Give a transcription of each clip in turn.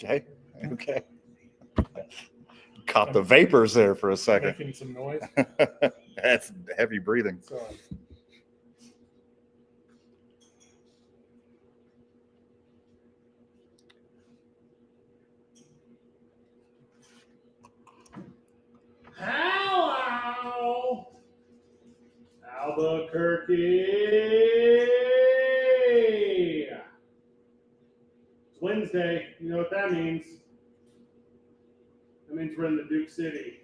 Hey, okay. Caught the vapors there for a second. Making some noise. That's heavy breathing. Sorry. Hello, Albuquerque. It's Wednesday. You know what that means? That means we're in the Duke City.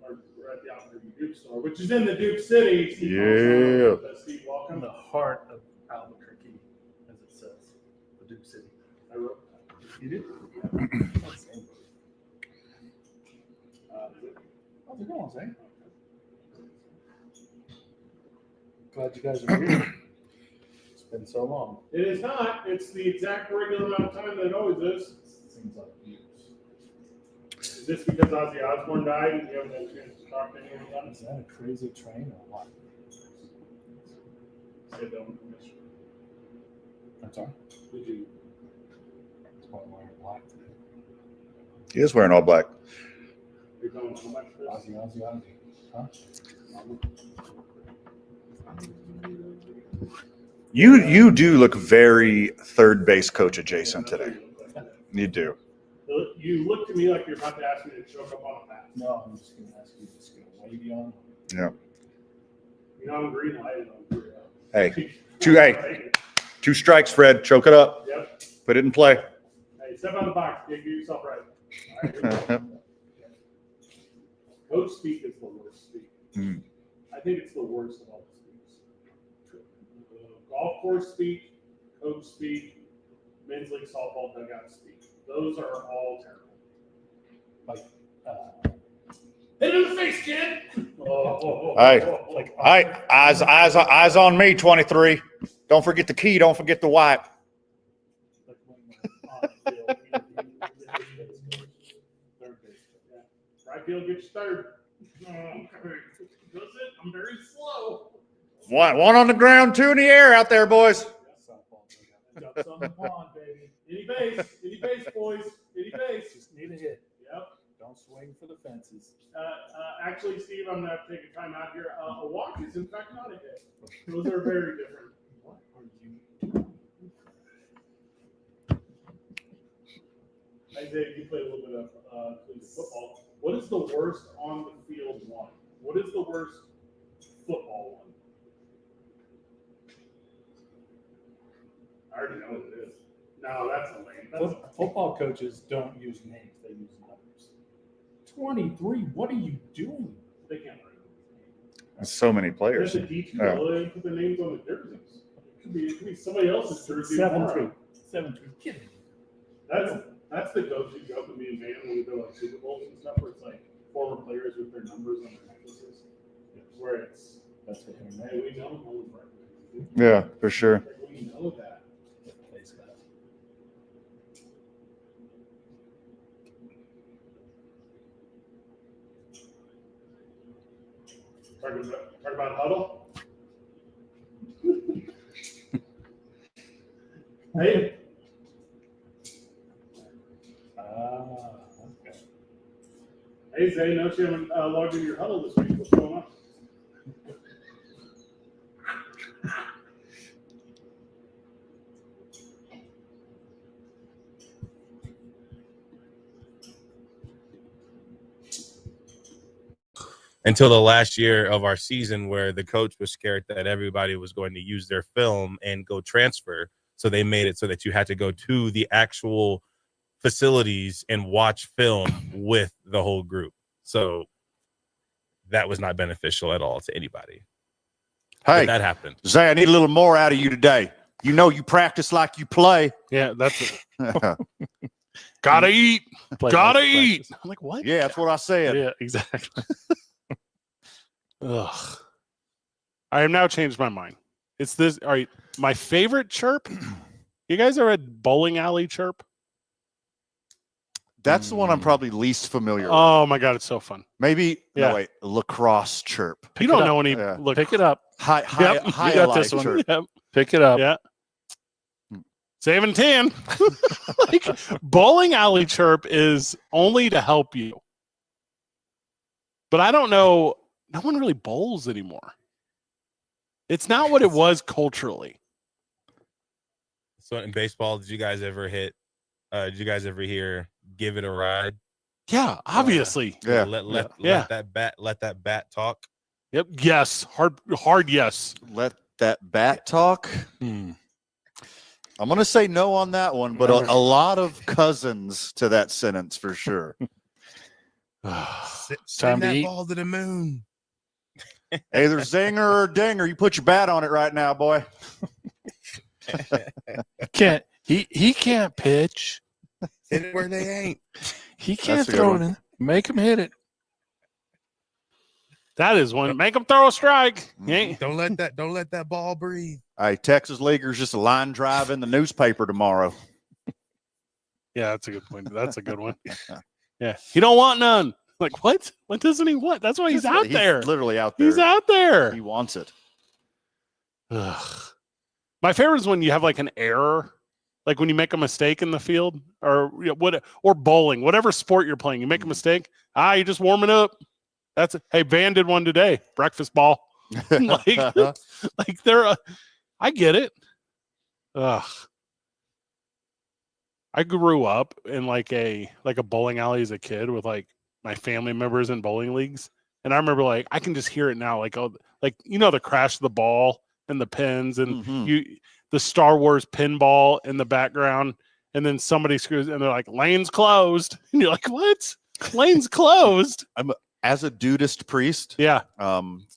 Or we're at the Albuquerque Duke store, which is in the Duke City. Steve, Yeah. Steve, welcome. In the heart of Albuquerque, as it says, the Duke City. I wrote that. You did? How's it going, Zane? Glad you guys are here. It's been so long. It is not. It's the exact regular amount of time that it always is. Seems like years. Is this because Ozzy Osbourne died and you haven't had a chance to talk to anyone? Is that a crazy train or what? Say don't miss you. I'm sorry? Did you? That's why I'm wearing black today. He is wearing all black. You're going how much for this? Ozzy. Huh? You do look very third base coach adjacent today. You do. You look to me like you're about to ask me to choke up on a pass. No, I'm just going to ask you to just get a wavy on. Yeah. You know, I'm green lighted on green. Hey, two strikes, Fred. Choke it up. Yep. Put it in play. Hey, step out of the box. Get yourself right. All right. Coach speak is the worst speak. Mm. I think it's the worst of all the speaks. Golf course speak, coach speak, men's league softball dugout speak. Those are all terrible. Like, hit it in the face, kid. Hey, eyes on me, 23. Don't forget the key. Don't forget the wipe. Right field gets third. Does it? I'm very slow. One on the ground, two in the air out there, boys. Got some pond, baby. Any base, boys. Any base. Just need a hit. Yep. Don't swing for the fences. Actually, Steve, I'm gonna have to take a time out here. A walk is in fact not a hit. Those are very different. What are you doing? Isaiah, you play a little bit of football. What is the worst on the field one? What is the worst football one? I already know what it is. No, that's a lame. Football coaches don't use names; they use numbers. 23. What are you doing? They can't write. There's so many players. There's a D2. They put the names on the jerseys. It could be somebody else's jersey. 7-3. 7-3. Kidding. That's the go-to joke with me and Van when we go like Super Bowls and stuff, where it's like former players with their numbers on their necklaces. Where that's what they're made. We know them. Yeah, for sure. We know that. Talk about huddle. Hey. Okay. Hey, Zay, notice you haven't logged into your huddle this week. What's going on? Until the last year of our season where the coach was scared that everybody was going to use their film and go transfer. So they made it so that you had to go to the actual facilities and watch film with the whole group. So that was not beneficial at all to anybody. Hey, but that happened. Zay, I need a little more out of you today. You know you practice like you play. Yeah, that's it. Gotta eat. Gotta eat. I'm like, what? Yeah, that's what I said. Yeah, exactly. Ugh. I have now changed my mind. It's this. All right, my favorite chirp. You guys are at bowling alley chirp. That's the one I'm probably least familiar with. Oh my god, it's so fun. Maybe yeah. No, wait, lacrosse chirp. You don't know any. Yeah. Look, pick it up. High, you got this one. Yep. Pick it up. Yeah. Yeah. Pick it up. saving 10. Like, bowling alley chirp is only to help you. But I don't know. No one really bowls anymore. It's not what it was culturally. So in baseball, did you guys ever hear "Give It a Ride"? Yeah, obviously. Yeah. Let that bat talk. Yep. Yes. Hard. Yes. Let that bat talk. I'm going to say no on that one, but a lot of cousins to that sentence for sure. Send that ball to the moon. Either zinger or dinger. You put your bat on it right now, boy. He can't pitch. Hit it where they ain't. He can't That's a good throw it one. in. Make him hit it. That is one. Make them throw a strike. Yeah. Don't let that ball breathe. Hey, Texas Leaguers just a line drive in the newspaper tomorrow. Yeah, that's a good point. That's a good one. Yeah. He don't want none. Like, what? What doesn't he want? That's why he's out there. Literally out there. He's out there. He wants it. Ugh. My favorite is when you have like an error, like when you make a mistake in the field or or bowling, whatever sport you're playing, you make a mistake. You're just warming up. That's it. Hey, Van did one today. Breakfast ball. like they're. I get it. Ugh. I grew up in like a bowling alley as a kid with like my family members in bowling leagues, and I remember like I can just hear it now, like the crash of the ball and the pins and the Star Wars pinball in the background, and then somebody screws and they're like, lane's closed, and you're like, what? Lane's closed. As a Dudist priest, Yeah.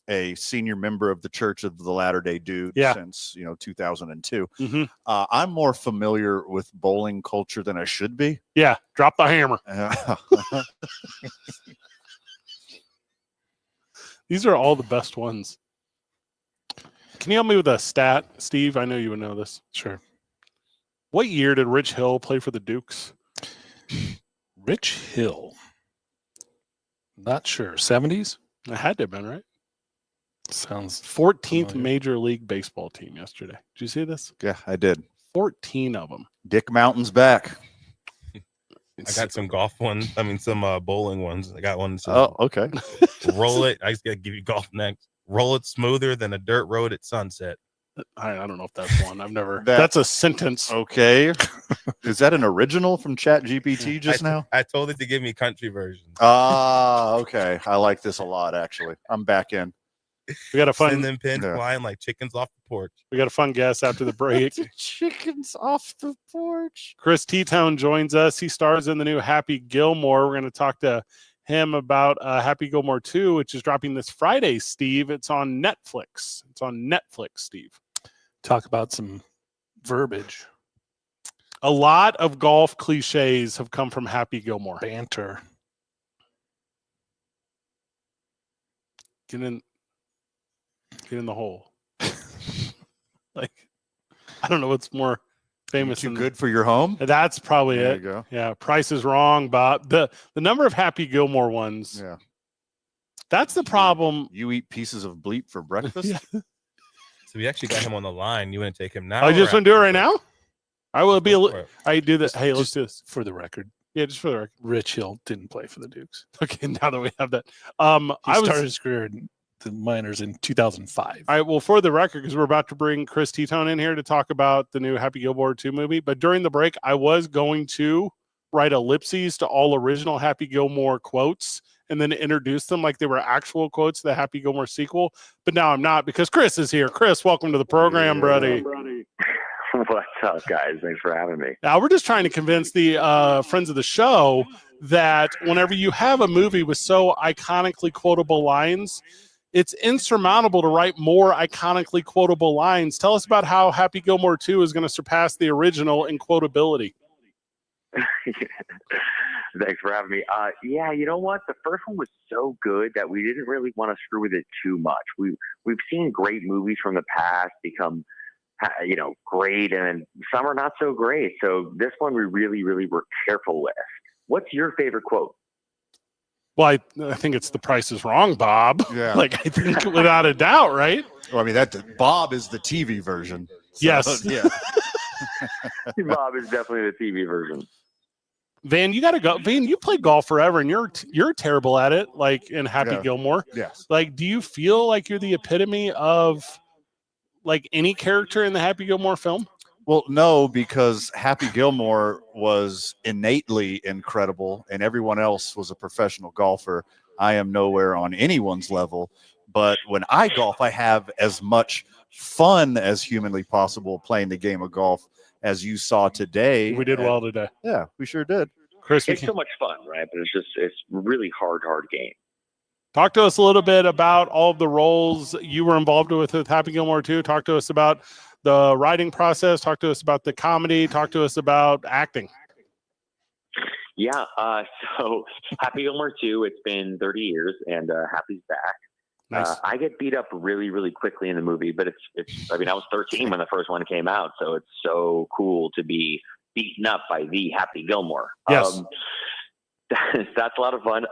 A senior member of the Church of the Latter-day Dude since 2002. I'm more familiar with bowling culture than I should be. Yeah, drop the hammer. These are all the best ones. Can you help me with a stat, Steve? I know you would know this. Sure. What year did Rich Hill play for the Dukes? Rich Hill. Not sure. 70s? It had to have been, right? Sounds 14th familiar. Major League Baseball team yesterday. Did you see this? Yeah, I did. 14 of them. Dick Mountain's back. I got some golf ones. I mean, some bowling ones. I got one. Oh, okay. Roll it. I just got to give you golf next. Roll it smoother than a dirt road at sunset. I don't know if that's one. I've never. That's a sentence. Okay. Is that an original from Chat GPT just now? I told it to give me country versions. Okay. I like this a lot, actually. I'm back in. We got a fun. Send them pins flying like chickens off the porch. We got a fun guest after the break. Chickens off the porch. Chris T-Tone joins us. He stars in the new Happy Gilmore. We're going to talk to him about Happy Gilmore 2, which is dropping this Friday, Steve. It's on Netflix. Steve. Talk about some verbiage. A lot of golf cliches have come from Happy Gilmore. Banter. Get in the hole. Like, I don't know what's more famous Too than good for your home? That's probably There it. you go. Yeah, Price is Wrong, Bob. The number of Happy Gilmore ones. Yeah. That's the problem. You eat pieces of bleep for breakfast? Yeah. So we actually got him on the line. You want to take him now? I just want to do it right now. I will be. Go for it. I do that. Hey, let's Just do this for the record. Yeah, just for the record. Rich Hill didn't play for the Dukes. Okay, now that we have that, He I was. started his career in the minors in 2005. All right, well, for the record, because we're about to bring Chris T-Tone in here to talk about the new Happy Gilmore 2 movie, but during the break, I was going to write ellipses to all original Happy Gilmore quotes and then introduce them like they were actual quotes to the Happy Gilmore sequel, but now I'm not because Chris is here. Chris, welcome to the program, buddy. What's up, guys? Thanks for having me. Now, we're just trying to convince the friends of the show that whenever you have a movie with so iconically quotable lines, it's insurmountable to write more iconically quotable lines. Tell us about how Happy Gilmore 2 is going to surpass the original in quotability. Thanks for having me. Yeah, you know what? The first one was so good that we didn't really want to screw with it too much. We've seen great movies from the past become, great, and some are not so great. So this one we really, really were careful with. What's your favorite quote? Well, I think it's The Price is Wrong, Bob. Yeah. Like, I think without a doubt, right? Well, I mean, Bob is the TV version. So, Yes. Yeah. Bob is definitely the TV version. Van, you got to go. Van, you played golf forever, and you're terrible at it. Like in Happy Gilmore. Yes. Like, do you feel like you're the epitome of like any character in the Happy Gilmore film? Well, no, because Happy Gilmore was innately incredible, and everyone else was a professional golfer. I am nowhere on anyone's level, but when I golf, I have as much fun as humanly possible playing the game of golf as you saw today. We did well today. Yeah, we sure did. Chris, it's so much fun, right? But it's really hard game. Talk to us a little bit about all of the roles you were involved with Happy Gilmore 2. Talk to us about the writing process. Talk to us about the comedy. Talk to us about acting. Yeah. So Happy Gilmore 2, it's been 30 years, and Happy's back. Nice. I get beat up really, really quickly in the movie, but I mean, I was 13 when the first one came out, so it's so cool to be beaten up by the Happy Gilmore. Yes. That's a lot of fun.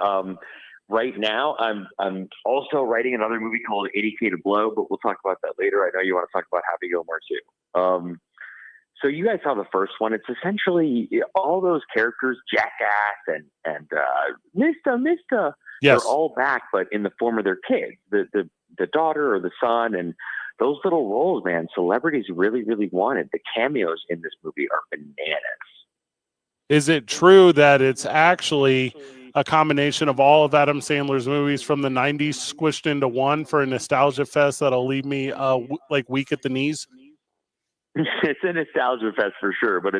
Right now, I'm also writing another movie called 80K to Blow, but we'll talk about that later. I know you want to talk about Happy Gilmore too. So you guys saw the first one. It's essentially all those characters, Jackass and Mr. Yes. They're all back, but in the form of their kids, the daughter or the son, and those little roles, man, celebrities really, really wanted. The cameos in this movie are bananas. Is it true that it's actually a combination of all of Adam Sandler's movies from the 90s squished into one for a nostalgia fest that'll leave me weak at the knees? It's a nostalgia fest for sure, but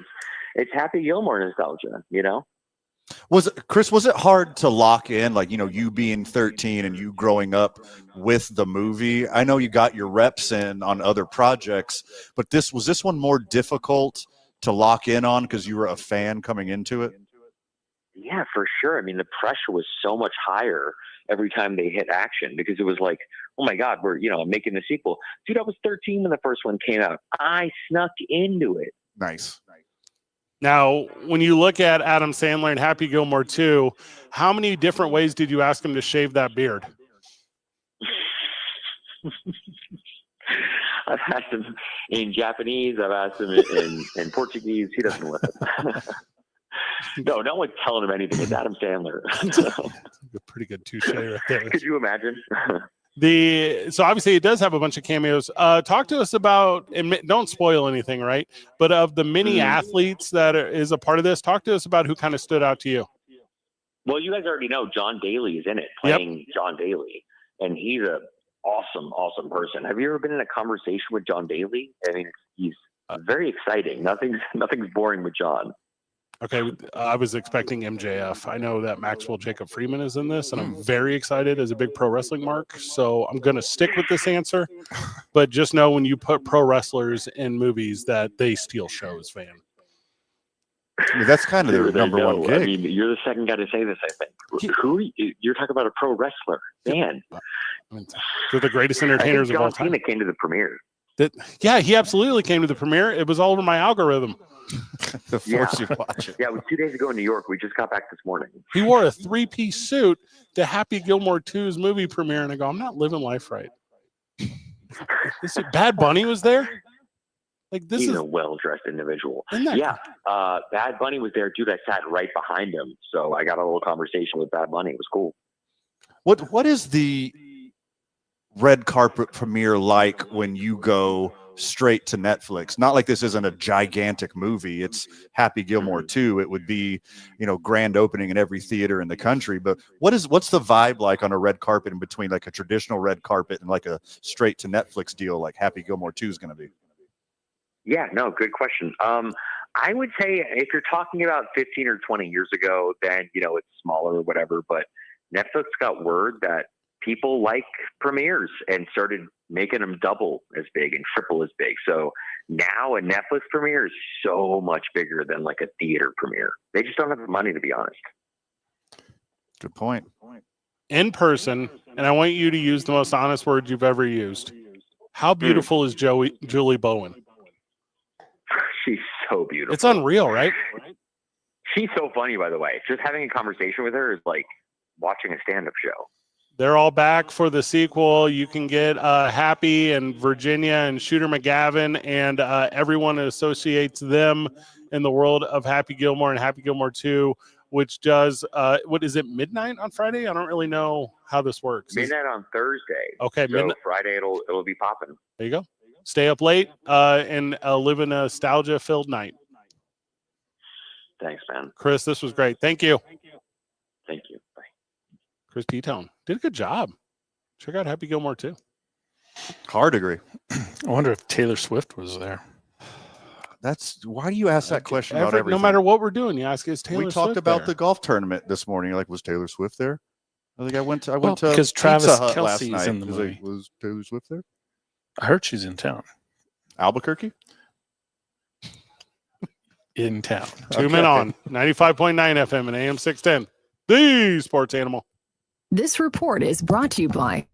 it's Happy Gilmore nostalgia, you know? Was it hard to lock in, like, you being 13 and you growing up with the movie? I know you got your reps in on other projects, but was this one more difficult to lock in on because you were a fan coming into it? Yeah, for sure. I mean, the pressure was so much higher every time they hit action because it was like, oh my God, we're, making the sequel. Dude, I was 13 when the first one came out. I snuck into it. Nice. Now, when you look at Adam Sandler and Happy Gilmore 2, how many different ways did you ask him to shave that beard? I've asked him in Japanese. I've asked him in Portuguese. He doesn't listen. No one's telling him anything. It's Adam Sandler. A pretty good touche right there. Could you imagine? So obviously it does have a bunch of cameos. Talk to us about, and don't spoil anything, right? But of the many athletes that is a part of this, talk to us about who kind of stood out to you. Well, you guys already know John Daly is in it, playing John Daly, and he's a awesome person. Have you ever been in a conversation with John Daly? I mean, he's very exciting. Nothing's boring with John. Okay, I was expecting MJF. I know that Maxwell Jacob Freeman is in this, and I'm very excited as a big pro wrestling mark. So I'm going to stick with this answer. But just know when you put pro wrestlers in movies that they steal shows, Van. I mean, that's kind of their number one gig. I mean, you're the second guy to say this, I think. Who you're talking about a pro wrestler, man. They're the greatest entertainers of all time. John Cena came to the premiere. Yeah, he absolutely came to the premiere. It was all over my algorithm. The force you watch it. Yeah, it was 2 days ago in New York. We just got back this morning. He wore a 3-piece suit to Happy Gilmore 2's movie premiere, and I go, I'm not living life right. Bad Bunny was there? Like, this He's is a well-dressed individual. Yeah. Bad Bunny was there, dude. I sat right behind him, so I got a little conversation with Bad Bunny. It was cool. What is the red carpet premiere like when you go straight to Netflix? Not like this isn't a gigantic movie. It's Happy Gilmore 2. It would be, grand opening in every theater in the country. But what's the vibe like on a red carpet in between like a traditional red carpet and like a straight to Netflix deal like Happy Gilmore 2 is going to be? Yeah, no, good question. I would say if you're talking about 15 or 20 years ago, then, it's smaller or whatever. But Netflix got word that people like premieres and started making them double as big and triple as big. So now a Netflix premiere is so much bigger than like a theater premiere. They just don't have the money, to be honest. Good point. in person, and I want you to use the most honest words you've ever used. How beautiful is Julie Bowen? She's so beautiful. It's unreal, right? She's so funny, by the way. Just having a conversation with her is like watching a stand-up show. They're all back for the sequel. You can get Happy and Virginia and Shooter McGavin and everyone that associates them in the world of Happy Gilmore and Happy Gilmore 2, which does, what is it, midnight on Friday? I don't really know how this works. Midnight on Thursday. Okay, So midnight. Friday it'll be popping. There you go. Stay up late and live a nostalgia-filled night. Thanks, man. Chris, this was great. Thank you. Thank you. Bye. Chris T-Tone did a good job. Check out Happy Gilmore 2. Hard agree. I wonder if Taylor Swift was there. That's why do you ask that question about everything? No matter what we're doing, you ask, is Taylor we Swift talked about there? the golf tournament this morning. You're like, was Taylor Swift there? I think I went to because Travis Pizza Hut Kelce's last night. in the movie. Was Taylor Swift there? I heard she's in town. Albuquerque? In town. 2 men on 95.9 FM and AM 610. The Sports Animal. This report is brought to you by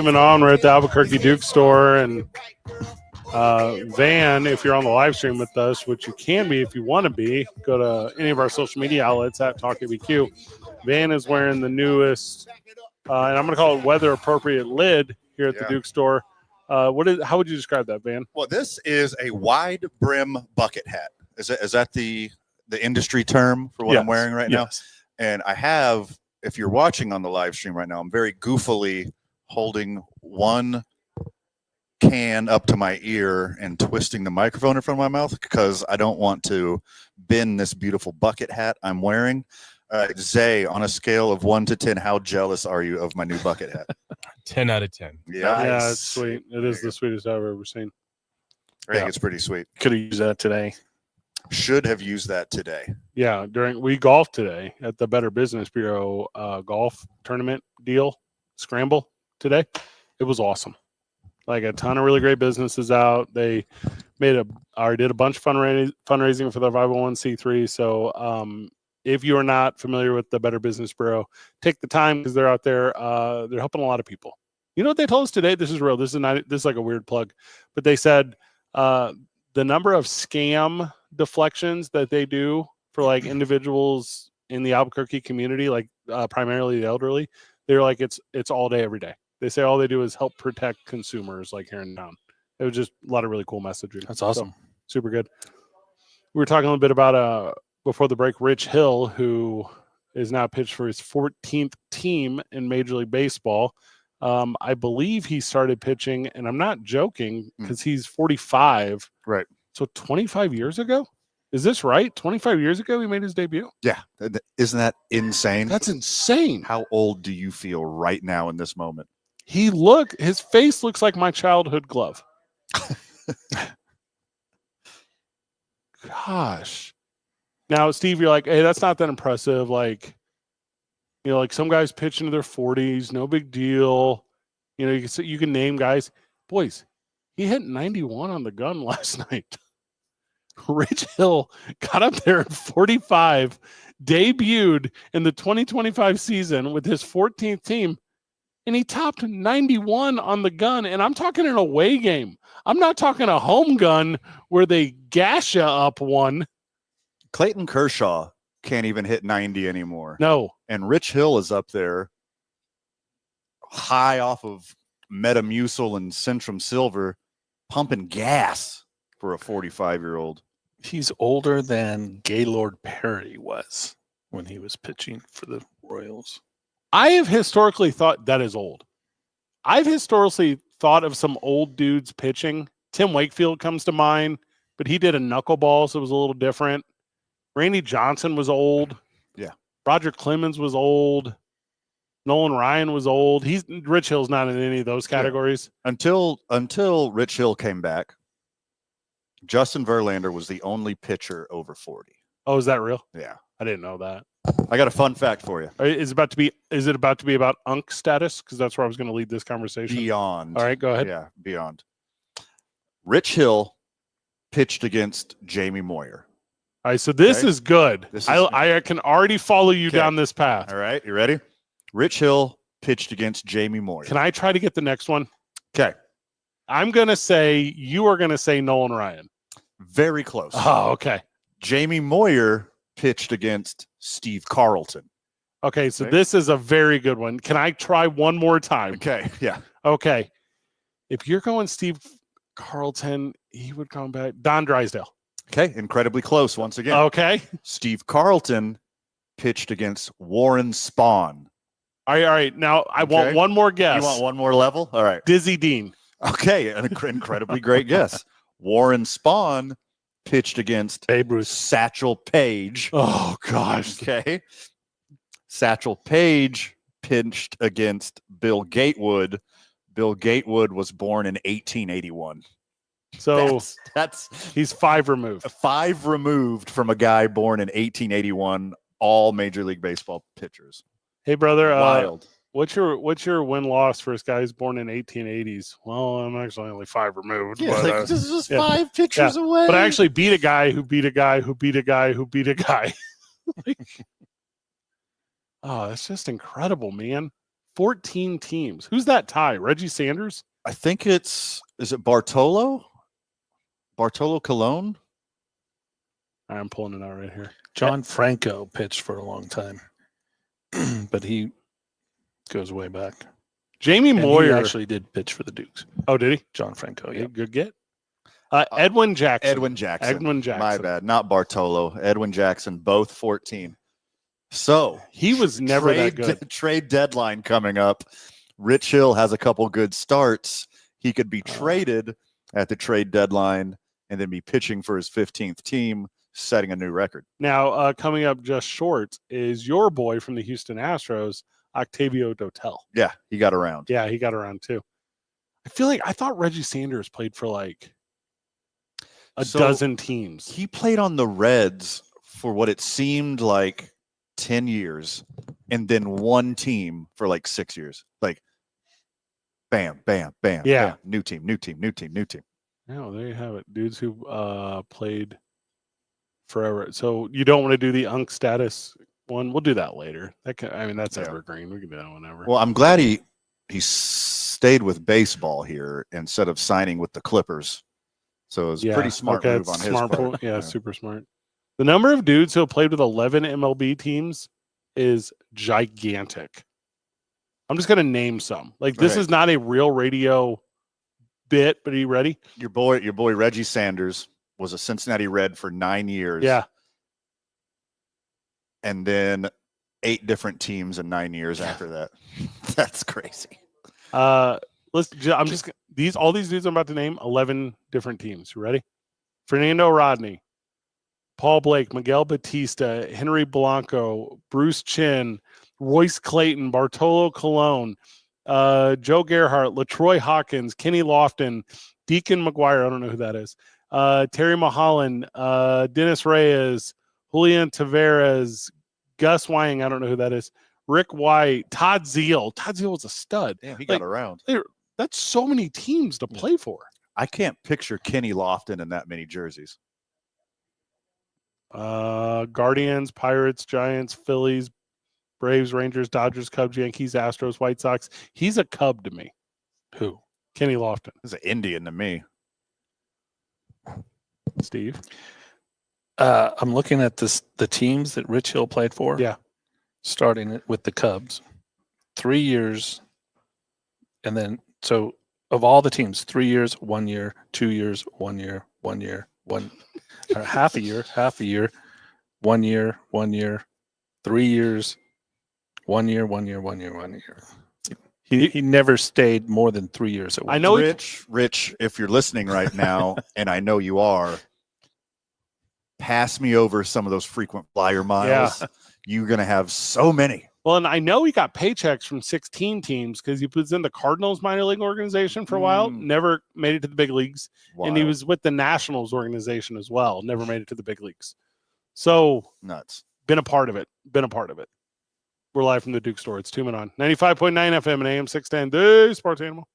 coming on. We're at the Albuquerque Duke store, and Van, if you're on the live stream with us, which you can be if you want to be, go to any of our social media outlets at TalkABQ. Van is wearing the newest, and I'm going to call it weather-appropriate lid here at the Duke store. How would you describe that, Van? Well, this is a wide brim bucket hat. Is that the industry term for what I'm wearing right now? And I have, if you're watching on the live stream right now, I'm very goofily holding one can up to my ear and twisting the microphone in front of my mouth because I don't want to bend this beautiful bucket hat I'm wearing. Zay, on a scale of 1 to 10, how jealous are you of my new bucket hat? 10 out of 10. Yeah, it's sweet. It is the sweetest I've ever seen. I think it's pretty sweet. Could have used that today. Should have used that today. Yeah, we golfed today at the Better Business Bureau golf tournament deal scramble today. It was awesome. Like a ton of really great businesses out. They did a bunch of fundraising for their 501c3. So if you are not familiar with the Better Business Bureau, take the time because they're out there. They're helping a lot of people. You know what they told us today? This is real. This is like a weird plug, but they said the number of scam deflections that they do for like individuals in the Albuquerque community, like primarily the elderly, they're like it's all day every day. They say all they do is help protect consumers like here in town. It was just a lot of really cool messaging. That's awesome. So, super good. We were talking a little bit about before the break, Rich Hill, who is now pitched for his 14th team in Major League Baseball. I believe he started pitching, and I'm not joking because he's 45. Right. So 25 years ago? Is this right? 25 years ago he made his debut? Yeah. Isn't that insane? That's insane. How old do you feel right now in this moment? His face looks like my childhood glove. Gosh. Now, Steve, you're like, hey, that's not that impressive. Like, you know, like some guys pitch into their 40s, no big deal. You know, you can name guys. Boys, he hit 91 on the gun last night. Rich Hill got up there at 45, debuted in the 2025 season with his 14th team, and he topped 91 on the gun. And I'm talking an away game. I'm not talking a home gun where they gash you up one. Clayton Kershaw can't even hit 90 anymore. No. And Rich Hill is up there high off of Metamucil and Centrum Silver, pumping gas for a 45-year-old. He's older than Gaylord Perry was when he was pitching for the Royals. I have historically thought that is old. I've historically thought of some old dudes pitching. Tim Wakefield comes to mind, but he did a knuckleball, so it was a little different. Randy Johnson was old. Yeah. Roger Clemens was old. Nolan Ryan was old. Rich Hill's not in any of those categories. Yeah. Until Rich Hill came back, Justin Verlander was the only pitcher over 40. Oh, is that real? Yeah. I didn't know that. I got a fun fact for you. Is it about to be about UNC status? Because that's where I was going to lead this conversation. Beyond. All right, go ahead. Yeah, beyond. Rich Hill pitched against Jamie Moyer. All right, so this is good. I can already follow you down this path. All right, you ready? Rich Hill pitched against Jamie Moyer. Can I try to get the next one? Okay. I'm going to say, you are going to say Nolan Ryan. Very close. Oh, okay. Jamie Moyer pitched against Steve Carlton. Okay, so this is a very good one. Can I try one more time? Okay, yeah. Okay. If you're going Steve Carlton, he would come back. Don Drysdale. Okay, incredibly close once again. Okay. Steve Carlton pitched against Warren Spahn. All right. Now, I want one more guess. You want one more level? All right. Dizzy Dean. Okay, an incredibly great guess. Warren Spahn pitched against Babe Ruth. Satchel Paige. Oh, gosh. Okay. Satchel Paige pitched against Bill Gatewood. Bill Gatewood was born in 1881. So that's he's 5 removed. 5 removed from a guy born in 1881. All Major League Baseball pitchers. Hey, brother. Wild. What's your win-loss for this guy who's born in 1880s? Well, I'm actually only 5 removed. Yeah, but, this is just 5 pitchers away. But I actually beat a guy who beat a guy who beat a guy who beat a guy. Oh, that's just incredible, man. 14 teams. Who's that tie? Reggie Sanders? I think is it Bartolo? Bartolo Colon? I'm pulling it out right here. John Franco pitched for a long time, but he goes way back. Jamie And Moyer he actually did pitch for the Dukes. Oh, did he? John Franco. Okay, Yeah. good get. Edwin Jackson. Edwin Jackson. Edwin Jackson. My bad. Not Bartolo. Edwin Jackson, both 14. So He was never that good. Trade deadline coming up. Rich Hill has a couple good starts. He could be traded at the trade deadline and then be pitching for his 15th team, setting a new record. Now, coming up just short is your boy from the Houston Astros, Octavio Dotel. Yeah, he got around. Yeah, he got around too. I thought Reggie Sanders played for like a dozen teams. He played on the Reds for what it seemed like 10 years and then one team for like 6 years. Like, bam, bam, bam. Yeah. Bam. New team, new team, new team, new team. No, there you have it. Dudes who played forever. So you don't want to do the Unk status one? We'll do that later. That's evergreen. We can do that whenever. Well, I'm glad he stayed with baseball here instead of signing with the Clippers. So it was a pretty smart move on his part. Yeah, super smart. The number of dudes who have played with 11 MLB teams is gigantic. I'm just going to name some. Like, this is not a real radio bit, but are you ready? Your boy Reggie Sanders was a Cincinnati Red for 9 years. Yeah. And then 8 different teams in 9 years after that. That's crazy. All these dudes I'm about to name, 11 different teams. You ready? Fernando Rodney, Paul Blake, Miguel Batista, Henry Blanco, Bruce Chin, Royce Clayton, Bartolo Colon, Joe Gerhardt, LaTroy Hawkins, Kenny Lofton, Deacon McGuire, I don't know who that is, Terry Mulholland, Dennis Reyes, Julian Tavares, Gus Wying, I don't know who that is, Rick White, Todd Zeal. Todd Zeal was a stud. Damn, he got around. That's so many teams to play for. I can't picture Kenny Lofton in that many jerseys. Guardians, Pirates, Giants, Phillies, Braves, Rangers, Dodgers, Cubs, Yankees, Astros, White Sox. He's a Cub to me. Who? Kenny Lofton. He's an Indian to me. Steve? I'm looking at the teams that Rich Hill played for. Yeah. Starting with the Cubs. 3 years. And then, so of all the teams, 3 years, 1 year, 2 years, 1 year, 1 year, half a year, 1 year, 1 year, 3 years, 1 year, 1 year, 1 year, 1 year. He never stayed more than 3 years at once. I know, Rich, if you're listening right now, and I know you are, pass me over some of those frequent flyer miles. Yeah. You're going to have so many. Well, and I know he got paychecks from 16 teams because he was in the Cardinals minor league organization for a while, never made it to the big leagues. Wow. And he was with the Nationals organization as well, never made it to the big leagues. So nuts. Been a part of it. We're live from the Duke store. It's 2 Men On 95.9 FM and AM 610, the Sports Animal.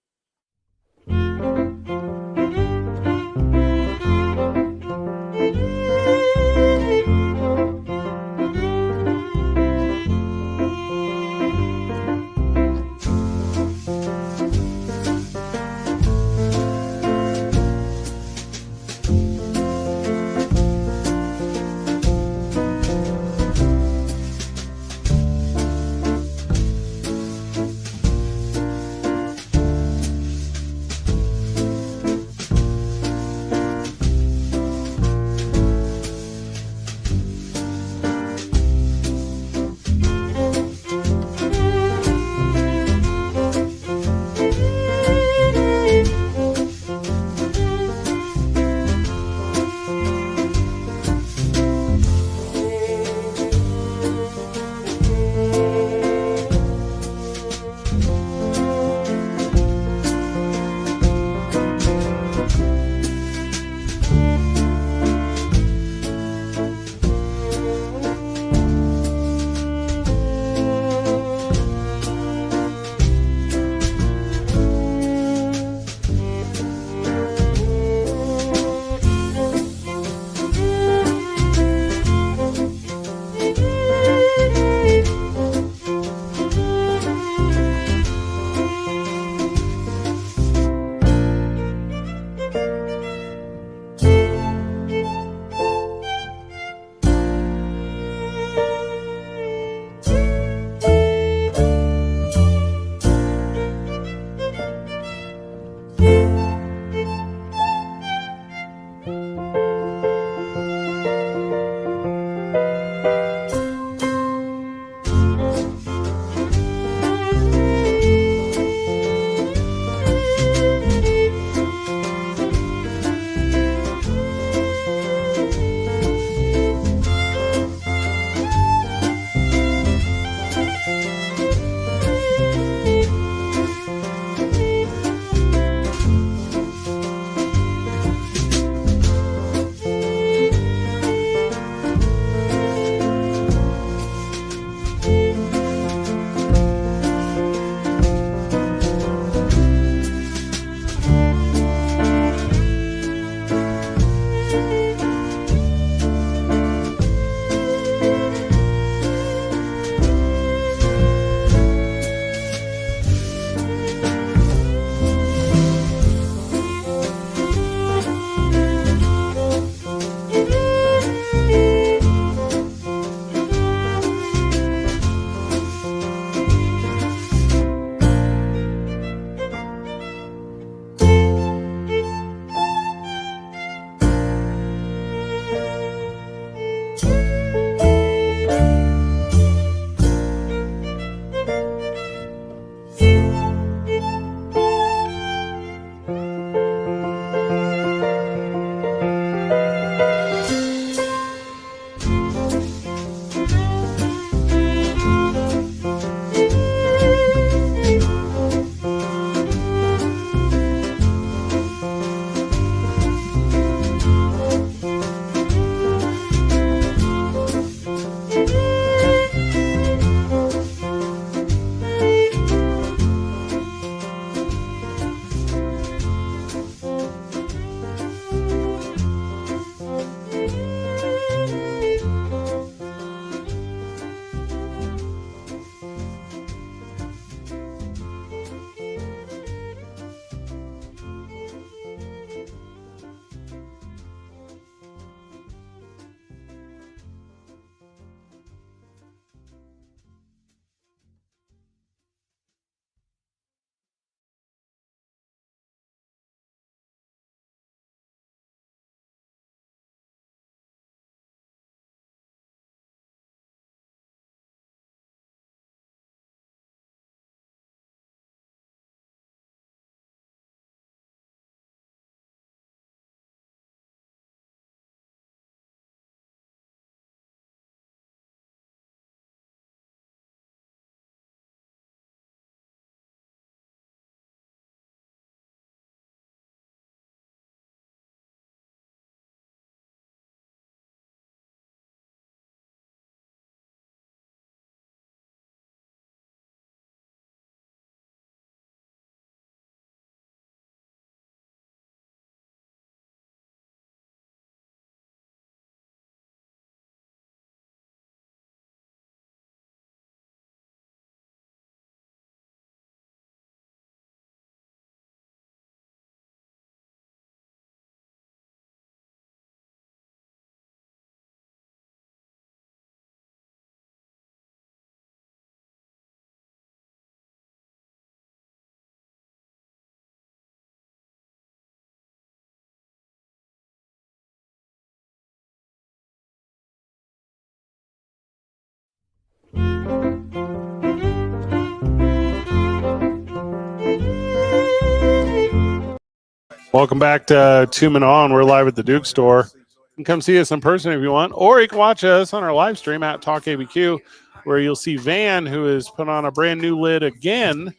Welcome back to Two Men On. We're live at the Duke store. You can come see us in person if you want, or you can watch us on our live stream at Talk ABQ, where you'll see Van, who has put on a brand new lid again.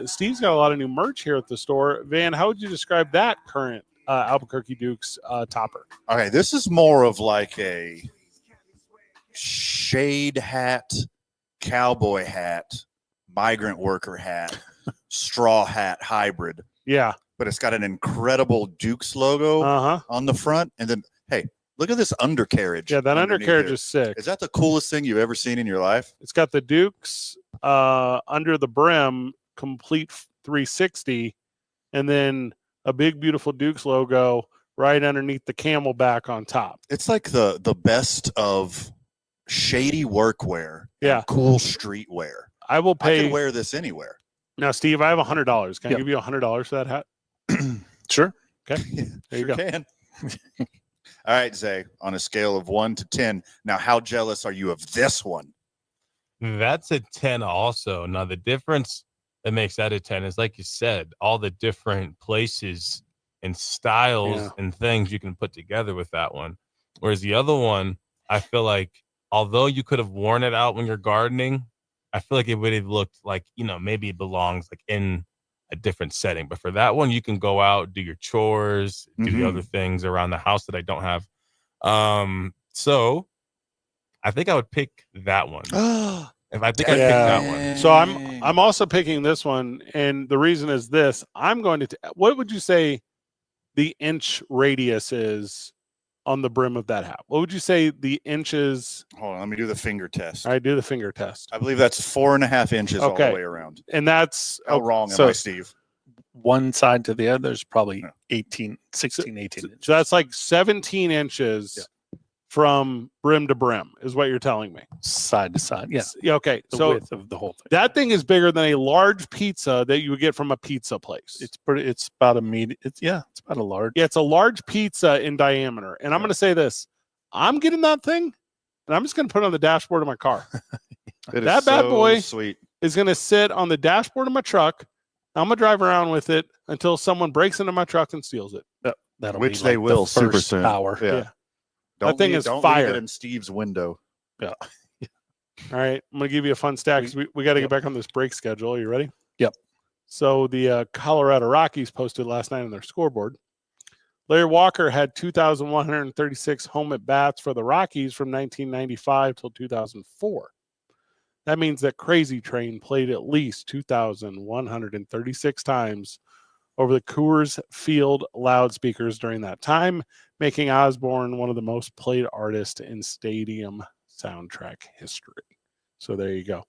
Steve's got a lot of new merch here at the store. Van, how would you describe that current Albuquerque Dukes topper? Okay, this is more of like a shade hat, cowboy hat, migrant worker hat, straw hat hybrid. Yeah. But it's got an incredible Dukes logo on the front. And then, hey, look at this undercarriage. Yeah, that undercarriage here. is sick. Is that the coolest thing you've ever seen in your life? It's got the Dukes under the brim, complete 360, and then a big, beautiful Dukes logo right underneath the camelback on top. It's like the best of shady workwear and cool streetwear. I will pay. I can wear this anywhere. Now, Steve, I have $100. Can I give you $100 for that hat? Sure. Okay. There you go. Can. All right, Zay, on a scale of 1 to 10. Now, how jealous are you of this one? That's a 10 also. Now, the difference that makes that a 10 is, like you said, all the different places and styles and things you can put together with that one. Whereas the other one, I feel like, although you could have worn it out when you're gardening, I feel like it would have looked like, maybe it belongs like in a different setting. But for that one, you can go out, do your chores, do the other things around the house that I don't have. So I think I would pick that one. If I think I'd pick that one. So I'm also picking this one. And the reason is this. I'm going to, what would you say the inch radius is on the brim of that hat? What would you say the inches? Hold on, let me do the finger test. All right, do the finger test. I believe that's 4.5 inches all the way around. And that's how wrong am I, Steve? One side to the other is probably 18 inches. So that's like 17 inches from brim to brim is what you're telling me. Side to side. Yeah. Okay. The so width of the whole thing. That thing is bigger than a large pizza that you would get from a pizza place. It's about a medium. It's about a large. Yeah, it's a large pizza in diameter. And I'm going to say this. I'm getting that thing and I'm just going to put it on the dashboard of my car. That bad boy sweet. is going to sit on the dashboard of my truck. I'm going to drive around with it until someone breaks into my truck and steals it. Which they will super soon. Hour. Yeah. That thing is fire. Leave it in Steve's window. Yeah. All right. I'm going to give you a fun stat because we got to get back on this break schedule. Are you ready? Yep. So the Colorado Rockies posted last night on their scoreboard. Larry Walker had 2,136 home at bats for the Rockies from 1995 till 2004. That means that Crazy Train played at least 2,136 times over the Coors Field loudspeakers during that time, making Osborne one of the most played artists in stadium soundtrack history. So there you go.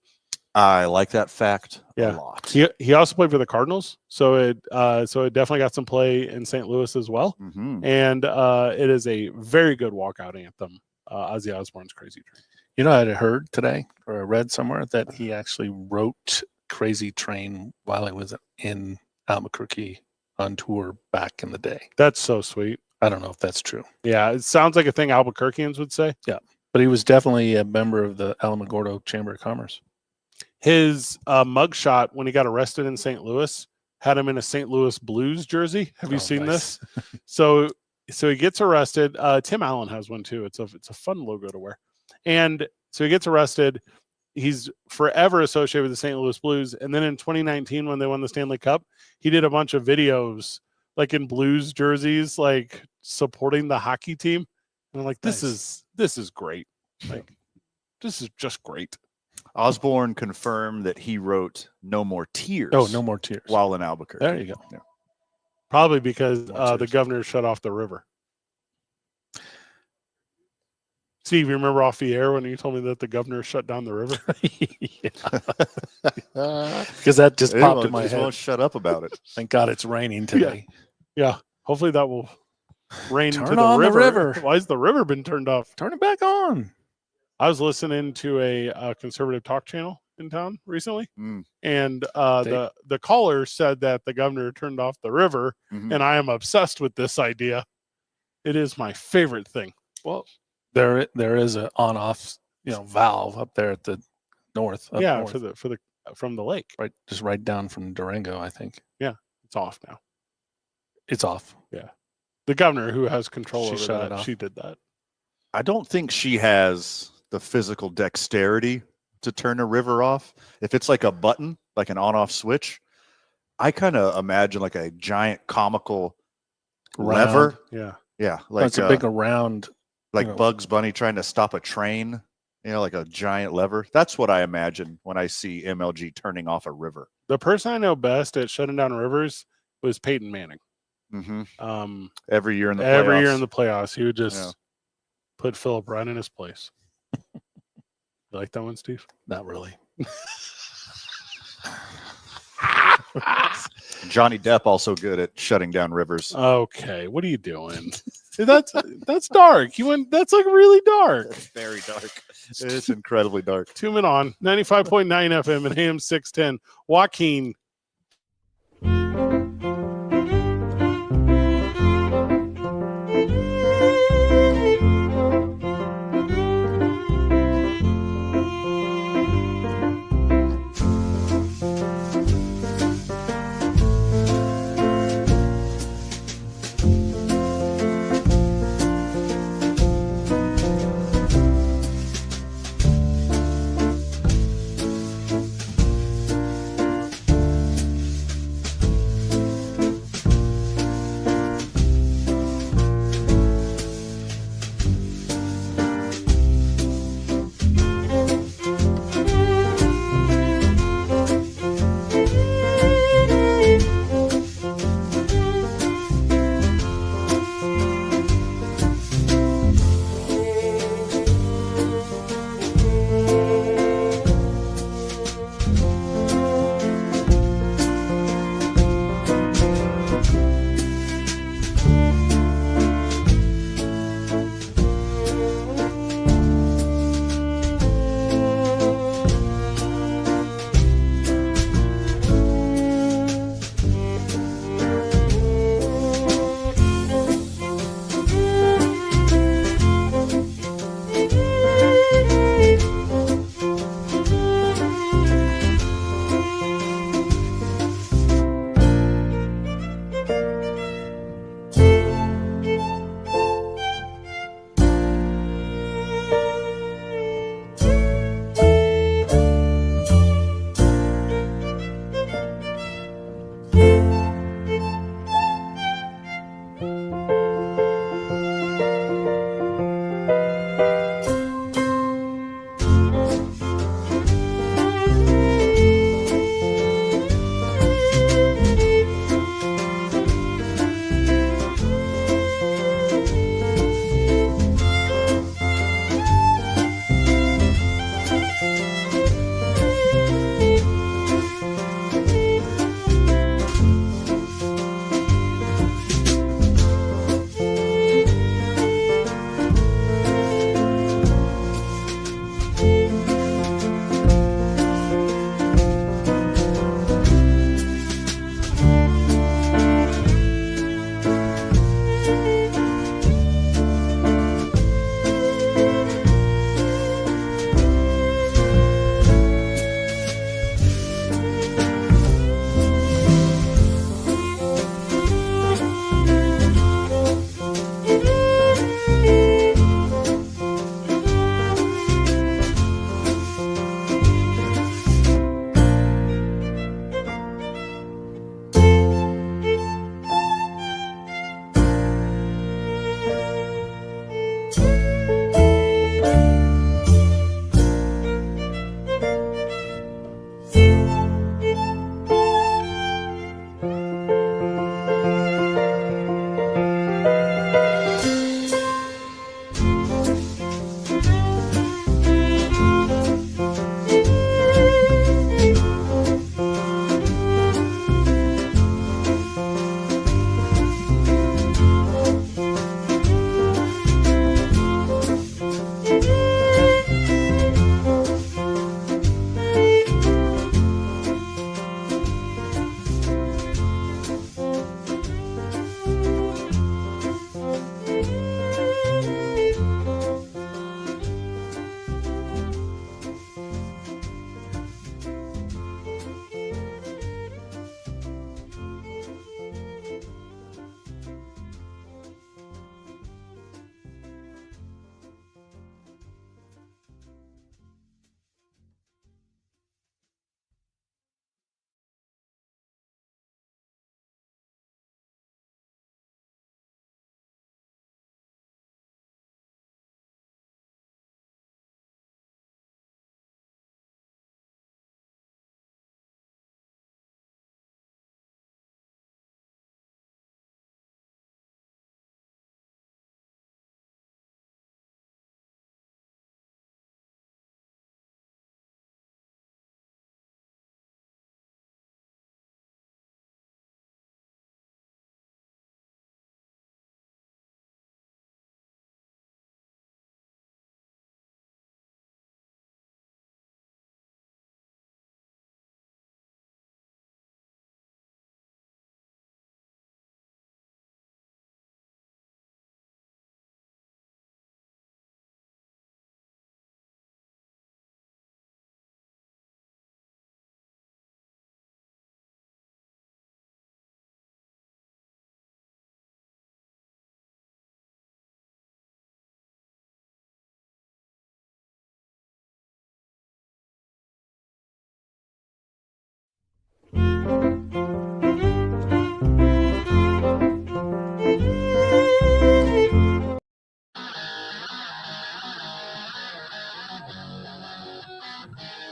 I like that fact a lot. He also played for the Cardinals, so it definitely got some play in St. Louis as well. And it is a very good walkout anthem. Ozzy Osbourne's Crazy Train. I had heard today or I read somewhere that he actually wrote Crazy Train while he was in Albuquerque on tour back in the day. That's so sweet. I don't know if that's true. Yeah, it sounds like a thing Albuquerqueans would say. Yeah, but he was definitely a member of the Alamogordo Chamber of Commerce. His mugshot when he got arrested in St. Louis had him in a St. Louis Blues jersey. Have you seen this? So he gets arrested. Tim Allen has one too. It's a fun logo to wear. And so he gets arrested. He's forever associated with the St. Louis Blues. And then in 2019, when they won the Stanley Cup, he did a bunch of videos like in Blues jerseys, like supporting the hockey team. And I'm like, this is great. Like, this is just great. Osborne confirmed that he wrote No More Tears. Oh, No More Tears. While in Albuquerque. There you go. Yeah. Probably because the governor shut off the river. Steve, you remember off the air when you told me that the governor shut down the river? Because that just popped in my head. Won't shut up about it. Thank God it's raining today. Yeah. Hopefully that will rain Turn to the on river. the river. Why has the river been turned off? Turn it back on. I was listening to a conservative talk channel in town recently, and the caller said that the governor turned off the river, and I am obsessed with this idea. It is my favorite thing. Well, there is a on-off valve up there at the north. North. From the lake, right, just right down from Durango, I think. Yeah, it's off now. It's off. The governor who has control She over shut it that, off. she did that. I don't think she has the physical dexterity to turn a river off. If it's like a button, like an on-off switch, I kind of imagine like a giant comical lever. Yeah. Yeah, Like like it's a big round. like you know. Bugs Bunny trying to stop a train. Like a giant lever. That's what I imagine when I see MLG turning off a river. The person I know best at shutting down rivers was Peyton Manning. Mm-hmm. Every year in the Every year playoffs. in the playoffs, he would just put Philip right in his place. You like that one, Steve? Not really. Johnny Depp also good at shutting down rivers. Okay, what are you doing? That's dark. You went. That's like really dark. It's very dark. It's incredibly dark. 2 men on 95.9 FM and AM 610. Joaquin.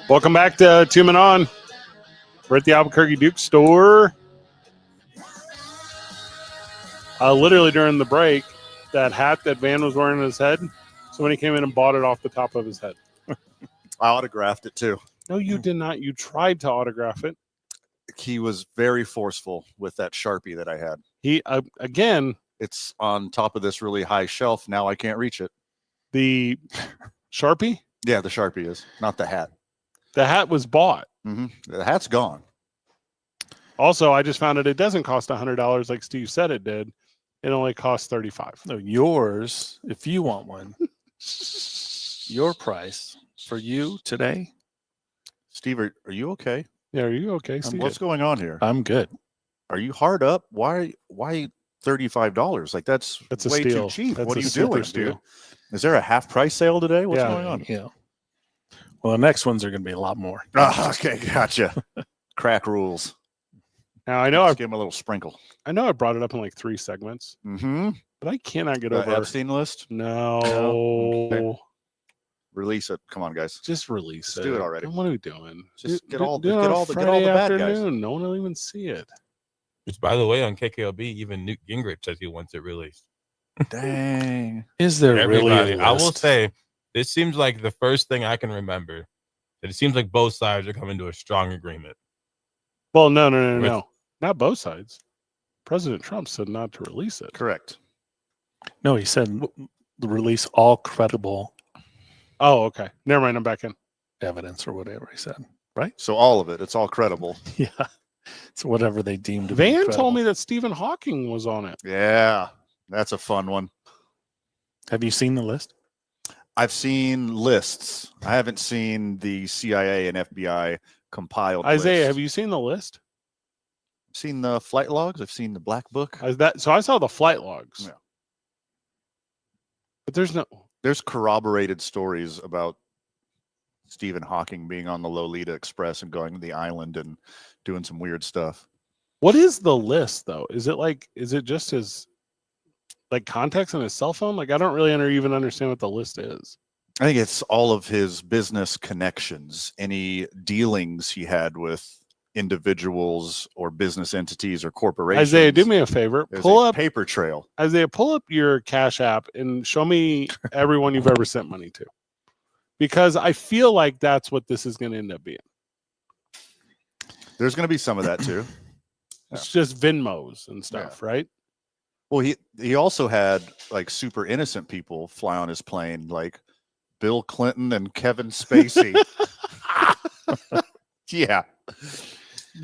Welcome back to Two Men On. We're at the Albuquerque Duke store. Literally during the break, that hat that Van was wearing on his head, somebody came in and bought it off the top of his head. I autographed it too. No, you did not. You tried to autograph it. He was very forceful with that Sharpie that I had. He, again, It's on top of this really high shelf. Now I can't reach it. the Sharpie, Yeah, the Sharpie is, not the hat. the hat was bought. The hat's gone. Also, I just found out it doesn't cost $100 like Steve said it did. It only costs $35. No, yours, if you want one, your price for you today. Steve, are you okay? Yeah, are you okay, Steve? What's going on here? I'm good. Are you hard up? Why $35? Like that's That's a way steal. too cheap. That's What are a you super doing, steal. dude? Is there a half price sale today? What's Yeah. going on? Yeah. Well, the next ones are going to be a lot more. Okay, gotcha. Crack rules. Now I know Let's give him a little sprinkle. I brought it up in like 3 segments, Mm-hmm. but I cannot get The over. Epstein list. No, Okay. Release it. Come on, guys. just release Just it. do it already. What are we doing? Just Do- get all do the it on a bad Friday guys. afternoon. No one will even see it. Which, by the way, on KKLB, even Newt Gingrich says he wants it released. Dang. Is there Everybody, really a I will list? say, this seems like the first thing I can remember that it seems like both sides are coming to a strong agreement. Well, no, With- not both sides. President Trump said not to release it. Correct. No, he said release all credible Oh, okay. Never mind. I'm back in. evidence or whatever he said. So all of it. It's all credible. Yeah. It's whatever they deemed to be Van credible. told me that Stephen Hawking was on it. Yeah. That's a fun one. Have you seen the list? I've seen lists. I haven't seen the CIA and FBI compiled Isaiah, list. have you seen the list? I've seen the flight logs? I've seen the black book. So I saw the flight logs. Yeah. But There's corroborated stories about Stephen Hawking being on the Lolita Express and going to the island and doing some weird stuff. what is the list though? Is it just his like contacts on his cell phone? Like I don't really even understand what the list is. I think it's all of his business connections, any dealings he had with individuals or business entities or corporations. Isaiah, do me a favor. There's Pull a up paper trail. Isaiah, pull up your Cash App and show me everyone you've ever sent money to. Because I feel like that's what this is going to end up being. There's going to be some of that too. It's just Venmos and stuff, right? Well, he also had like super innocent people fly on his plane, like Bill Clinton and Kevin Spacey. Yeah.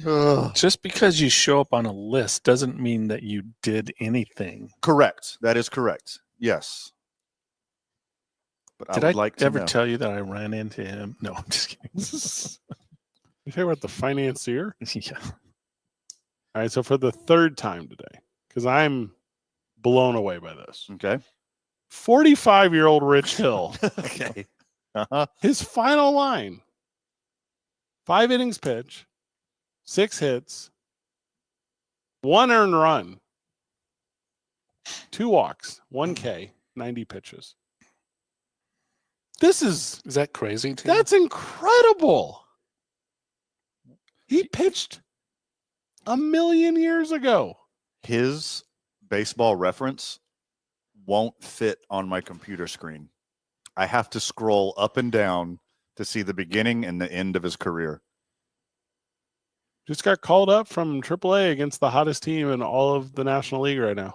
Ugh. Just because you show up on a list doesn't mean that you did anything. Correct. That is correct. Yes. But Did I I would like to ever know. tell you that I ran into him? No, I'm just kidding. You talking about the financier? Yeah. All right, so for the third time today, because I'm blown away by this. Okay. 45-year-old Rich Hill, Okay. Uh-huh. his final line, 5 innings pitch, 6 hits, 1 earned run, 2 walks, 1 K, 90 pitches. Is that crazy? To you? That's incredible. He pitched 1,000,000 years ago. His baseball reference won't fit on my computer screen. I have to scroll up and down to see the beginning and the end of his career. Just got called up from AAA against the hottest team in all of the National League right now.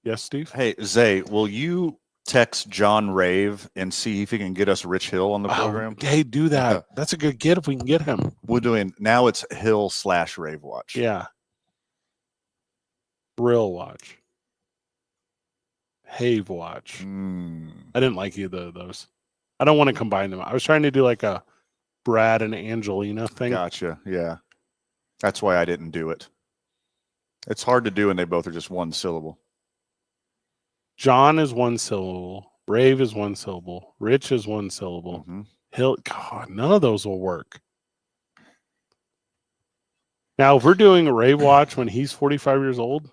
Yes, Steve? Hey, Zay, will you text John Rave and see if he can get us Rich Hill on the program? Hey, do that. That's a good get if we can get him. We're doing now. It's Hill/Rave Watch. Yeah. Brill Watch. Have Watch. I didn't like either of those. I don't want to combine them. I was trying to do like a Brad and Angelina thing. Gotcha. Yeah, that's why I didn't do it. It's hard to do, and they both are just one syllable. John is 1 syllable. Rave is 1 syllable. Rich is 1 syllable. Mhm. Hill, God, none of those will work. Now, if we're doing a Ray watch when he's 45 years old,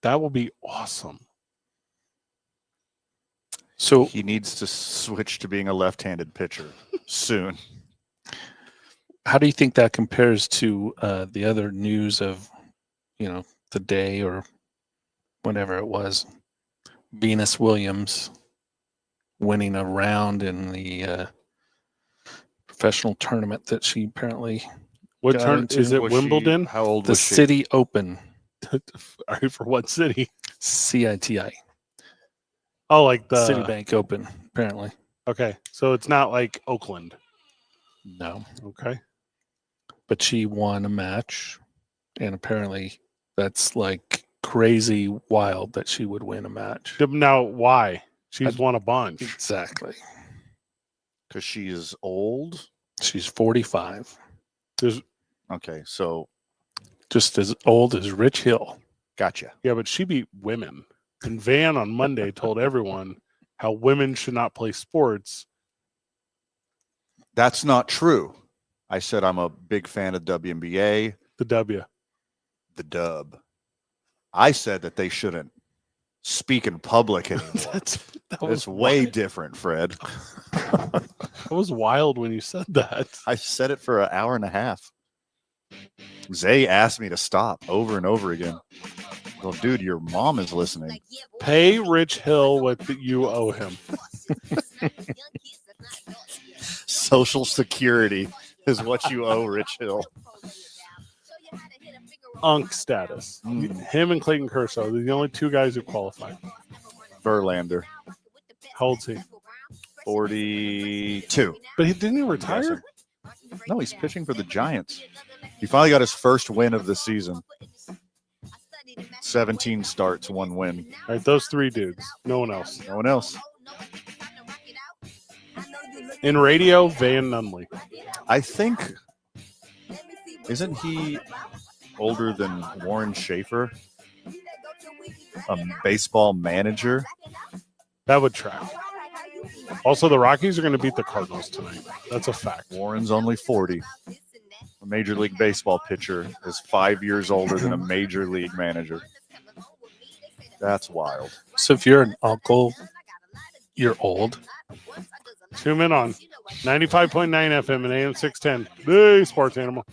that will be awesome. So He needs to switch to being a left-handed pitcher soon. how do you think that compares to the other news of, the day or whatever it was? Venus Williams winning a round in the professional tournament that she apparently What got turn into. is it? Was she- Wimbledon? how old The was she? City Open, For what city? CITI, Oh, like the Citibank Open, apparently. Okay, so it's not like Oakland. No, Okay, but she won a match, and apparently that's like crazy wild that she would win a match. now why? She's I- won a bunch. Exactly. Because she is old. She's 45, There's Okay, so just as old as Rich Hill. gotcha. Yeah, but she beat women. And Van on Monday told everyone how women should not play sports. That's not true. I said I'm a big fan of WNBA, The W. the dub. I said that they shouldn't speak in public anymore. That It's was way different, Fred. That was wild when you said that. I said it for an hour and a half. Zay asked me to stop over and over again. Well, dude, your mom is listening. Pay Rich Hill what you owe him. Social Security is what you owe Rich Hill. Unk status. Him and Clayton Kershaw are the only two guys who qualify. Verlander, How old's he? 42. But he didn't even retire. No, he's pitching for the Giants. He finally got his first win of the season. 17 starts, 1 win. All right, those three dudes. No one else. No one else. In radio, Van Nunley. I think, isn't he older than Warren Schaefer? A baseball manager? That would track. Also, the Rockies are going to beat the Cardinals tonight. That's a fact. Warren's only 40. A Major League Baseball pitcher is 5 years older than a Major League manager. That's wild. So if you're an uncle, you're old. Zoom in on 95.9 FM and AM 610. The Sports Animal.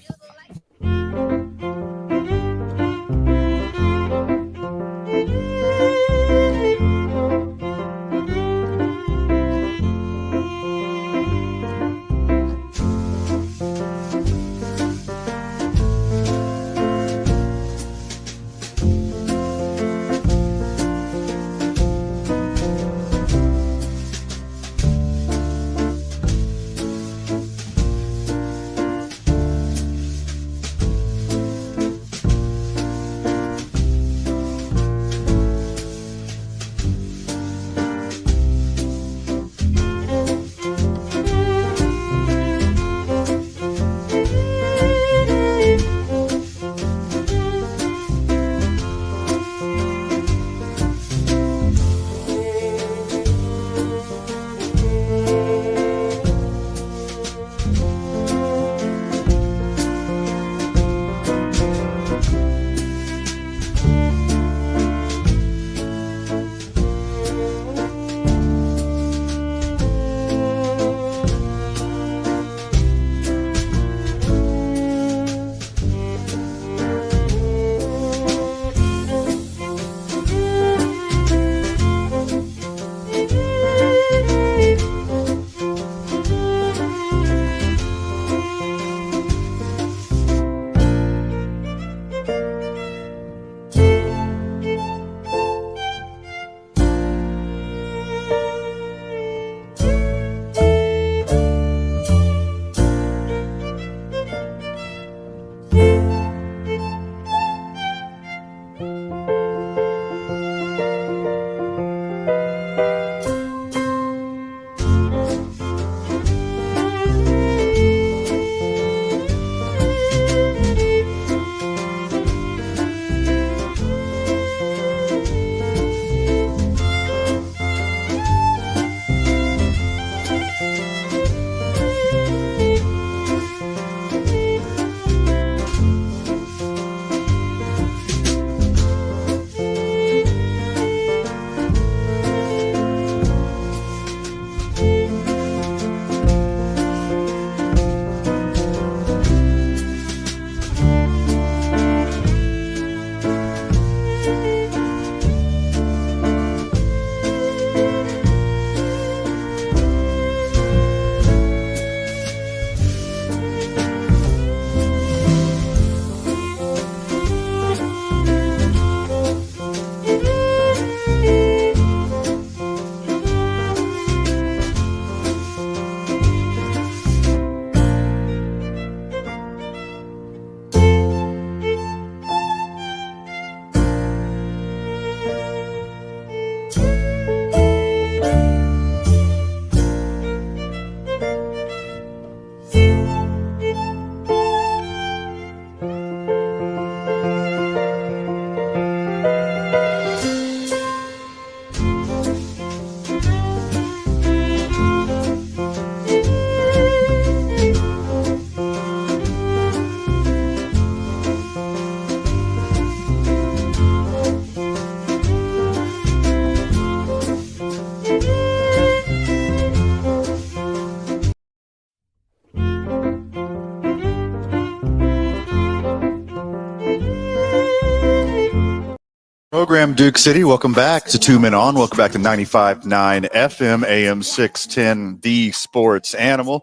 Program Duke City. Welcome back to 2 Men On. Welcome back to 95.9 FM, AM 610, the sports animal.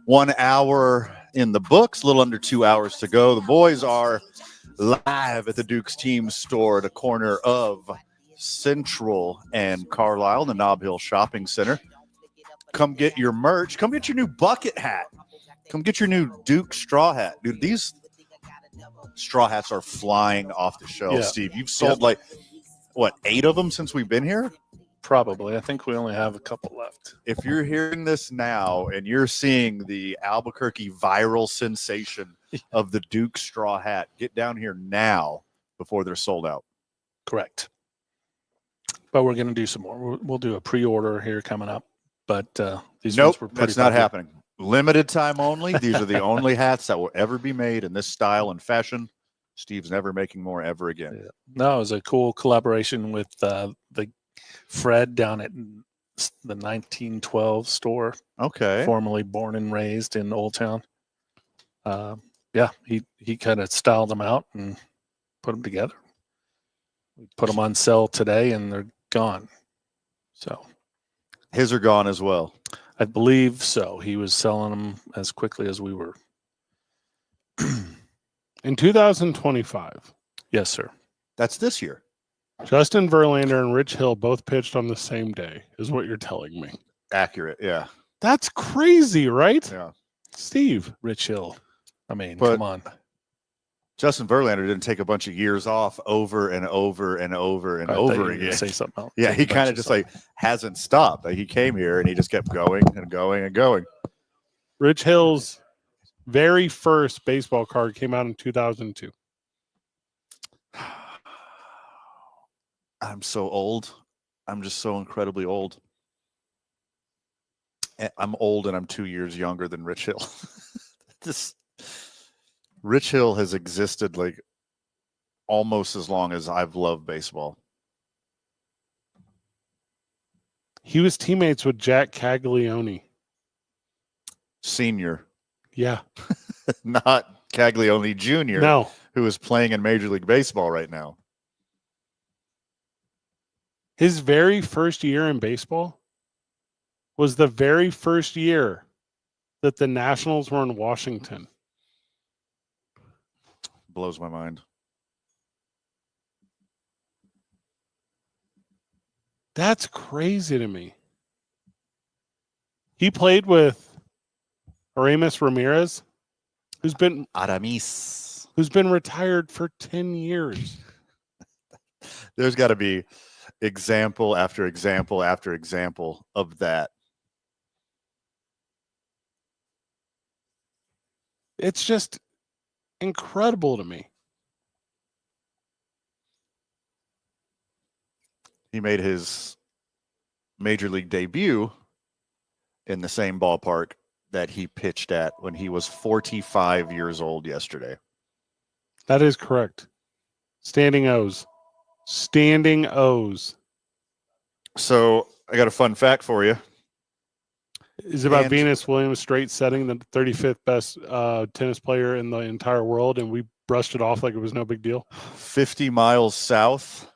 1 hour in the books, a little under 2 hours to go. The boys are live at the Duke's team store at the corner of Central and Carlisle, the Nob Hill Shopping Center. Come get your merch. Come get your new bucket hat. Come get your new Duke straw hat. Dude, these straw hats are flying off the shelf, Yeah. Steve. You've sold like, what, 8 of them since we've been here? Probably. I think we only have a couple left. If you're hearing this now and you're seeing the Albuquerque viral sensation of the Duke straw hat, get down here now before they're sold out. Correct. But we're going to do some more. We'll do a pre-order here coming up. But these ones were pretty that's not popular. happening. Limited time only. These are the only hats that will ever be made in this style and fashion. Steve's never making more ever again. Yeah. No, it was a cool collaboration with the Fred down at the 1912 store, Okay. formerly born and raised in Old Town. Yeah, he kind of styled them out and put them together. We put them on sale today, and they're gone. So His are gone as well. I believe so. He was selling them as quickly as we were. In 2025, Yes, sir. That's this year. Justin Verlander and Rich Hill both pitched on the same day, is what you're telling me. Accurate. Yeah. That's crazy, right? Yeah. Steve. Rich Hill. I mean, But- come on. Justin Verlander didn't take a bunch of years off over and over and over and I thought you over were gonna again. say something else. Yeah, Take he a bunch kind of just like hasn't stopped. Like, he came here and he just kept going and going and going. Rich Hill's very first baseball card came out in 2002. I'm so old. I'm just so incredibly old. I'm old and I'm 2 years younger than Rich Hill. This Rich Hill has existed like almost as long as I've loved baseball. He was teammates with Jack Caglione. Senior, Yeah. not Caglione Jr., No. who is playing in Major League Baseball right now. His very first year in baseball was the very first year that the Nationals were in Washington. Blows my mind. That's crazy to me. He played with Aramis Ramirez, who's been Aramis. retired for 10 years. There's got to be example after example after example of that. It's just incredible to me. He made his major league debut in the same ballpark that he pitched at when he was 45 years old yesterday. That is correct. Standing O's. Standing O's. So I got a fun fact for you. Is about And- Venus Williams straight setting the 35th best tennis player in the entire world, and we brushed it off like it was no big deal. 50 miles south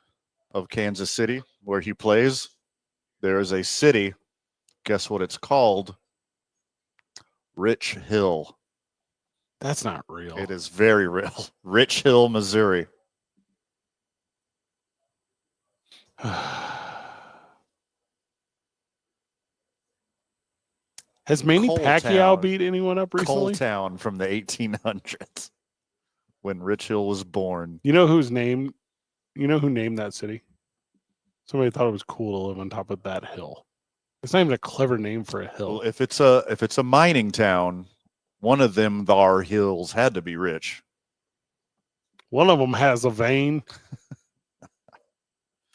of Kansas City, where he plays, there is a city. Guess what it's called? Rich Hill. That's not real. It is very real. Rich Hill, Missouri. Has Manny Coal Pacquiao Town. beat anyone up Coal recently? Town from the 1800s when Rich Hill was born. You know who named that city? Somebody thought it was cool to live on top of that hill. It's not even a clever name for a hill. Well, if it's a mining town, one of them thar hills had to be rich. One of them has a vein.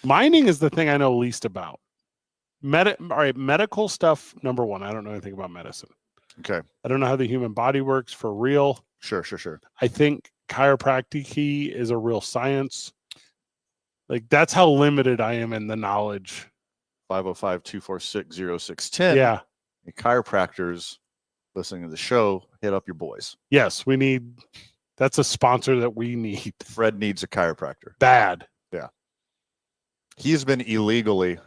Mining is the thing I know least about. All right, medical stuff, number one. I don't know anything about medicine. Okay. I don't know how the human body works for real. Sure. I think chiropractic is a real science. Like, that's how limited I am in the knowledge. 505-246-0610. Yeah. Any chiropractors listening to the show, hit up your boys. Yes, that's a sponsor that we need. Fred needs a chiropractor. Bad. Yeah. He's been illegally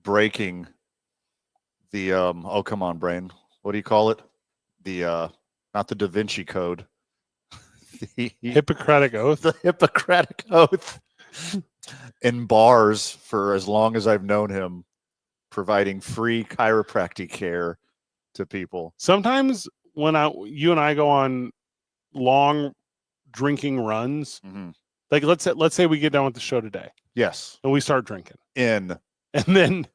breaking the oh, come on, brain. What do you call it? The not the Da Vinci Code. The Hippocratic oath. the Hippocratic Oath in bars for as long as I've known him, providing free chiropractic care to people. Sometimes when you and I go on long drinking runs, Mhm. like let's say we get done with the show today Yes. and we start drinking, In and then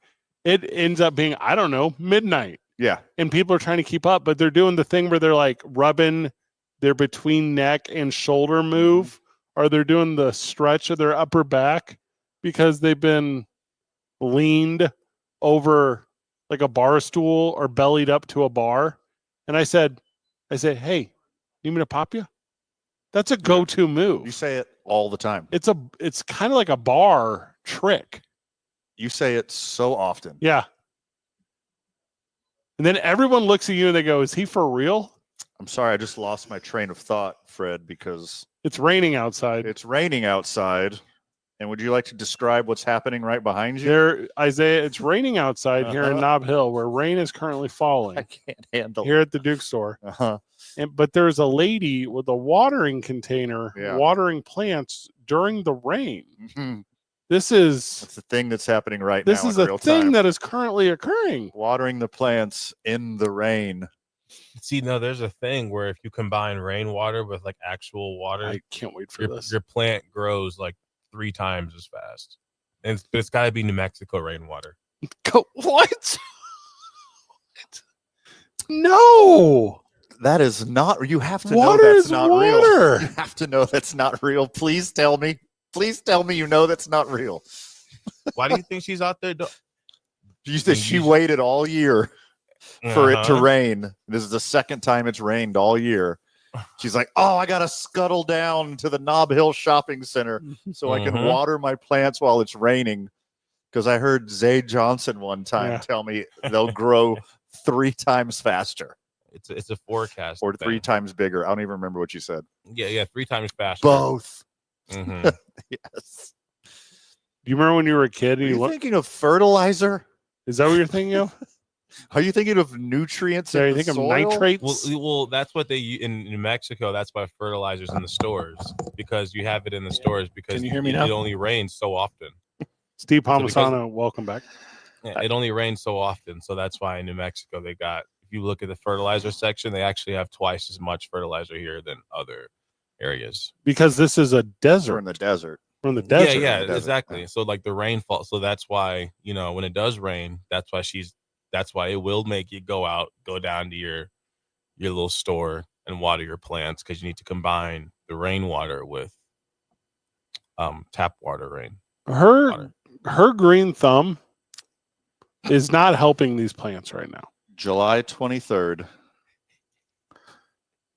it ends up being, I don't know, midnight, yeah. and people are trying to keep up, but they're doing the thing where they're like rubbing their between neck and shoulder move, or they're doing the stretch of their upper back because they've been leaned over like a bar stool or bellied up to a bar. And I said, hey, you mean to pop you? That's a go-to You move. say it all the time. It's kind of like a bar trick. You say it so often. Yeah. And then everyone looks at you and they go, is he for real? I'm sorry, I just lost my train of thought, Fred, because It's raining outside. it's raining outside. And would you like to describe what's happening right behind you? There, Isaiah, it's raining outside here in Uh-huh. Nob Hill where rain is currently falling I can't handle here at the Duke store. Uh-huh. But there's a lady with a watering container Yeah. watering plants during the rain. Mhm. This is That's the thing that's happening right now. this is in a real thing time. that is currently occurring. Watering the plants in the rain. See, no, there's a thing where if you combine rainwater with like actual water, I can't wait for your, this. your plant grows like 3 times as fast. And but it's got to be New Mexico rainwater. Go, what? No. That is not. You have to Water know that's is not real. water. You have to know that's not real. Please tell me. Please tell me you know that's not real. Why do you think she's out there? You said she waited all year for it to Uh-huh. rain. This is the second time it's rained all year. She's like, oh, I got to scuttle down to the Nob Hill Shopping Center so I can Mhm. water my plants while it's raining. Because I heard Zay Johnson one time Yeah. tell me they'll grow 3 times faster It's a forecast or 3 thing. times bigger. I don't even remember what you said. Yeah, 3 times faster. Both. Mhm. Yes. Do you remember when you were a kid Are and you you thinking of fertilizer? is that what you're thinking of? Are you thinking of nutrients Are in you the thinking of soil? nitrates? Well, that's what they in New Mexico. That's why fertilizer's in the stores, because you have it in the stores because Can you hear me it now? only rains so often. Steve because- Palmisano, welcome back. Yeah, it only rains so often, so that's why in New Mexico they got. If you look at the fertilizer section, they actually have twice as much fertilizer here than other areas. Because this is a We're desert. in the desert. We're in the desert. Yeah, in the desert, exactly. yeah. So like the rainfall, so that's why when it does rain, that's why it will make you go out, go down to your little store and water your plants because you need to combine the rainwater with tap rain. Her Water. her green thumb is not helping these plants right now. July 23rd,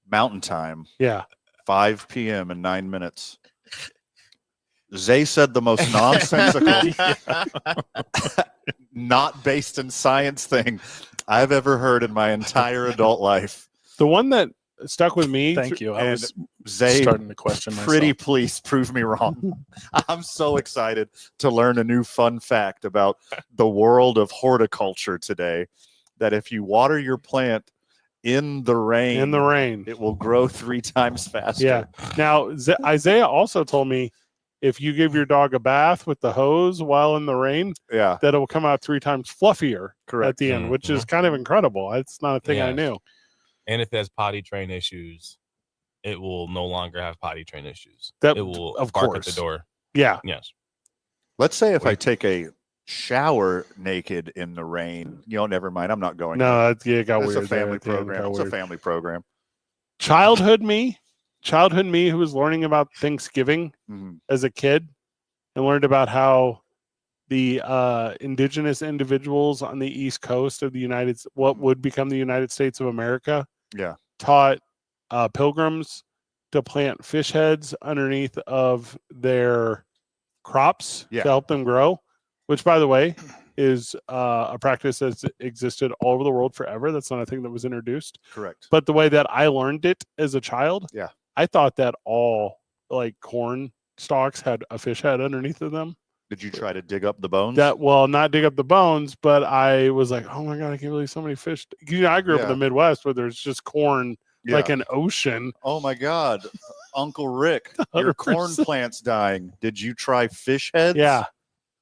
Mountain Time, Yeah. 5 p.m. in 9 minutes. Zay said the most nonsensical, not based in science thing I've ever heard in my entire adult life. The one that stuck with me. Thank you. I And was Zay, starting to question myself. pretty please prove me wrong. I'm so excited to learn a new fun fact about the world of horticulture today, that if you water your plant in the rain, it will grow 3 times faster. Yeah. Now Isaiah also told me if you give your dog a bath with the hose while in the rain, Yeah, that it will come out 3 times fluffier at correct. the end, which is kind of incredible. It's not a thing I Yes. knew. And if it has potty train issues, it will no longer have potty train issues. That- It will of bark course. at the door. Yeah. Yes. Let's say if I Wait. take a shower naked in the rain. Never mind. I'm not going. No, it got it's weird. a family there at the end. It program. got It's a weird. family program. Childhood me who was learning about Thanksgiving Mhm. as a kid and learned about how the indigenous individuals on the East Coast of what would become the United States of America Yeah. taught pilgrims to plant fish heads underneath of their crops Yeah. to help them grow, which, by the way, is a practice that's existed all over the world forever. That's not a thing that was introduced. Correct. But the way that I learned it as a child, Yeah. I thought that all like corn stalks had a fish head underneath of them. Did you try to dig up the bones? Not dig up the bones, but I was like, oh my God, I can't believe so many fish. I grew up in the Midwest where there's just corn like an ocean. Oh my God. Uncle Rick, your 100%. corn plant's dying. Did you try fish heads? Yeah.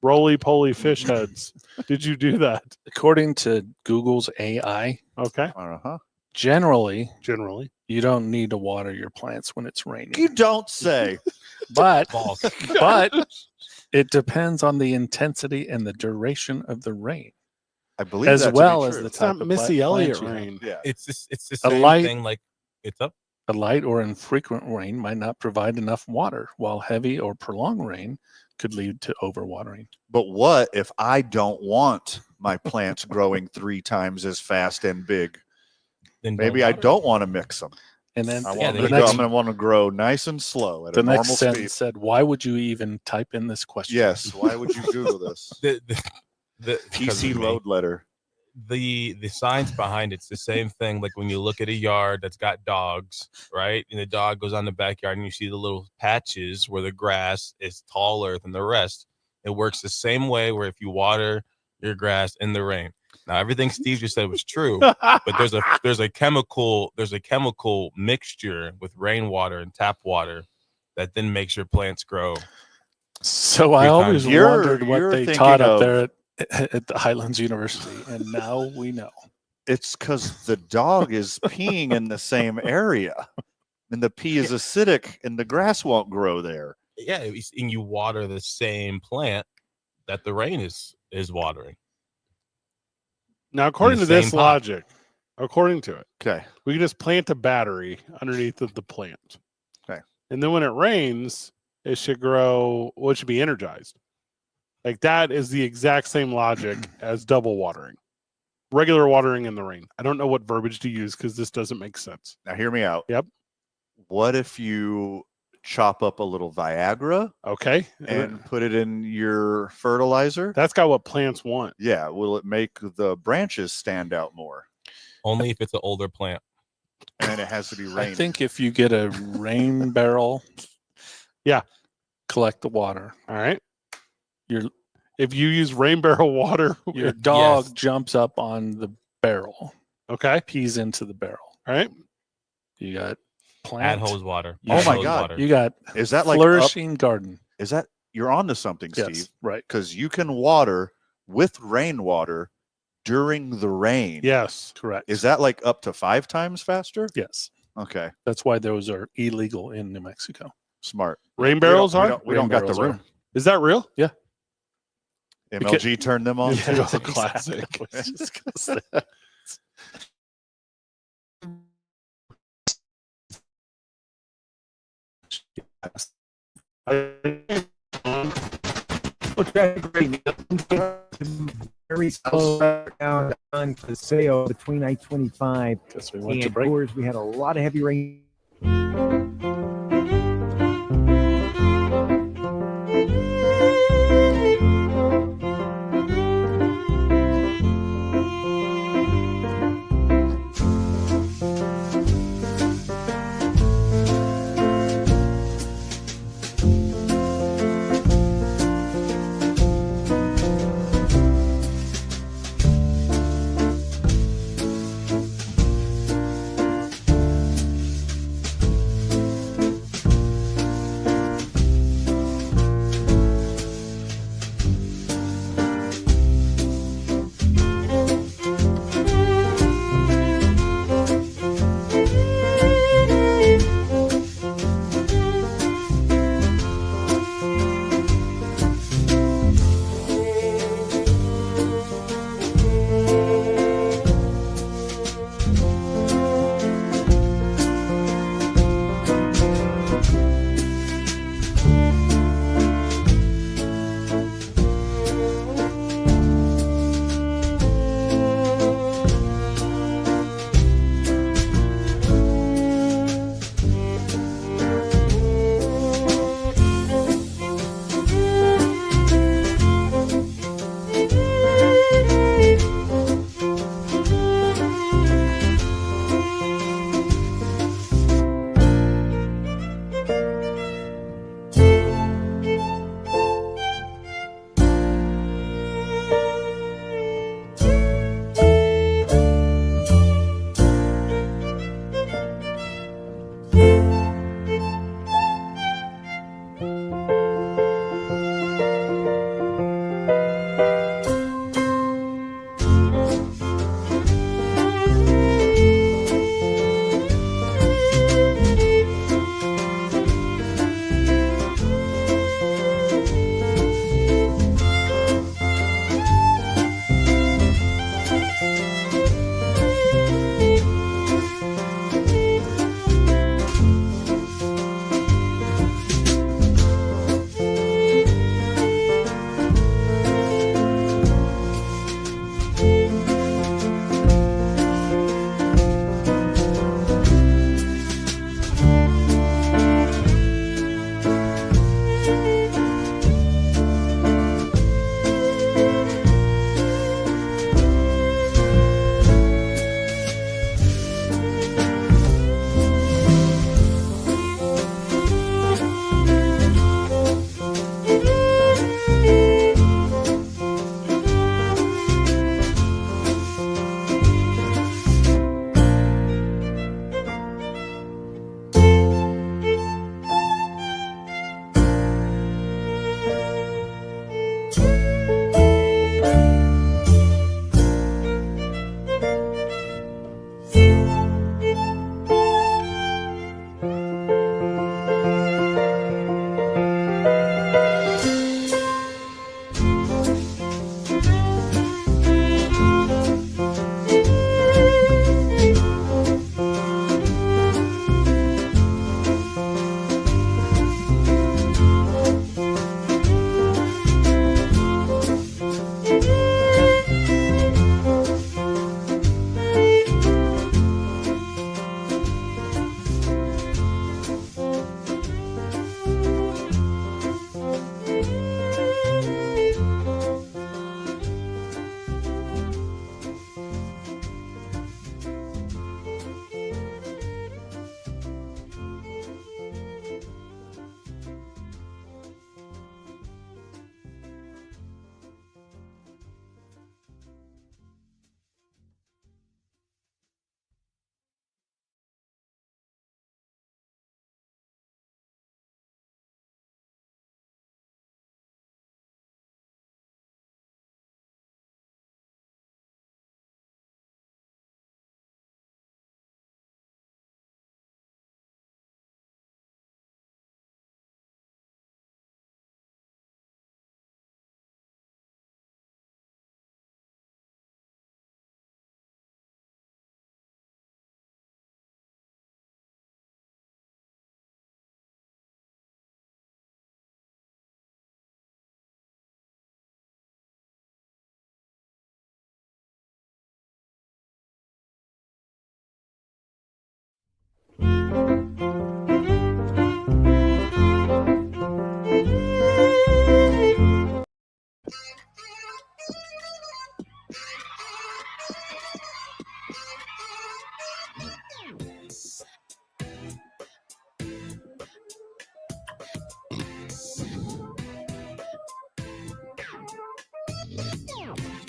Roly-poly fish heads. Did you do that? According to Google's AI, Okay. generally, Generally. you don't need to water your plants when it's raining. You don't say. But False. but it depends on the intensity and the duration of the rain, I believe as that to be well as true. the It's type not of Missy plant Elliott you have. rain. Yeah. It's the A same light- thing. Like it's up. A light or infrequent rain might not provide enough water, while heavy or prolonged rain could lead to overwatering. But what if I don't want my plants growing 3 times as fast and big? Then Maybe I water. don't want to mix them. And then I Yeah, want they them to next- go. I'm going to want to grow nice and slow at the a normal next speed. sentence said, "Why would you even type in this question?" Yes. Why would you Google this? The because PC of me. load letter. The science behind it's the same thing. Like when you look at a yard that's got dogs, right? And the dog goes on the backyard and you see the little patches where the grass is taller than the rest. It works the same way where if you water your grass in the rain. Now everything Steve just said was true, but there's a chemical mixture with rainwater and tap water that then makes your plants grow. So I 3 always times. wondered You're what they thinking taught up of- there at the Highlands University, and now we know. It's because the dog is peeing in the same area, and the pee is acidic, and the grass won't grow there. Yeah, and you water the same plant that the rain is watering. Now, according the to this same pot. logic, according to it, Okay. we can just plant a battery underneath of the plant. Okay. And then when it rains, it should grow, well, it should be energized. Like that is the exact same logic as double watering. Regular watering in the rain. I don't know what verbiage to use because this doesn't make sense. Now hear me out. Yep. What if you chop up a little Viagra Okay. and put it in your fertilizer? That's got what plants want. Yeah. Will it make the branches stand out more? Only if it's an older plant. And then it has to be I raining. think if you get a rain barrel, collect the water. All right. Your If you use rain barrel water, your dog Yes. jumps up on the barrel, okay. pees into the barrel. All right. You got Add plant. hose water. Oh Add my hose God. water. You got Is that like flourishing garden. is that you're on to something, Yes, Steve? right. Because you can water with rainwater during the rain. Yes. Correct. Is that like up to 5 times faster? Yes. Okay. That's why those are illegal in New Mexico. Smart. Rain barrels are? We don't got the barrels room. are. Is that real? MLG turned them on. Yeah. Yes, Classic. exactly. I was just gonna say that. Very slow down on Paseo between I-25 Guess we went to and break. Bois. We had a lot of heavy rain.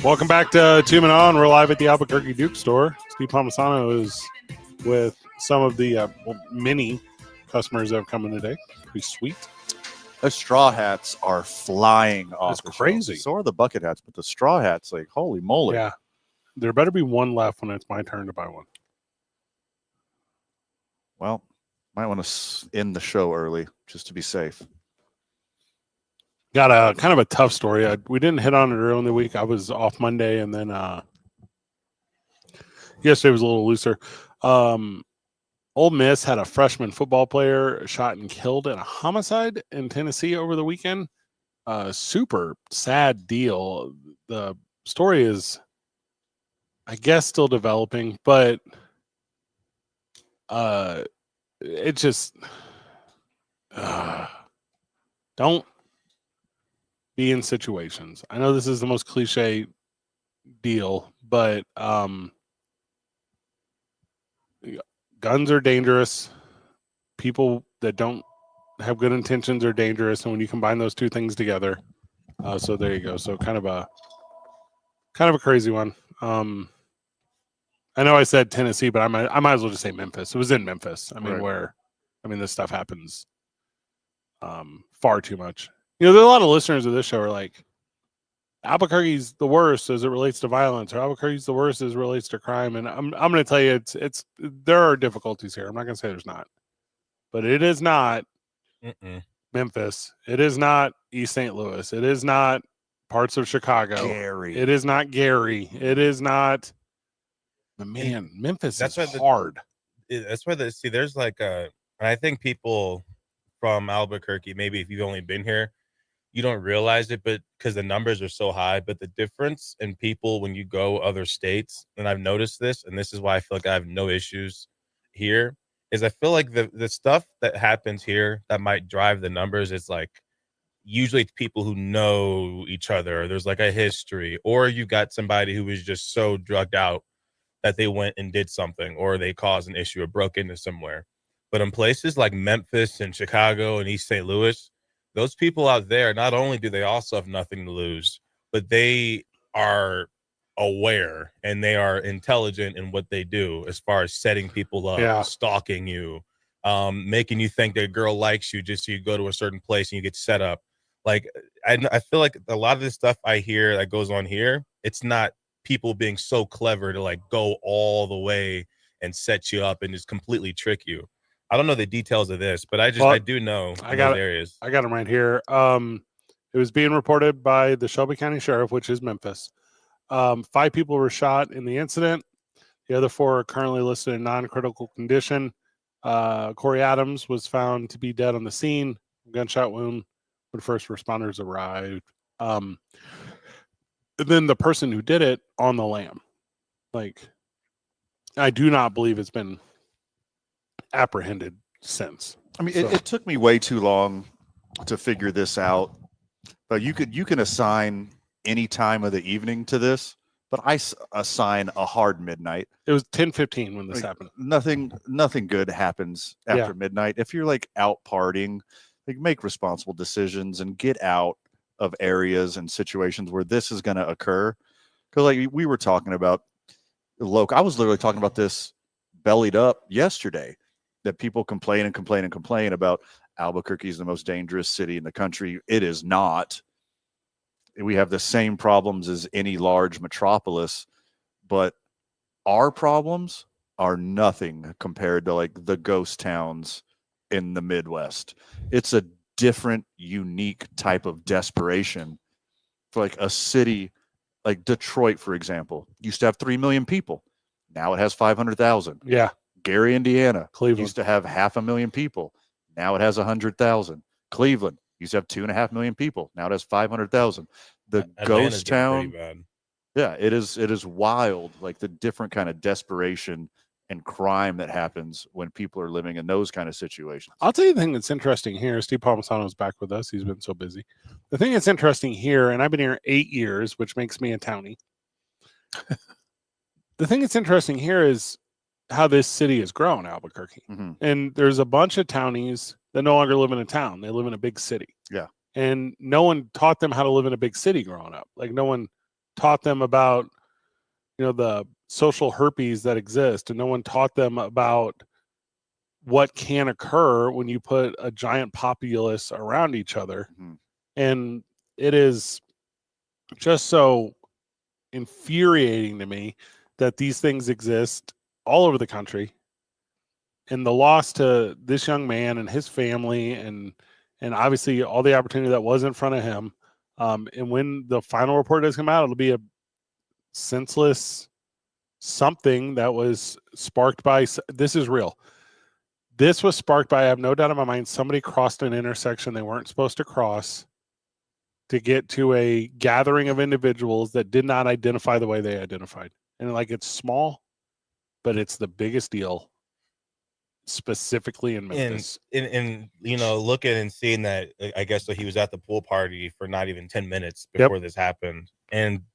Welcome back to Two Men On. We're live at the Albuquerque Duke store. Steve Palmisano is with some of the many customers that have come in today. Pretty sweet. Those straw hats are flying off. That's crazy. So are the bucket hats, but the straw hats, like, holy moly. Yeah. There better be one left when it's my turn to buy one. Well, might want to end the show early just to be safe. Got a kind of a tough story. We didn't hit on it earlier in the week. I was off Monday, and then yesterday was a little looser. Ole Miss had a freshman football player shot and killed in a homicide in Tennessee over the weekend. Super sad deal. The story is, I guess, still developing, but it just don't be in situations. I know this is the most cliche deal, but guns are dangerous. People that don't have good intentions are dangerous, and when you combine those two things together, so there you go. So kind of a crazy one. I know I said Tennessee, but I might as well just say Memphis. It was in Memphis. I mean, Right. this stuff happens far too much. You know, there are a lot of listeners of this show are like, Albuquerque's the worst as it relates to violence, or Albuquerque's the worst as it relates to crime. And I'm going to tell you, it's there are difficulties here. I'm not going to say there's not, but it is not Memphis. It is not East St. Louis. It is not parts of Chicago. Gary. It is not Gary. It is not. But man, Memphis is hard. That's why there's like and I think people from Albuquerque, maybe if you've only been here, you don't realize it, but because the numbers are so high, but the difference in people when you go other states, and I've noticed this, and this is why I feel like I have no issues here, is I feel like the stuff that happens here that might drive the numbers is like usually it's people who know each other. There's like a history, or you got somebody who was just so drugged out that they went and did something, or they caused an issue or broke into somewhere. But in places like Memphis and Chicago and East St. Louis, those people out there, not only do they also have nothing to lose, but they are aware and they are intelligent in what they do as far as setting people up, stalking you, making you think that a girl likes you just so you go to a certain place and you get set up. Like, I feel like a lot of this stuff I hear that goes on here, it's not people being so clever to like go all the way and set you up and just completely trick you. I don't know the details of this, but I do know I got areas. I got them right here. It was being reported by the Shelby County Sheriff, which is Memphis. 5 people were shot in the incident. The other 4 are currently listed in non-critical condition. Corey Adams was found to be dead on the scene, gunshot wound when first responders arrived. And then the person who did it on the lam. Like, I do not believe it's been apprehended since. I mean, it took me way too long to figure this out, but you can assign any time of the evening to this, but I assign a hard midnight. It was 10:15 when this happened. Nothing good happens after midnight. If you're like out partying, like, make responsible decisions and get out of areas and situations where this is going to occur. Because like we were talking about, I was literally talking about this bellied up yesterday, that people complain about Albuquerque is the most dangerous city in the country. It is not. We have the same problems as any large metropolis, but our problems are nothing compared to like the ghost towns in the Midwest. It's a different, unique type of desperation for like a city like Detroit, for example, used to have 3 million people. Now it has 500,000. Yeah. Gary, Indiana, Cleveland used to have 500,000 people. Now it has 100,000. Cleveland used to have 2.5 million people. Now it has 500,000. The Atlanta's ghost town. pretty bad. Yeah, it is wild. Like the different kind of desperation and crime that happens when people are living in those kind of situations. I'll tell you the thing that's interesting here. Steve Palmisano's back with us. He's been so busy. The thing that's interesting here, and I've been here 8 years, which makes me a townie. The thing that's interesting here is how this city has grown, Albuquerque. Mm-hmm. And there's a bunch of townies that no longer live in a town. They live in a big city. Yeah. And no one taught them how to live in a big city growing up. Like no one taught them about, the social herpes that exist. And no one taught them about what can occur when you put a giant populace around each other. Mm-hmm. And it is just so infuriating to me that these things exist all over the country, and the loss to this young man and his family, and obviously all the opportunity that was in front of him. And when the final report does come out, it'll be a senseless something that was sparked by, this is real. This was sparked by, I have no doubt in my mind, somebody crossed an intersection they weren't supposed to cross to get to a gathering of individuals that did not identify the way they identified. And like, it's small, but it's the biggest deal, specifically in Memphis. And looking and seeing that, I guess he was at the pool party for not even 10 minutes before this happened.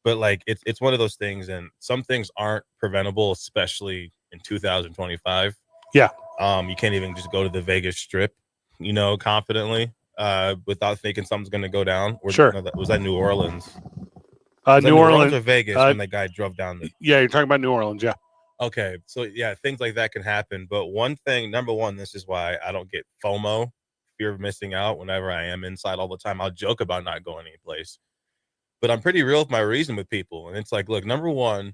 But like, it's one of those things, and some things aren't preventable, especially in 2025. Yeah. You can't even just go to the Vegas Strip, confidently, without thinking something's going to go down. Sure. Was that New Orleans? New Orleans or Vegas when that guy drove down the. Yeah, you're talking about New Orleans, yeah. Okay, so yeah, things like that can happen. But one thing, number one, this is why I don't get FOMO, fear of missing out, whenever I am inside all the time. I'll joke about not going anyplace, but I'm pretty real with my reason with people. And it's like, look, number one,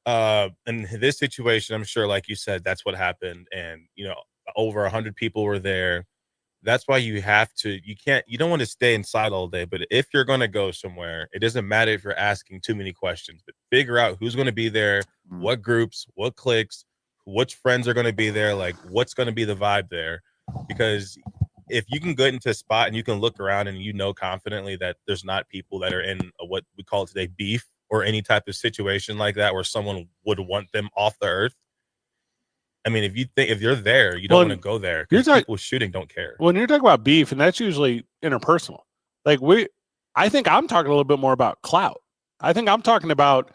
in this situation, I'm sure, like you said, that's what happened. And, over 100 people were there. That's why you don't want to stay inside all day. But if you're going to go somewhere, it doesn't matter if you're asking too many questions, but figure out who's going to be there, what groups, what cliques, which friends are going to be there, like what's going to be the vibe there. Because if you can get into a spot and you can look around and confidently that there's not people that are in what we call today beef or any type of situation like that where someone would want them off the earth. I mean, if you're there, you don't want to go there. People shooting don't care. When you're talking about beef, and that's usually interpersonal. Like I think I'm talking a little bit more about clout. I think I'm talking about,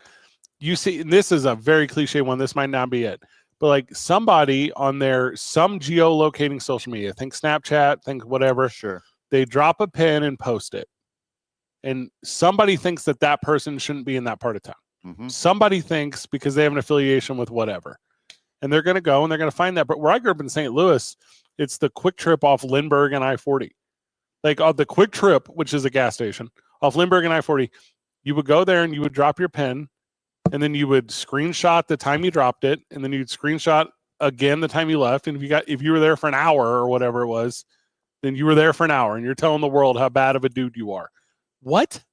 you see, and this is a very cliche one. This might not be it, but like somebody on some geolocating social media, think Snapchat, think whatever. Sure. They drop a pin and post it. And somebody thinks that person shouldn't be in that part of town. Mm-hmm. Somebody thinks because they have an affiliation with whatever. And they're going to go and they're going to find that. But where I grew up in St. Louis, it's the Quick Trip off Lindbergh and I-40. Like the Quick Trip, which is a gas station, off Lindbergh and I-40, you would go there and you would drop your pin, and then you would screenshot the time you dropped it, and then you'd screenshot again the time you left. And if you were there for an hour or whatever it was, then you were there for an hour, and you're telling the world how bad of a dude you are. What?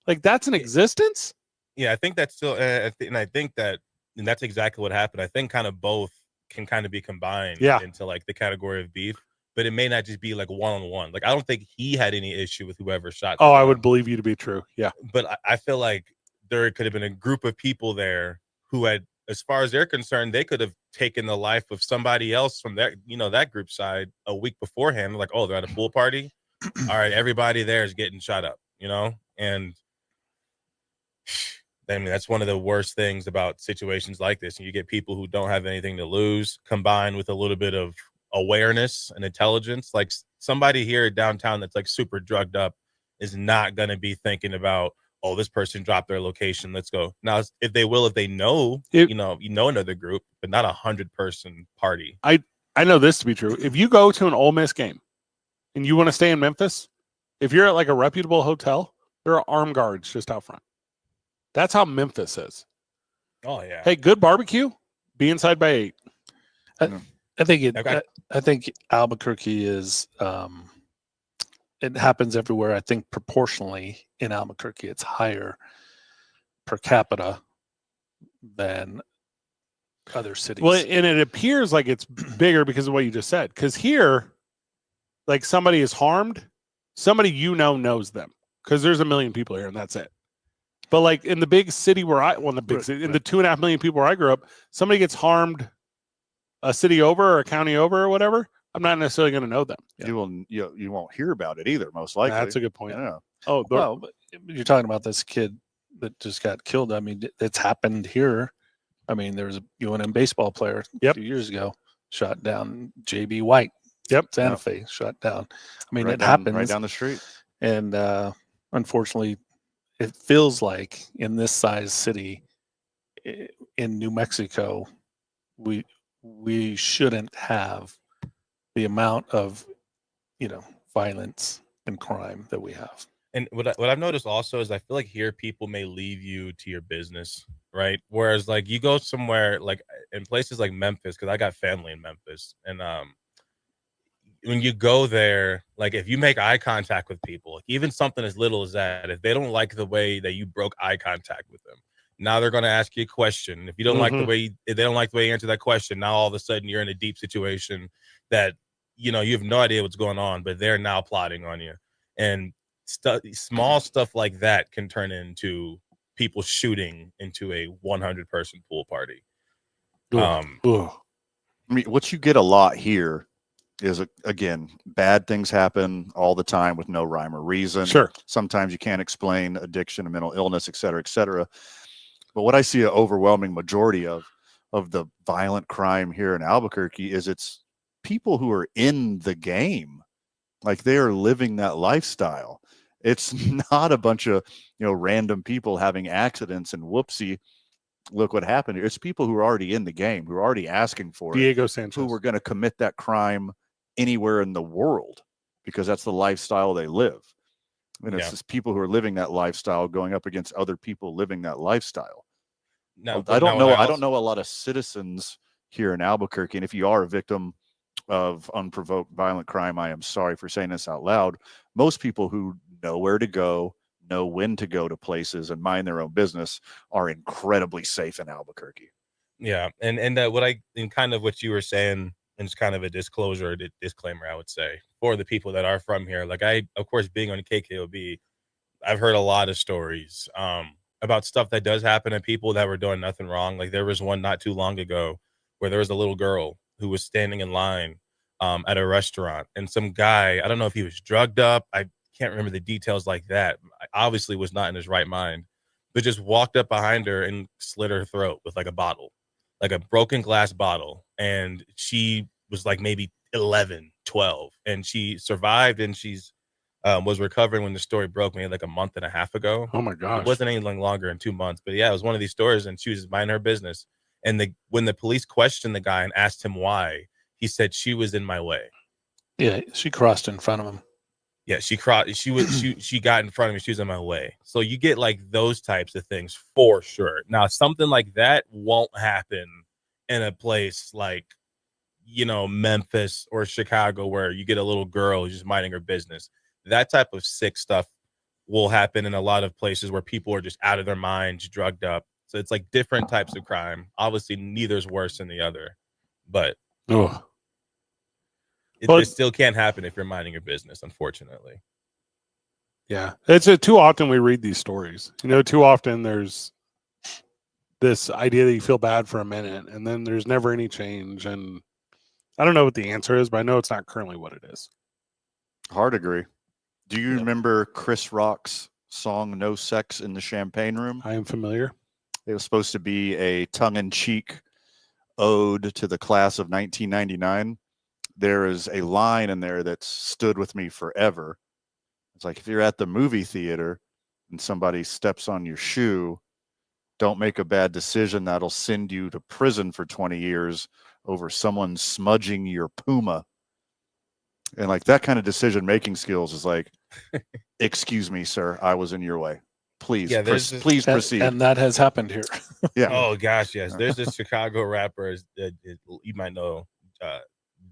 Like, that's an existence? Yeah, I think that's still, and I think that. And that's exactly what happened. I think kind of both can kind of be combined into like the category of beef, but it may not just be like one-on-one. Like, I don't think he had any issue with whoever shot. Oh, I would believe you to be true. Yeah. But I feel like there could have been a group of people there who had, as far as they're concerned, they could have taken the life of somebody else from that group side a week beforehand. Like, oh, they're at a pool party. All right, everybody there is getting shot up, and I mean, that's one of the worst things about situations like this. And you get people who don't have anything to lose, combined with a little bit of awareness and intelligence. Like somebody here downtown that's like super drugged up is not going to be thinking about, oh, this person dropped their location, let's go. Now, if they know, another group, but not 100-person party. I know this to be true. If you go to an Ole Miss game and you want to stay in Memphis, if you're at like a reputable hotel, there are armed guards just out front. That's how Memphis is. Oh yeah. Hey, good barbecue. Be inside by 8. I think Albuquerque is. It happens everywhere. I think proportionally in Albuquerque, it's higher per capita than other cities. Well, and it appears like it's bigger because of what you just said. Because here, like somebody is harmed, somebody knows them because there's 1 million people here and that's it. But like in the big city in the 2.5 million people where I grew up, somebody gets harmed a city over or a county over or whatever, I'm not necessarily going to know them. You won't hear about it either, most likely. That's a good point. Yeah. Oh, Well, but you're talking about this kid that just got killed. I mean, it's happened here. I mean, there was a UNM baseball player a few years ago shot down. JB White. Santa Fe shot down. I mean, it happens right down the street. And unfortunately, it feels like in this size city in New Mexico, we shouldn't have the amount of violence and crime that we have. And what I've noticed also is I feel like here people may leave you to your business, right? Whereas like you go somewhere like in places like Memphis, because I got family in Memphis, and when you go there, like if you make eye contact with people, even something as little as that, if they don't like the way that you broke eye contact with them, now they're going to ask you a question. If you don't like the way, if they don't like the way you answer that question, now all of a sudden you're in a deep situation that you have no idea what's going on, but they're now plotting on you. And small stuff like that can turn into people shooting into a 100-person pool party. I mean, what you get a lot here is, again, bad things happen all the time with no rhyme or reason. Sure. Sometimes you can't explain addiction and mental illness, et cetera, et cetera. But what I see an overwhelming majority of the violent crime here in Albuquerque is it's people who are in the game. Like they are living that lifestyle. It's not a bunch of, random people having accidents and whoopsie, look what happened here. It's people who are already in the game, who are already asking for Diego it, Sanchez, who were going to commit that crime anywhere in the world because that's the lifestyle they live. And it's just people who are living that lifestyle going up against other people living that lifestyle. No, I don't know a lot of citizens here in Albuquerque. And if you are a victim of unprovoked violent crime, I am sorry for saying this out loud. Most people who know where to go, know when to go to places and mind their own business are incredibly safe in Albuquerque. Yeah. And kind of what you were saying, and it's kind of a disclosure, a disclaimer, I would say, for the people that are from here. Like of course, being on KKOB, I've heard a lot of stories about stuff that does happen to people that were doing nothing wrong. Like there was one not too long ago where there was a little girl who was standing in line at a restaurant, and some guy, I don't know if he was drugged up, I can't remember the details like that. I obviously was not in his right mind, but just walked up behind her and slit her throat with like a bottle, like a broken glass bottle. And she was like maybe 11, 12, and she survived, and she's was recovering when the story broke maybe like a month and a half ago. Oh my gosh. It wasn't anything longer than 2 months, but yeah, it was one of these stories, and she was minding her business. And when the police questioned the guy and asked him why, he said she was in my way. Yeah, she crossed in front of him. Yeah, she got in front of me. She was in my way. So you get like those types of things for sure. Now, something like that won't happen in a place like, Memphis or Chicago, where you get a little girl who's just minding her business. That type of sick stuff will happen in a lot of places where people are just out of their minds, drugged up. So it's like different types of crime. Obviously, neither's worse than the other, but it still can't happen if you're minding your business, unfortunately. Yeah, it's too often we read these stories. Too often there's this idea that you feel bad for a minute, and then there's never any change. And I don't know what the answer is, but I know it's not currently what it is. Hard agree. Do you remember Chris Rock's song "No Sex in the Champagne Room"? I am familiar. It was supposed to be a tongue-in-cheek ode to the class of 1999. There is a line in there that stood with me forever. It's like, if you're at the movie theater and somebody steps on your shoe, don't make a bad decision that'll send you to prison for 20 years over someone smudging your Puma. And like that kind of decision-making skills is like, excuse me, sir, I was in your way. Please, please proceed. And that has happened here. Yeah. Oh gosh, yes. There's this Chicago rapper that you might know,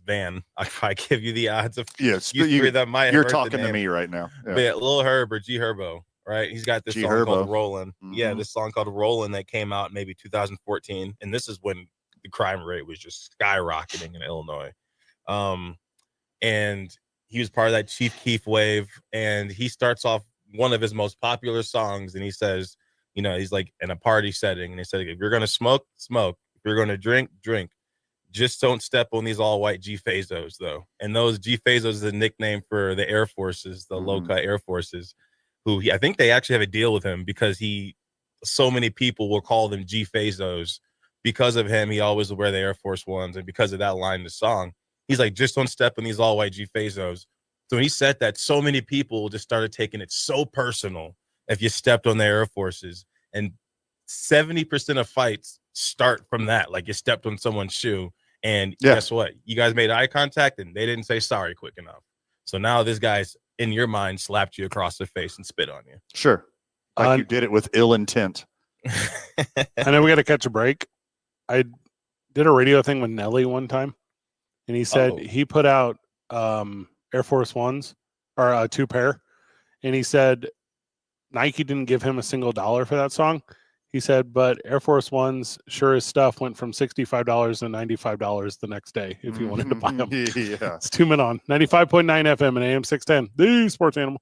Van. I give you the odds of that might. You're talking to me right now. Yeah. But Lil Herb or G Herbo, right? He's got this song called "Rollin'." Mm-hmm. Yeah, this song called "Rollin'" that came out maybe 2014, and this is when the crime rate was just skyrocketing in Illinois. And he was part of that Chief Keef wave, and he starts off one of his most popular songs, and he says, he's like in a party setting, and he said, if you're gonna smoke, smoke. If you're gonna drink, drink. just don't step on these all white G Fazos though. And those G Fazos is a nickname for the Air Forces, the low cut Air Forces, who I think they actually have a deal with him because so many people will call them G Fazos because of him. He always will wear the Air Force Ones, and because of that line in the song, he's like, just don't step on these all white G Fazos. So when he said that, so many people just started taking it so personal if you stepped on the Air Forces, and 70% of fights start from that. Like you stepped on someone's shoe, and guess what? You guys made eye contact, and they didn't say sorry quick enough. So now this guy's in your mind slapped you across the face and spit on you. Sure. Like you did it with ill intent. I know we got to catch a break. I did a radio thing with Nelly one time, and he said he put out Air Force Ones or 2 pair, and he said Nike didn't give him a single dollar for that song. He said, but Air Force Ones, sure as stuff, went from $65 to $95 the next day if you wanted to buy them. Yeah. It's 2 Men On 95.9 FM and AM 610, the Sports Animal.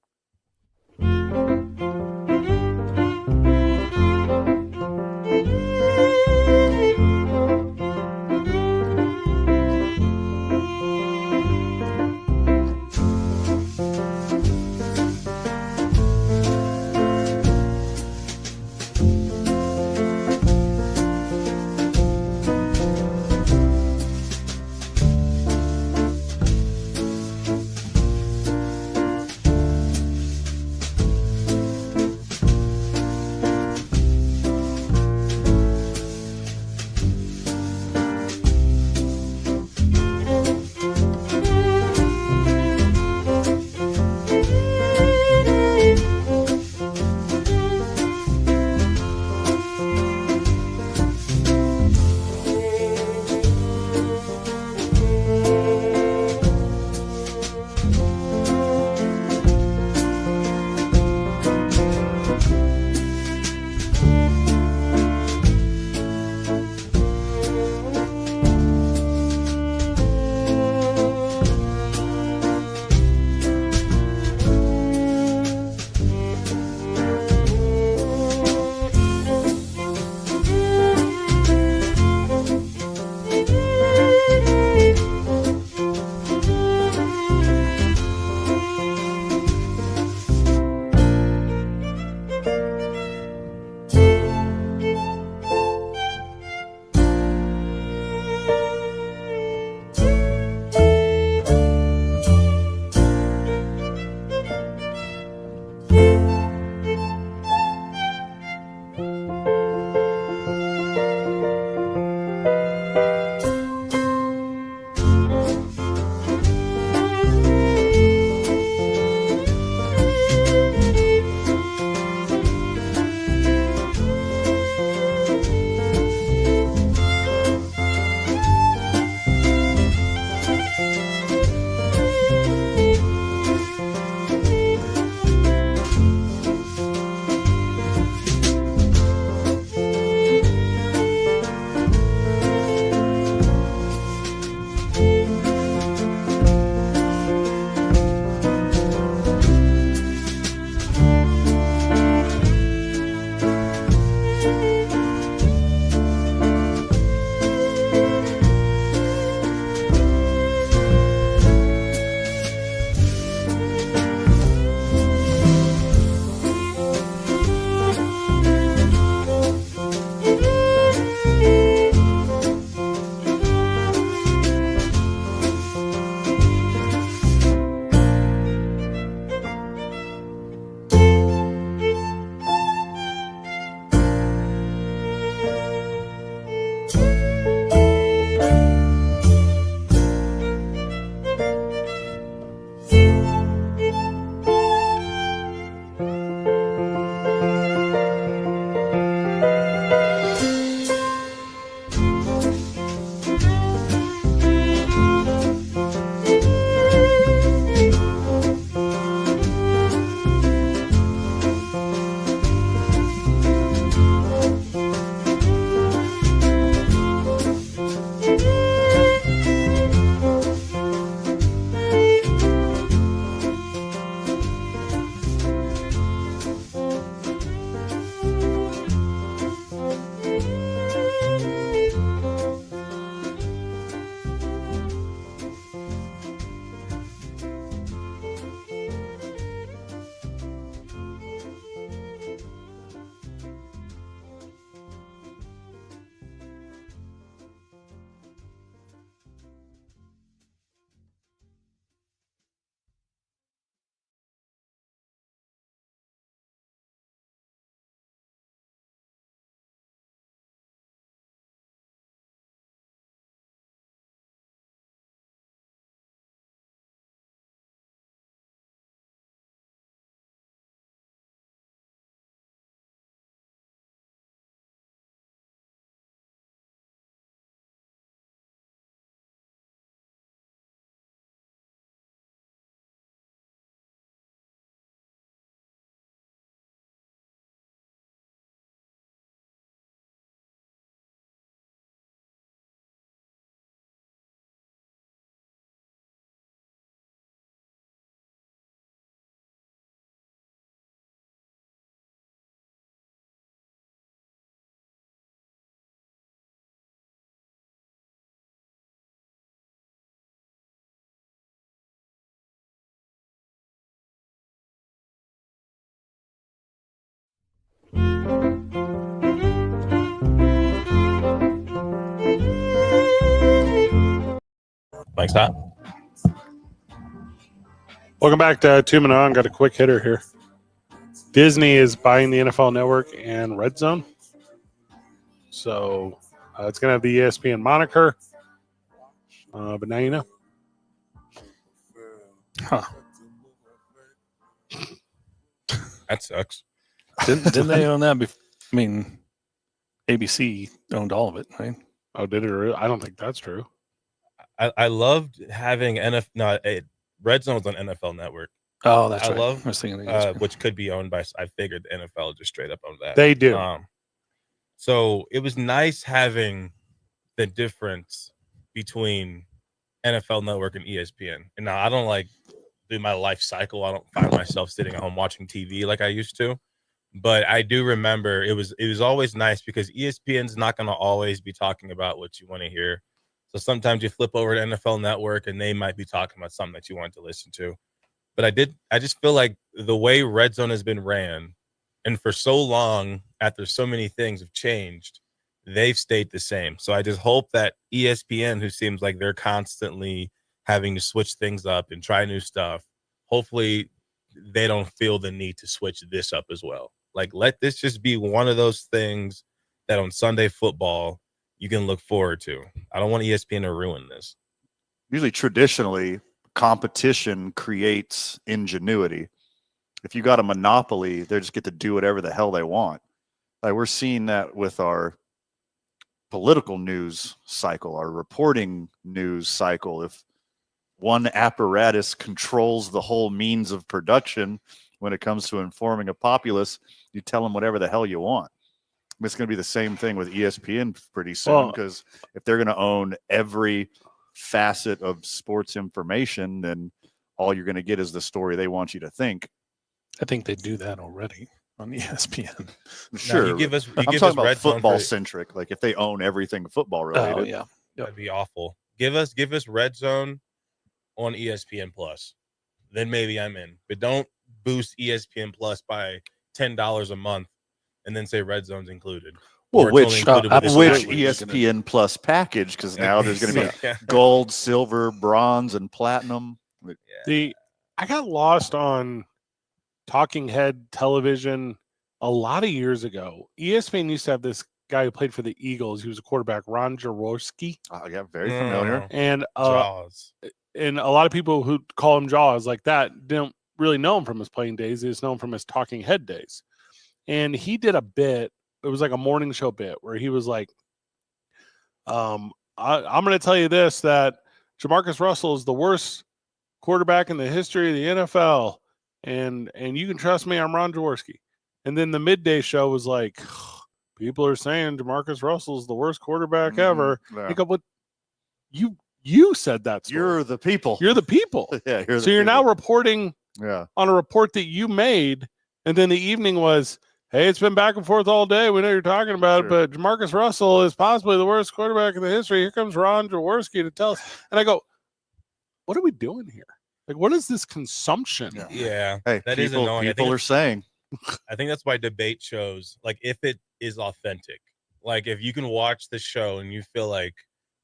Mike's hot. Welcome back to 2 Minute On. Got a quick hitter here. Disney is buying the NFL Network and Red Zone. So it's going to have the ESPN moniker. But now you know. Huh. That sucks. Didn't they own that? I mean, ABC owned all of it, right? Oh, did it really? I don't think that's true. I loved having Red Zone's on NFL Network. Oh, that's I right. love, I was thinking of which could be owned by. I figured the NFL just straight up owned that. They do. So it was nice having the difference between NFL Network and ESPN. And now I don't like do my life cycle. I don't find myself sitting at home watching TV like I used to. But I do remember it was always nice because ESPN's not going to always be talking about what you want to hear. So sometimes you flip over to NFL Network and they might be talking about something that you want to listen to. But I just feel like the way Red Zone has been ran, and for so long, after so many things have changed, they've stayed the same. So I just hope that ESPN, who seems like they're constantly having to switch things up and try new stuff, hopefully they don't feel the need to switch this up as well. Like, let this just be one of those things that on Sunday football you can look forward to. I don't want ESPN to ruin this. Usually, traditionally, competition creates ingenuity. If you got a monopoly, they just get to do whatever the hell they want. Like, we're seeing that with our political news cycle, our reporting news cycle. If one apparatus controls the whole means of production when it comes to informing a populace, you tell them whatever the hell you want. It's going to be the same thing with ESPN pretty soon, because if they're going to own every facet of sports information, then all you're going to get is the story they want you to think. I think they do that already on ESPN. Sure. You give us talking about football centric. Like, if they own everything football related. Oh, yeah. That'd be awful. Give us Red Zone on ESPN Plus. Then maybe I'm in. But don't boost ESPN Plus by $10 a month and then say Red Zone's included. Well, which absolutely. ESPN Plus package? Because now there's going to be gold, silver, bronze, and platinum. I got lost on talking head television a lot of years ago. ESPN used to have this guy who played for the Eagles. He was a quarterback, Ron Jaworski. Yeah, very familiar. And Jaws. And a lot of people who call him Jaws like that didn't really know him from his playing days. They just know him from his talking head days. And he did a bit. It was like a morning show bit where he was like, I'm going to tell you this, that Jamarcus Russell is the worst quarterback in the history of the NFL. And you can trust me, I'm Ron Jaworski. And then the midday show was like, people are saying Jamarcus Russell is the worst quarterback ever. Yeah. I go, but you said that story. You're the people. You're the people. Yeah. You're now reporting on a report that you made. And then the evening was, hey, it's been back and forth all day. We know you're talking about it, but Jamarcus Russell is possibly the worst quarterback in the history. Here comes Ron Jaworski to tell us. And I go, what are we doing here? Like, what is this consumption? Yeah. Hey, that is annoying. People are saying. I think that's why debate shows, like, if it is authentic, like if you can watch the show and you feel like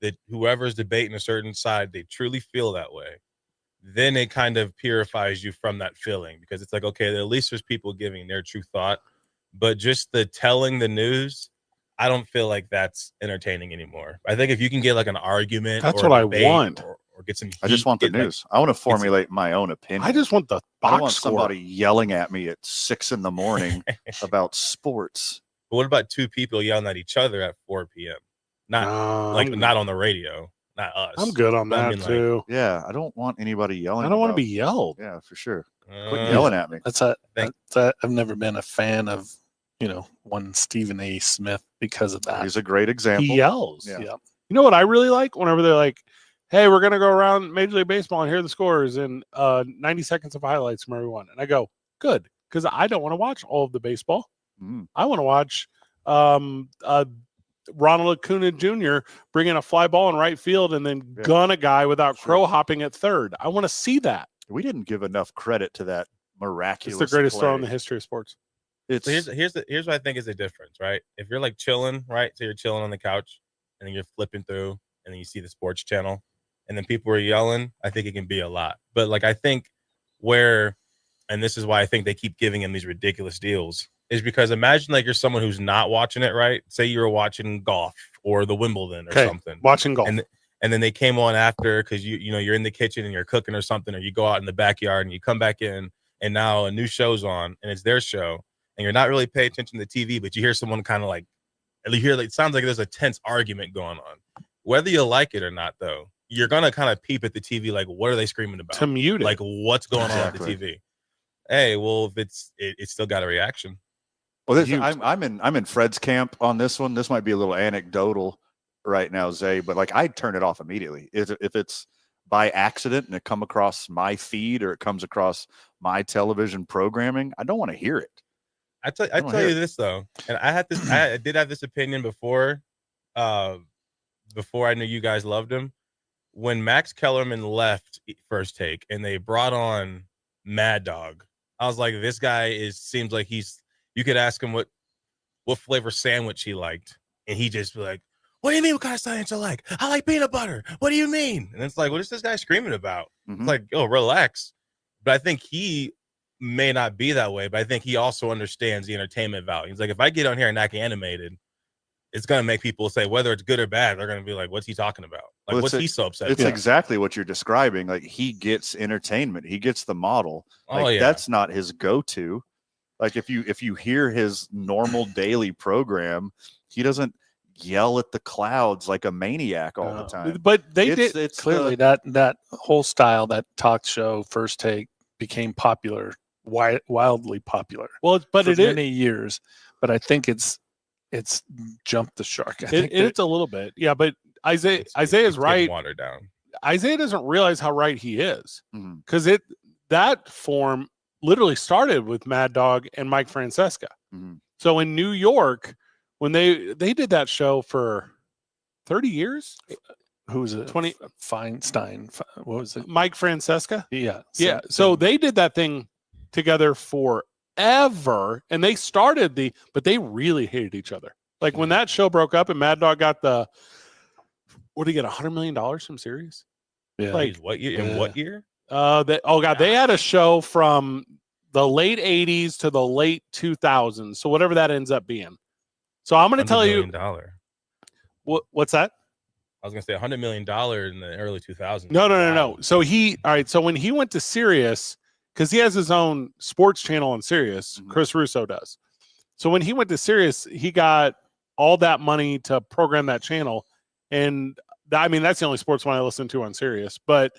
that whoever's debating a certain side, they truly feel that way, then it kind of purifies you from that feeling, because it's like, okay, at least there's people giving their true thought. But just the telling the news, I don't feel like that's entertaining anymore. I think if you can get like an argument, that's or what I debate, want. Or get some heat, I just want the news. I want to formulate my own opinion. I just want the box I don't want score. somebody yelling at me at 6 a.m. about sports. But what about two people yelling at each other at 4 p.m.? Not on the radio, not us. I'm good on that, I mean, too. Yeah, I don't want anybody yelling. I don't want to be yelled. Yeah, for sure. Quit yelling at me. I've never been a fan of, one Stephen A. Smith because of that. He's a great example. He yells. Yeah. You know what I really like? Whenever they're like, hey, we're going to go around Major League Baseball and hear the scores and 90 seconds of highlights from everyone. And I go, good, because I don't want to watch all of the baseball. I want to watch Ronald Acuna Jr. bring in a fly ball in right field and then gun a guy without crow hopping at third. I want to see that. We didn't give enough credit to that miraculous. It's the greatest play. throw in the history of sports. So here's what I think is the difference, right? If you're like chilling, right? So you're chilling on the couch and then you're flipping through and then you see the sports channel and then people are yelling, I think it can be a lot. But like I think where, and this is why I think they keep giving him these ridiculous deals, is because imagine like you're someone who's not watching it, right? Say you were watching golf or the Wimbledon or something. Watching golf. And then they came on after because you're in the kitchen and you're cooking or something, or you go out in the backyard and you come back in and now a new show's on and it's their show and you're not really paying attention to the TV, but you hear someone kind of like, it sounds like there's a tense argument going on. Whether you like it or not, though, you're gonna kind of peep at the TV like, what are they screaming about? To mute it. Like, what's going on with the TV? Hey, well, if it's still got a reaction. Well, I'm in Fred's camp on this one. This might be a little anecdotal right now, Zay, but like I'd turn it off immediately if it's by accident and it come across my feed or it comes across my television programming. I don't want to hear it. I tell you this though, and I did have this opinion before I knew you guys loved him. When Max Kellerman left First Take and they brought on Mad Dog, I was like, this guy seems like you could ask him what flavor sandwich he liked, and he just be like, what do you mean what kind of sandwich I like? I like peanut butter. What do you mean? And it's like, what is this guy screaming about? Mm-hmm. It's like, oh, relax. But I think he may not be that way, but I think he also understands the entertainment value. He's like, if I get on here and act animated, it's going to make people say, whether it's good or bad, they're going to be like, what's he talking about? Like, well, what's he so upset It's about? exactly what you're describing. Like, he gets entertainment. He gets the model. Like, that's not his go-to. Like, if you hear his normal daily program, he doesn't yell at the clouds like a maniac all the time. But it's clearly that whole style, that talk show First Take, became popular, wildly popular. Well, but for it is many years. But I think it's jumped the shark. It's a little bit, yeah. But Isaiah's right. Watered down. Isaiah doesn't realize how right he is, because Mm-hmm. that form literally started with Mad Dog and Mike Francesca. Mm-hmm. So in New York, when they did that show for 30 years, who was it? 20 Feinstein. What was it? Mike Francesca. Yeah. Yeah. So they did that thing together forever, and they started but they really hated each other. Like when that show broke up and Mad Dog got what did he get, $100 million from Sirius? Yeah. Like what year? In what year? They had a show from the late 80s to the late 2000s. So whatever that ends up being. So I'm going to tell you. What's that? I was going to say $100 million in the early 2000s. No. So so when he went to Sirius, because he has his own sports channel on Sirius, Chris Russo does. So when he went to Sirius, he got all that money to program that channel. And that's the only sports one I listen to on Sirius. But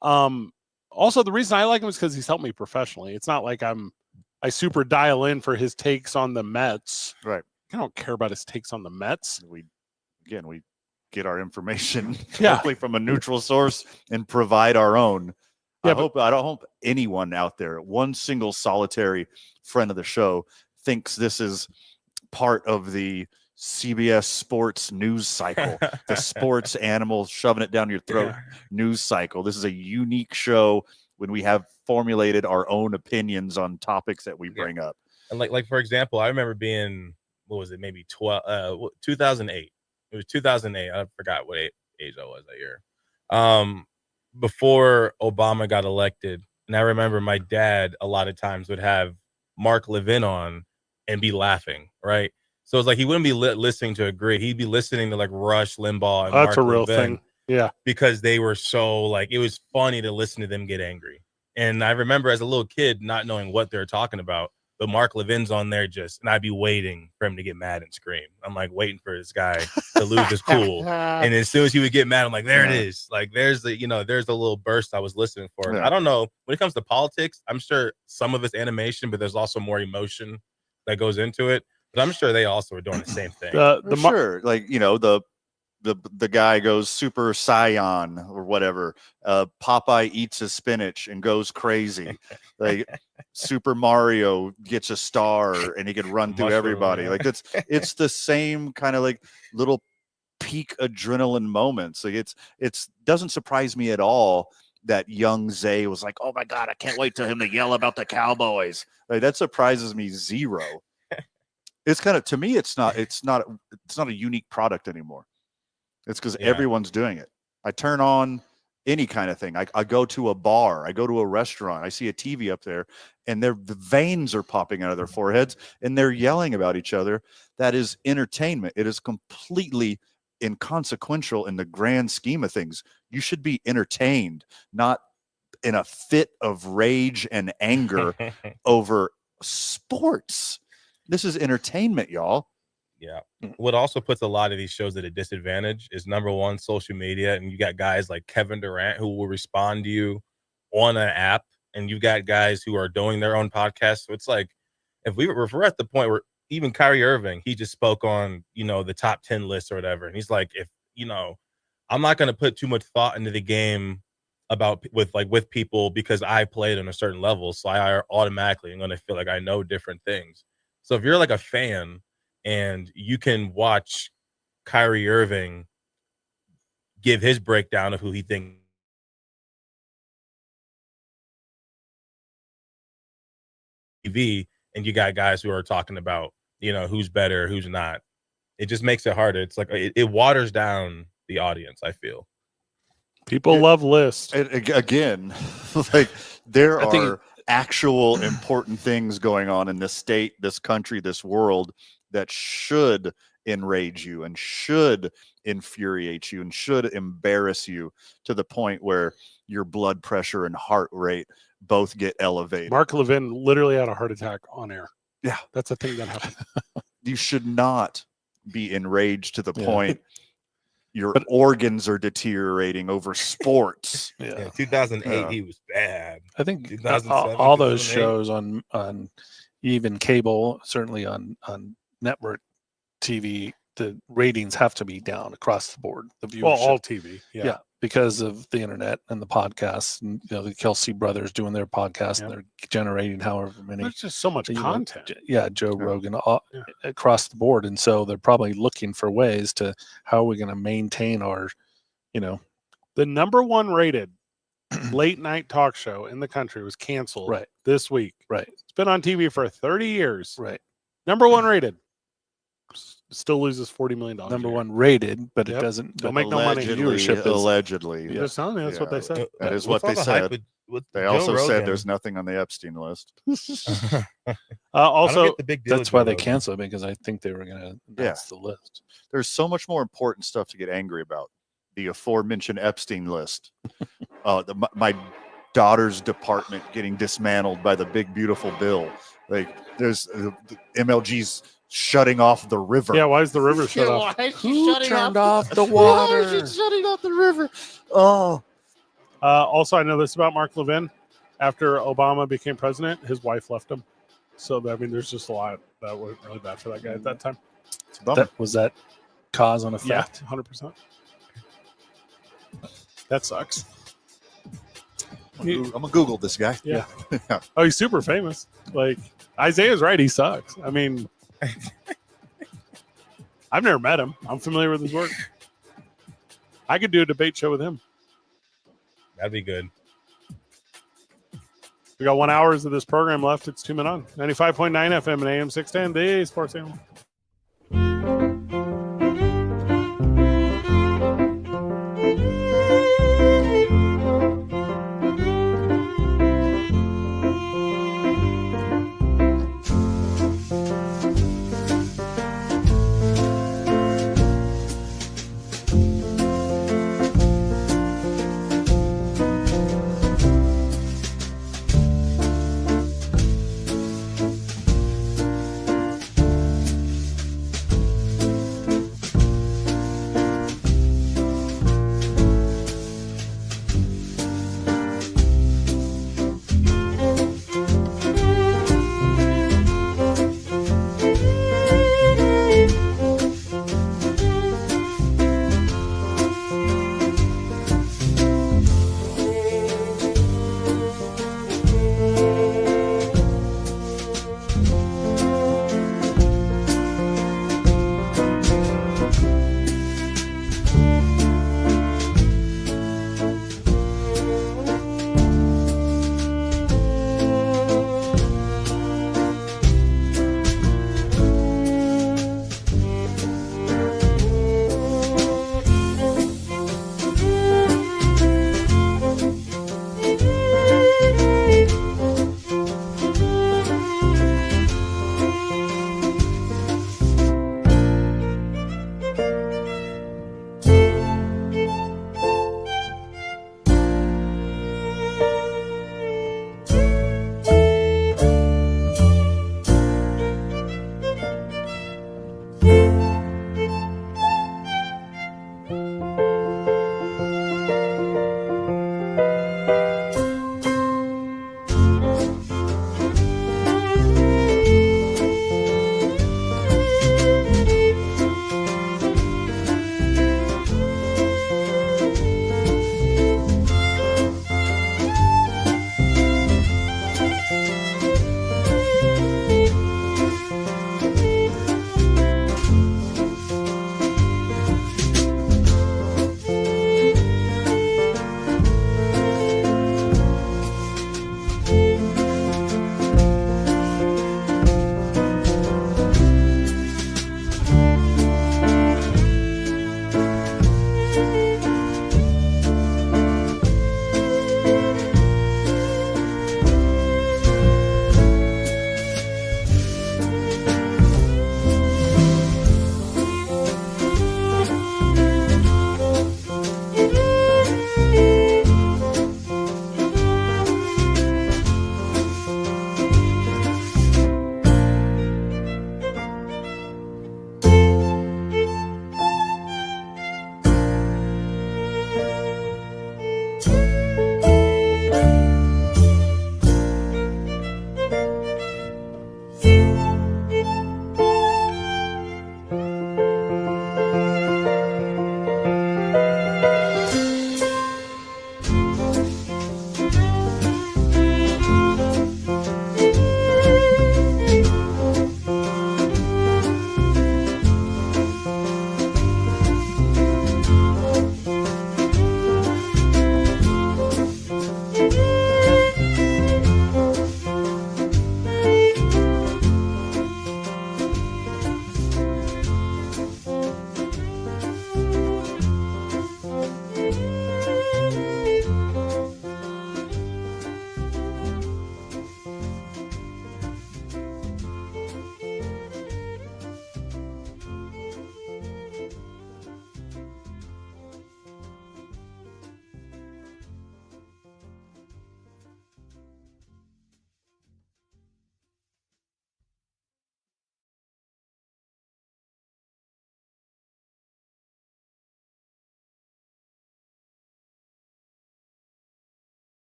also the reason I like him is because he's helped me professionally. It's not like I super dial in for his takes on the Mets. Right. I don't care about his takes on the Mets. We get our information Yeah. directly from a neutral source and provide our own. Yeah, I don't hope anyone out there, one single solitary friend of the show, thinks this is part of the CBS sports news cycle, the sports animal shoving it down your throat news cycle. This is a unique show when we have formulated our own opinions on topics that we bring up. And like for example, I remember being, what was it, maybe 2008. It was 2008. I forgot what age I was that year. Before Obama got elected, and I remember my dad a lot of times would have Mark Levin on and be laughing, right? So it's like he wouldn't be listening to agree. He'd be listening to like Rush Limbaugh and that's Mark a real Levin, thing. Yeah. Because they were so like, it was funny to listen to them get angry. And I remember as a little kid not knowing what they were talking about, but Mark Levin's on there and I'd be waiting for him to get mad and scream. I'm like waiting for this guy to lose his cool. And as soon as he would get mad, I'm like, there it is. Like there's the little burst I was listening for. Yeah. I don't know, when it comes to politics, I'm sure some of it's animation, but there's also more emotion that goes into it. But I'm sure they also are doing the same thing. Sure. Like, the guy goes Super Saiyan or whatever. Popeye eats his spinach and goes crazy. Like Super Mario gets a star and he could run through everybody. Like it's the same kind of like little peak adrenaline moments. Like it's doesn't surprise me at all that young Zay was like, oh my God, I can't wait till him to yell about the Cowboys. Like that surprises me zero. It's kind of, to me, it's not a unique product anymore. It's because everyone's doing it. I turn on any kind of thing. I go to a bar, I go to a restaurant, I see a TV up there, and the veins are popping out of their foreheads, and they're yelling about each other. That is entertainment. It is completely inconsequential in the grand scheme of things. You should be entertained, not in a fit of rage and anger over sports. This is entertainment, y'all. Yeah. What also puts a lot of these shows at a disadvantage is, number one, social media. And you got guys like Kevin Durant who will respond to you on an app, and you got guys who are doing their own podcasts. So it's like, if we're at the point where even Kyrie Irving, he just spoke on, the top 10 list or whatever. And he's like, I'm not going to put too much thought into the game with people because I played on a certain level. So I automatically am going to feel like I know different things. So if you're like a fan and you can watch Kyrie Irving give his breakdown of who he thinks TV, and you got guys who are talking about, who's better, who's not. It just makes it harder. It's like it waters down the audience, I feel. People love lists. Again, like there are actual important things going on in this state, this country, this world that should enrage you and should infuriate you and should embarrass you to the point where your blood pressure and heart rate both get elevated. Mark Levin literally had a heart attack on air. Yeah. That's a thing that happened. You should not be enraged to the point your organs are deteriorating over sports. Yeah, 2008 he was bad. I think 2007, all those shows on even cable, certainly on network TV, the ratings have to be down across the board. The viewership. Well, all TV. Yeah. Because of the internet and the podcasts, and the Kelsey brothers doing their podcast, and they're generating however many. There's just so much content. Joe Rogan across the board, and so they're probably looking for ways to how are we going to maintain our, The number one rated late night talk show in the country was canceled this week. Right. It's been on TV for 30 years. Right. Number one rated. Still loses $40 million. Number one rated, but it doesn't make no money. Viewership allegedly. Just telling you, that's what they said. That is what they said. They also said there's nothing on the Epstein list. Also, that's why they canceled it, because I think they were going to announce the list. There's so much more important stuff to get angry about. The aforementioned Epstein list. My daughter's department getting dismantled by the big beautiful bill. Like there's MLG's shutting off the river. Yeah, why is the river shut off? Who turned off the water? Why is it shutting off the river? Oh. Also, I know this about Mark Levin. After Obama became president, his wife left him. So, there's just a lot that went really bad for that guy at that time. Was that cause and effect? Yeah, 100%. That sucks. I'm gonna Google this guy. Yeah. Oh, he's super famous. Like, Isaiah's right. He sucks. I mean, I've never met him. I'm familiar with his work. I could do a debate show with him. That'd be good. We got 1 hour of this program left. It's 2 minutes on 95.9 FM and AM 610, the Sports Animal.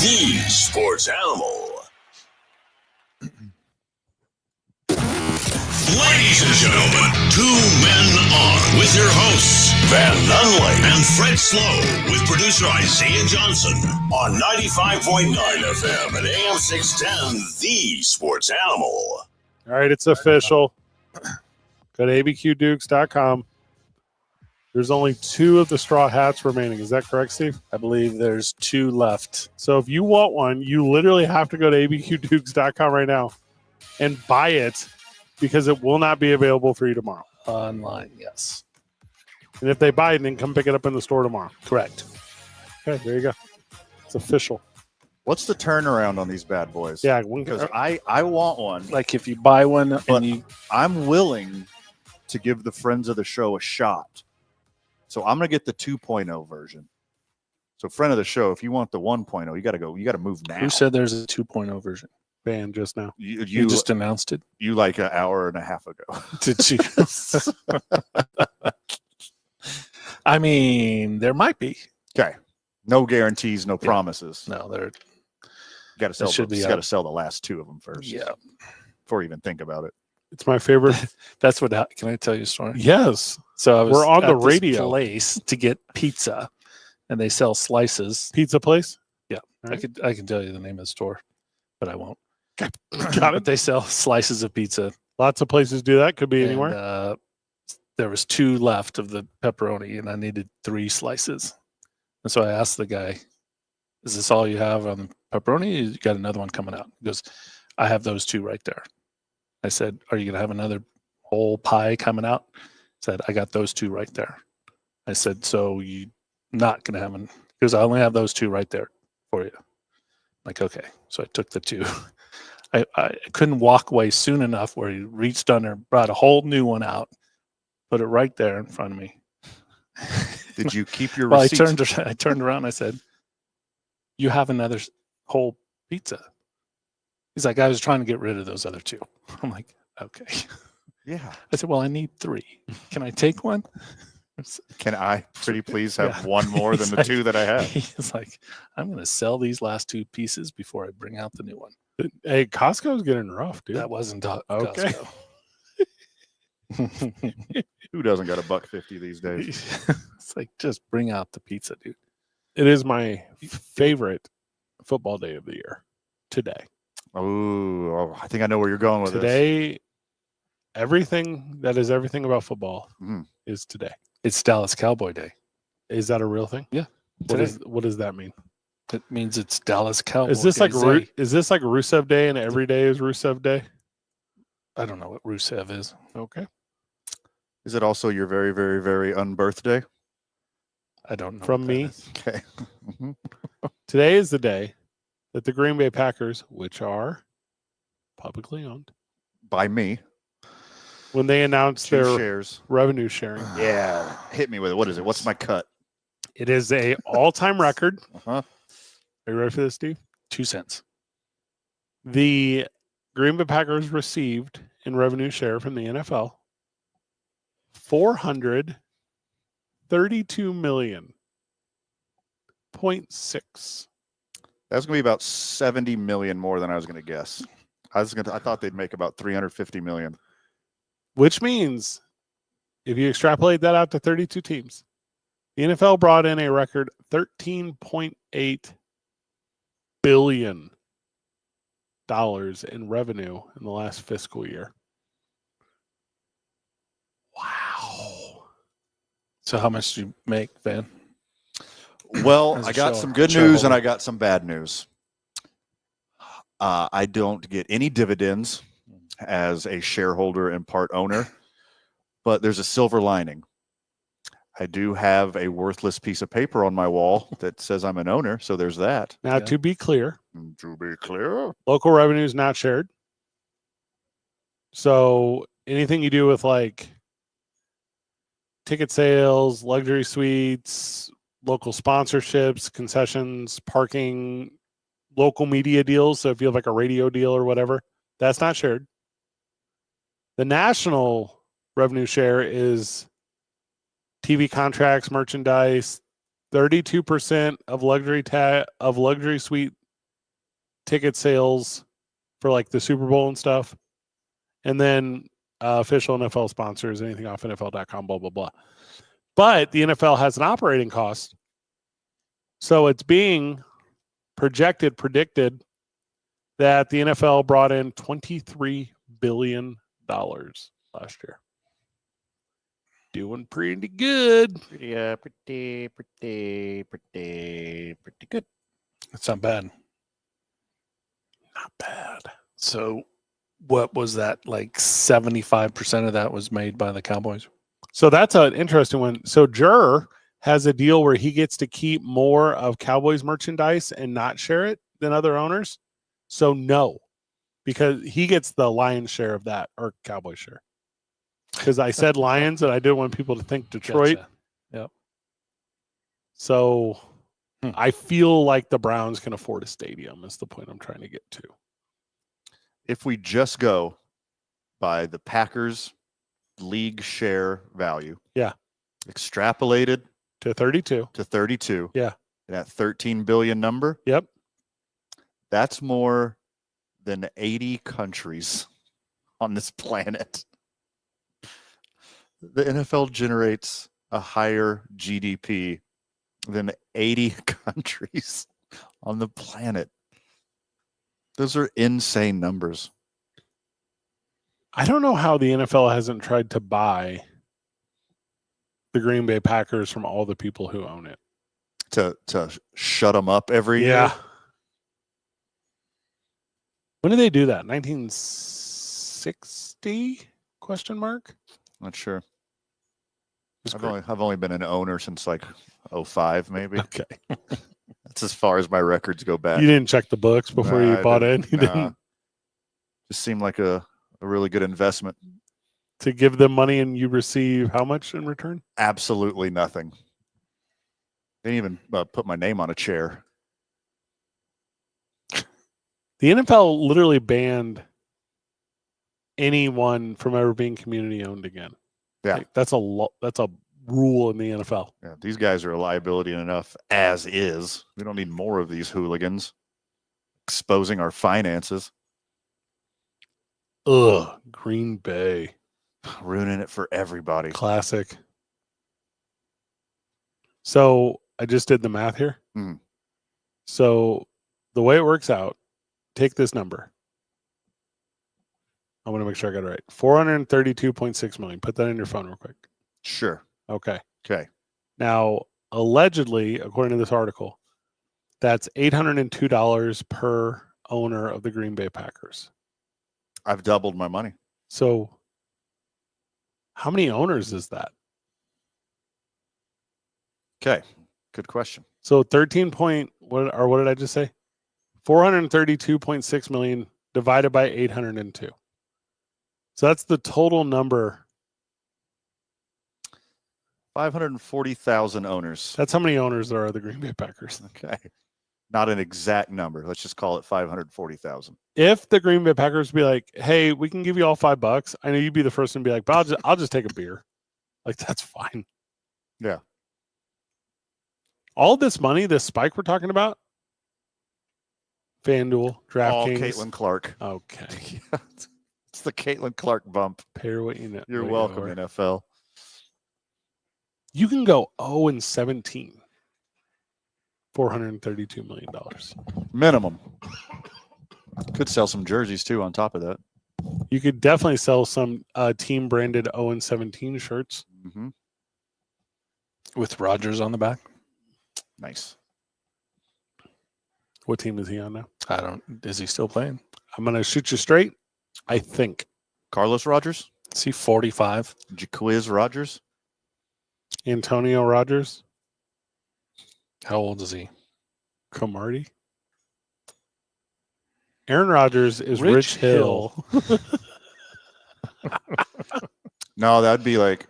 the sports animal. Ladies and gentlemen, 2 men on with your hosts, Van Nunley and Fred Slow, with producer Isaiah Johnson on 95.9 FM and AM 610, the sports animal. All right, it's official. Go to abqdukes.com. There's only 2 of the straw hats remaining. Is that correct, Steve? I believe there's 2 left. So if you want one, you literally have to go to abqdukes.com right now and buy it because it will not be available for you tomorrow. Online, yes. And if they buy it, then come pick it up in the store tomorrow. Correct. Okay, there you go. It's official. What's the turnaround on these bad boys? Yeah, Because I want one. Like if you buy one But and you I'm willing to give the friends of the show a shot. So I'm going to get the 2.0 version. So friend of the show, if you want the 1.0, you got to move now. who said there's a 2.0 version? Ban just now. You just announced it. You like an hour and a half ago. Did you? I mean, there might be. Okay. No guarantees, no promises. No, there. Got to sell. should be Got to up. sell the last 2 of them first. Yeah, Before you even think about it. It's my favorite. that's what. Can I tell you a story? Yes. So I was We're on at the this radio. place to get pizza, and they sell slices. Pizza place? Yeah, All right. I can tell you the name of the store, but I won't. Got But it. they sell slices of pizza. Lots of places do that. Could be and, anywhere. There was 2 left of the pepperoni, and I needed 3 slices. And so I asked the guy, "Is this all you have on the pepperoni? You got another one coming out?" He goes, "I have those 2 right there." I said, "Are you going to have another whole pie coming out?" He said, "I got those 2 right there." I said, "So you not going to have them?" He goes, "I only have those 2 right there for you." I'm like, okay. So I took the 2. I couldn't walk away soon enough where he reached under, brought a whole new one out, put it right there in front of me. Did you keep your Well, receipts? I turned around and I said, "You have another whole pizza." He's like, "I was trying to get rid of those other 2." I'm like, "Okay." Yeah. I said, "Well, I need 3. Can I take one?" Can I pretty please have Yeah. one more than He's the like- 2 that I have? He's like, "I'm going to sell these last 2 pieces before I bring out the new one." Hey, Costco's getting rough, dude. That wasn't Okay. Costco. Who doesn't got $1.50 these days? It's like, just bring out the pizza, dude. It is my favorite football day of the year. Today. Oh, I think I know where you're going with this. Today, everything that is everything about football Mhm. is today. It's Dallas Cowboy Day. Is that a real thing? Yeah. What does that mean? It means it's Dallas Cowboy Is this like Day. is this like Rusev Day and every day is Rusev Day? I don't know what Rusev is. Okay. Is it also your very, very, very unbirthday? I don't know. From what that me? is. Okay. Mhm. Today is the day that the Green Bay Packers, which are publicly owned, By me. when they announced 2 their shares. revenue sharing, Yeah. Hit me with it. What is it? What's my cut? it is a all-time record. Uh-huh. Are you ready for this, Steve? 2 cents. The Green Bay Packers received in revenue share from the NFL $432 million. 0.6. That's going to be about 70 million more than I was going to guess. I thought they'd make about 350 million. Which means if you extrapolate that out to 32 teams, the NFL brought in a record $13.8 billion in revenue in the last fiscal year. Wow. So how much do you make, Van? Well, As a I got show- some good news and I got some bad news. I don't get any dividends as a shareholder and part owner, but there's a silver lining. I do have a worthless piece of paper on my wall that says I'm an owner, so there's that. Now, Yeah. to be clear, To be clear, local revenue is not shared. So anything you do with like ticket sales, luxury suites, local sponsorships, concessions, parking, local media deals. So if you have like a radio deal or whatever, that's not shared. The national revenue share is TV contracts, merchandise, 32% of luxury suite ticket sales for like the Super Bowl and stuff. And then official NFL sponsors, anything off NFL.com, blah, blah, blah. But the NFL has an operating cost. So it's being predicted that the NFL brought in $23 billion last year. Doing pretty good. Pretty good. That's not bad. Not bad. So what was that? Like 75% of that was made by the Cowboys? So that's an interesting one. So Jur has a deal where he gets to keep more of Cowboys merchandise and not share it than other owners. So no, because he gets the lion's share of that, or Cowboy share. Because I said Lions and I didn't want people to think Detroit. Gotcha. Yep. So I feel like the Browns can afford a stadium is the point I'm trying to get to. If we just go by the Packers league share value, yeah, extrapolated to 32, yeah, that 13 billion number, yep, that's more than 80 countries on this planet. The NFL generates a higher GDP than 80 countries on the planet. Those are insane numbers. I don't know how the NFL hasn't tried to buy the Green Bay Packers from all the people who own it. To shut them up every year. When did they do that? 1960? Question mark. Not sure. I've only been an owner since like 05 maybe. Okay. That's as far as my records go back. You didn't check the books before you bought in? You didn't? Just seemed like a really good investment. To give them money and you receive how much in return? Absolutely nothing. They didn't even put my name on a chair. The NFL literally banned anyone from ever being community owned again. Yeah. Like, that's a rule in the NFL. Yeah, these guys are a liability enough as is. We don't need more of these hooligans exposing our finances. Ugh, Green Bay. Ruining it for everybody. Classic. So I just did the math here. Mhm. So the way it works out, take this number. I want to make sure I got it right. 432.6 million. Put that in your phone real quick. Sure. Okay. Okay. Now, allegedly, according to this article, that's $802 per owner of the Green Bay Packers. I've doubled my money. So how many owners is that? Okay. Good question. So what did I just say? 432.6 million divided by 802. So that's the total number. 540,000 owners. That's how many owners there are of the Green Bay Packers. Okay. Not an exact number. Let's just call it 540,000. If the Green Bay Packers be like, hey, we can give you all $5, I know you'd be the first one to be like, but I'll just take a beer. Like, that's fine. Yeah. All this money, this spike we're talking about, FanDuel, DraftKings. All Caitlin Clark. Okay. It's the Caitlin Clark bump. Pair what you know. You're welcome, NFL. You can go 0-17. $432 million. Minimum. Could sell some jerseys too on top of that. You could definitely sell some team branded 0-17 shirts. Mm-hmm. With Rodgers on the back. Nice. What team is he on now? Is he still playing? I'm going to shoot you straight. I think. Carlos Rogers? Is he 45? Jaquiz Rogers? Antonio Rogers? How old is he? Cromartie? Aaron Rodgers is Rich Hill. No, that'd be like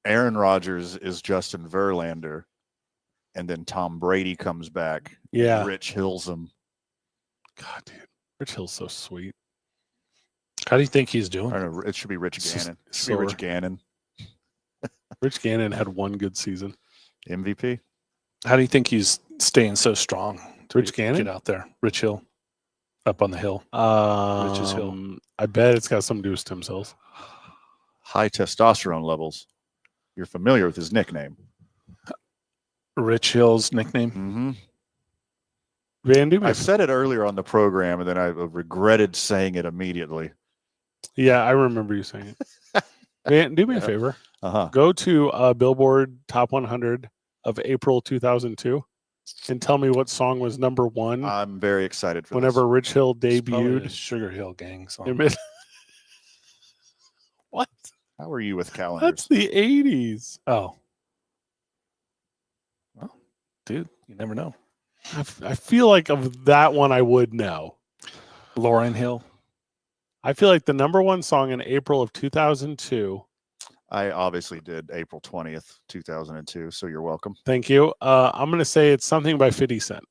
Aaron Rodgers is Justin Verlander, and then Tom Brady comes back. Yeah. Rich Hill's him. God, dude. Rich Hill's so sweet. How do you think he's doing? I don't know. It should be Rich Gannon. It should be sore. Rich Gannon. Rich Gannon had one good season. MVP. How do you think he's staying so strong? Rich Gannon? Get out there. Rich Hill. Up on the hill. Rich's Hill. I bet it's got something to do with stem cells. High testosterone levels. You're familiar with his nickname. Rich Hill's nickname. Mm-hmm. Van, do me I a said it earlier on the program, and then I regretted saying it immediately. Yeah, I remember you saying it. Van, do me a Yeah. favor. Uh-huh. Go to Billboard Top 100 of April 2002 and tell me what song was number one I'm very excited for whenever this. Rich Hill It's probably the debuted. Sugar Hill Gang song. What? How are you with calendars? That's the 80s. Oh. Well, dude, you never know. I feel like of that one I would know. Lauryn Hill. I feel like the number one song in April of 2002. I obviously did April 20th, 2002, so you're welcome. Thank you. I'm going to say it's something by 50 Cent.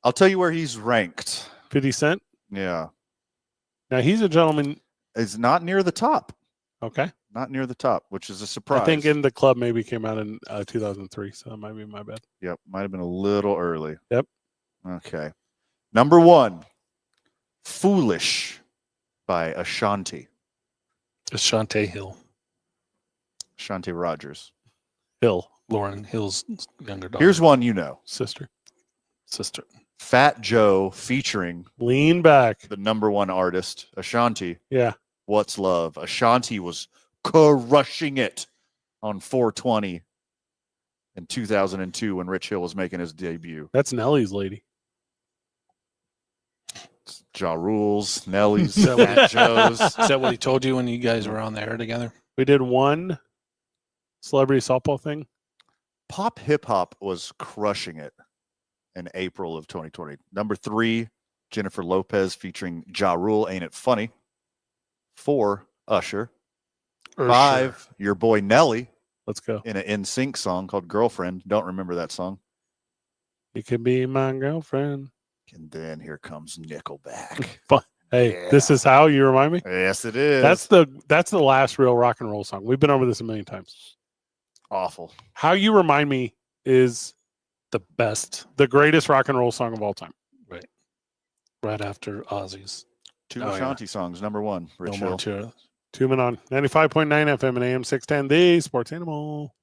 I'll tell you where he's ranked. 50 Cent? Yeah. Now, he's a gentleman. It's not near the top. Okay. Not near the top, which is a surprise. I think In the Club maybe came out in 2003, so that might be my bad. Yep, might have been a little early. Yep. Okay. Number one, Foolish by Ashanti. Ashanti Hill. Ashanti Rogers. Hill. Lauryn Hill's younger daughter. Here's one you know. Sister. Fat Joe featuring Lean Back. the number one artist, Ashanti. Yeah. What's Love? Ashanti was crushing it on 420 in 2002 when Rich Hill was making his debut. That's Nelly's lady. Ja Rules, Nelly's, Fat Joe's. Is that what he told you when you guys were on the air together? We did one celebrity softball thing. Pop hip hop was crushing it in April of 2020. Number 3, Jennifer Lopez featuring Ja Rule, Ain't It Funny. 4, Usher. 5, your boy Nelly. Let's go. In an NSYNC song called Girlfriend. Don't remember that song. You could be my girlfriend. And then here comes Nickelback. Hey, This Is How you remind me? Yes, it is. That's the last real rock and roll song. We've been over this a million times. Awful. How You Remind Me is The best. the greatest rock and roll song of all time. Right after Ozzy's. 2 Oh, yeah. Ashanti songs. Number 1, Rich No Hill. more cheers. 2 Men on 95.9 FM and AM 610, the Sports Animal.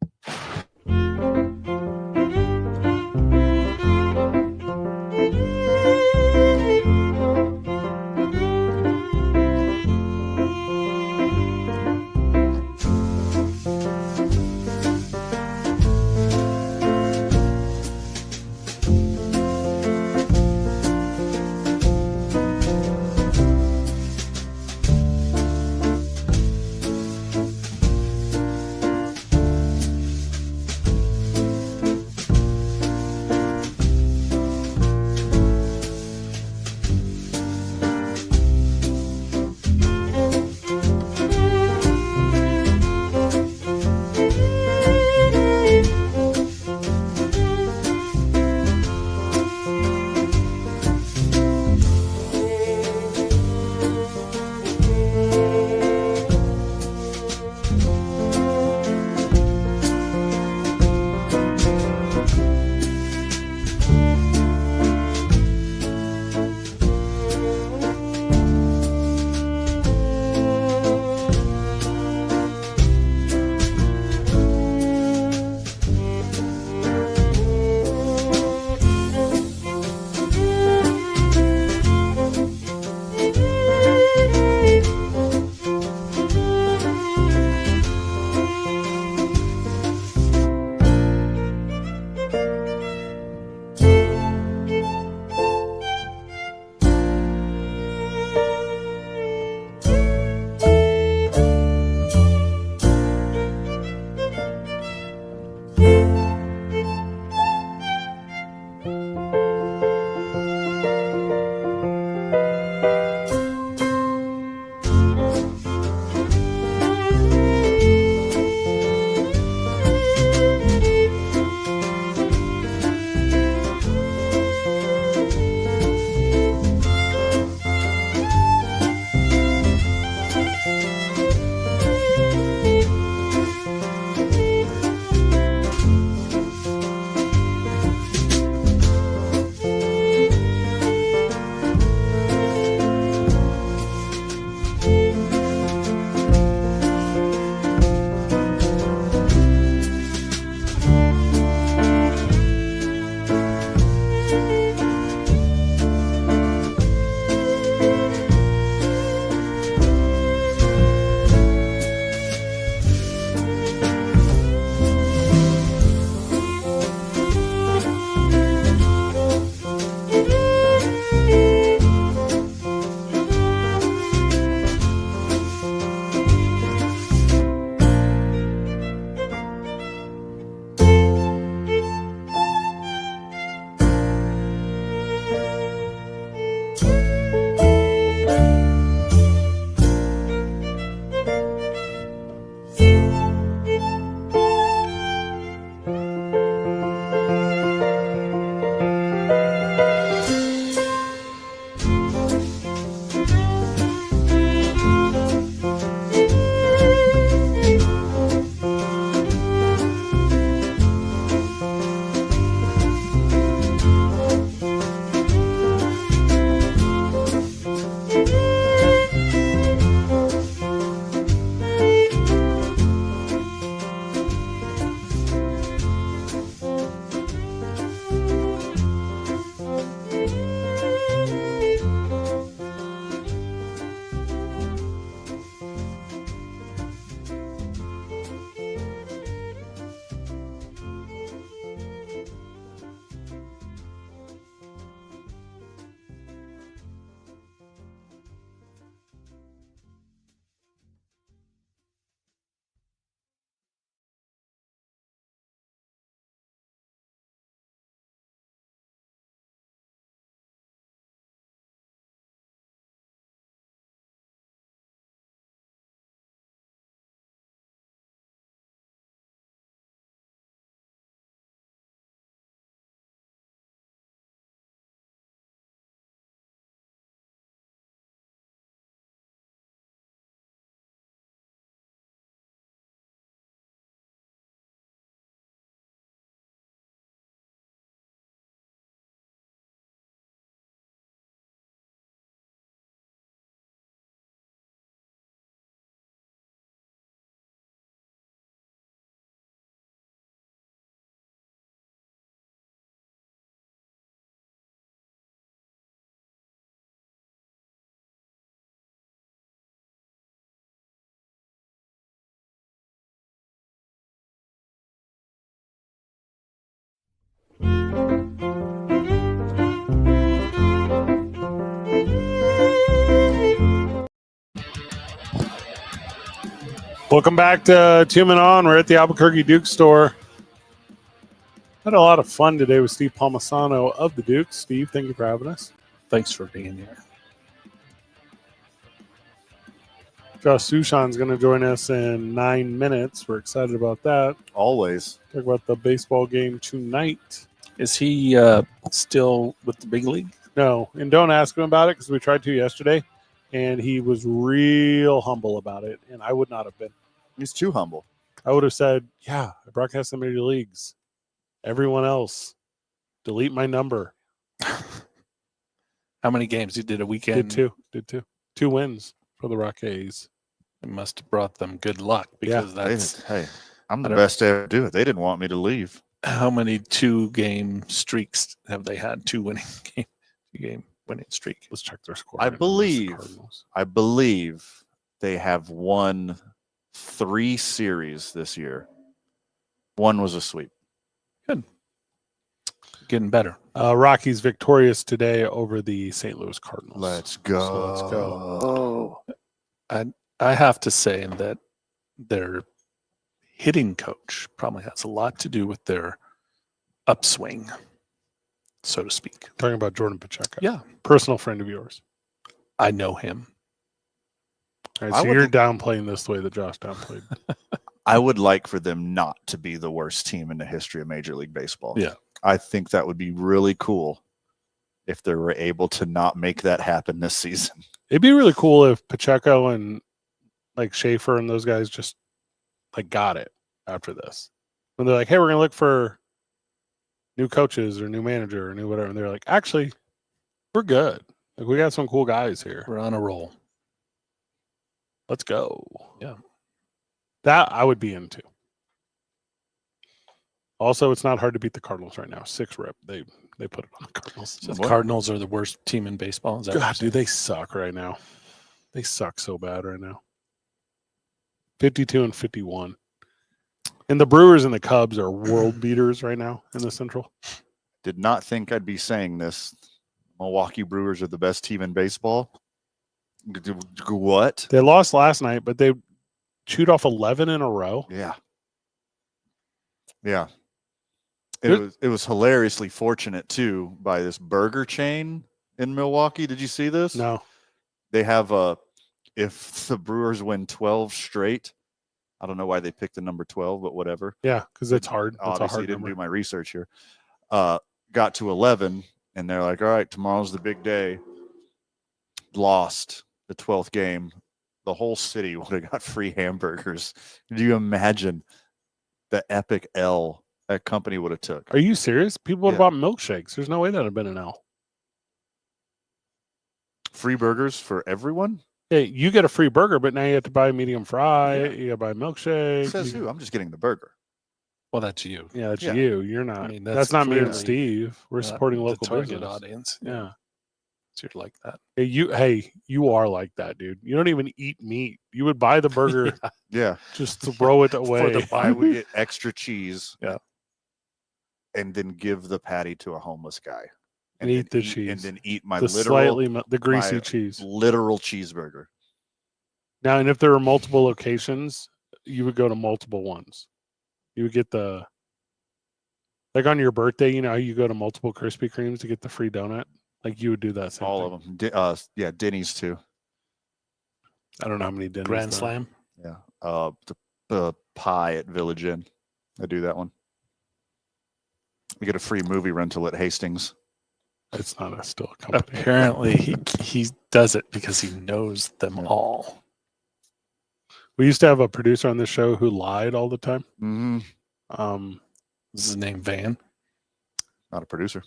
Welcome back to Two Men On. We're at the Albuquerque Duke store. Had a lot of fun today with Steve Palmisano of the Duke. Steve, thank you for having us. Thanks for being here. Josh Sushan's going to join us in 9 minutes. We're excited about that. Always. Talk about the baseball game tonight. Is he still with the big league? No, and don't ask him about it because we tried to yesterday, and he was real humble about it, and I would not have been. He's too humble. I would have said, yeah, I broadcast the major leagues. Everyone else, delete my number. How many games? You did a weekend? Did two. 2 wins for the Rockies. It must have brought them good luck because that's Hey, I'm the best to ever do it. They didn't want me to leave. how many 2-game streaks have they had? 2-game winning streak. Let's check their score. I believe they have won 3 series this year. 1 was a sweep. Good. Getting better. Rockies victorious today over the St. Louis Cardinals. Let's go. So let's go. I have to say that their hitting coach probably has a lot to do with their upswing, so to speak. Talking about Jordan Pacheco. Yeah. Personal friend of yours. I know him. All right, so you're downplaying this the way that Josh downplayed. I would like for them not to be the worst team in the history of Major League Baseball. Yeah. I think that would be really cool if they were able to not make that happen this season. It'd be really cool if Pacheco and like Schaefer and those guys just like got it after this. When they're like, hey, we're going to look for new coaches or new manager or new whatever. And they're like, actually, we're good. Like, we got some cool guys here. We're on a roll. Let's go. Yeah. That I would be into. Also, it's not hard to beat the Cardinals right now. 6 rip. They put it on the Cardinals. So the Cardinals are the worst team in baseball. Is that God, dude, they suck right now. They suck so bad right now. 52-51. And the Brewers and the Cubs are world beaters right now in the Central. Did not think I'd be saying this. Milwaukee Brewers are the best team in baseball. What? They lost last night, but they chewed off 11 in a row. Yeah. Yeah. It was hilariously fortunate too by this burger chain in Milwaukee. Did you see this? No. They have if the Brewers win 12 straight, I don't know why they picked the number 12, but whatever. Yeah, because it's hard. It's Obviously, a hard didn't number. do my research here. Got to 11, and they're like, all right, tomorrow's the big day. Lost the 12th game. The whole city would have got free hamburgers. Do you imagine the epic L that company would have took? Are you serious? People would have bought milkshakes. There's no way that would have been an L. Free burgers for everyone? Hey, you get a free burger, but now you have to buy a medium fry. Yeah. You got to buy a milkshake. Says who? I'm just getting the burger. Well, that's you. Yeah, that's you. You're not. I mean, that's not me and clearly Steve. We're supporting local target business. audience. Yeah. So you're like that. Hey, you are like that, dude. You don't even eat meat. You would buy the burger. Yeah. Just throw it away. For the buy, we get extra cheese. Yeah. And then give the patty to a homeless guy. And eat the cheese. And then eat my the greasy cheese. Literal cheeseburger. Now, and if there were multiple locations, you would go to multiple ones. You would get like on your birthday, you know how you go to multiple Krispy Kremes to get the free donut? Like you would do that same All thing. of them. Yeah, Denny's too. I don't know how many Denny's. Grand Slam? Yeah. The pie at Village Inn. I do that one. We get a free movie rental at Hastings. It's not still a company. Apparently, he does it because he knows them all. We used to have a producer on this show who lied all the time. Mm-hmm. Is his name Van? Not a producer.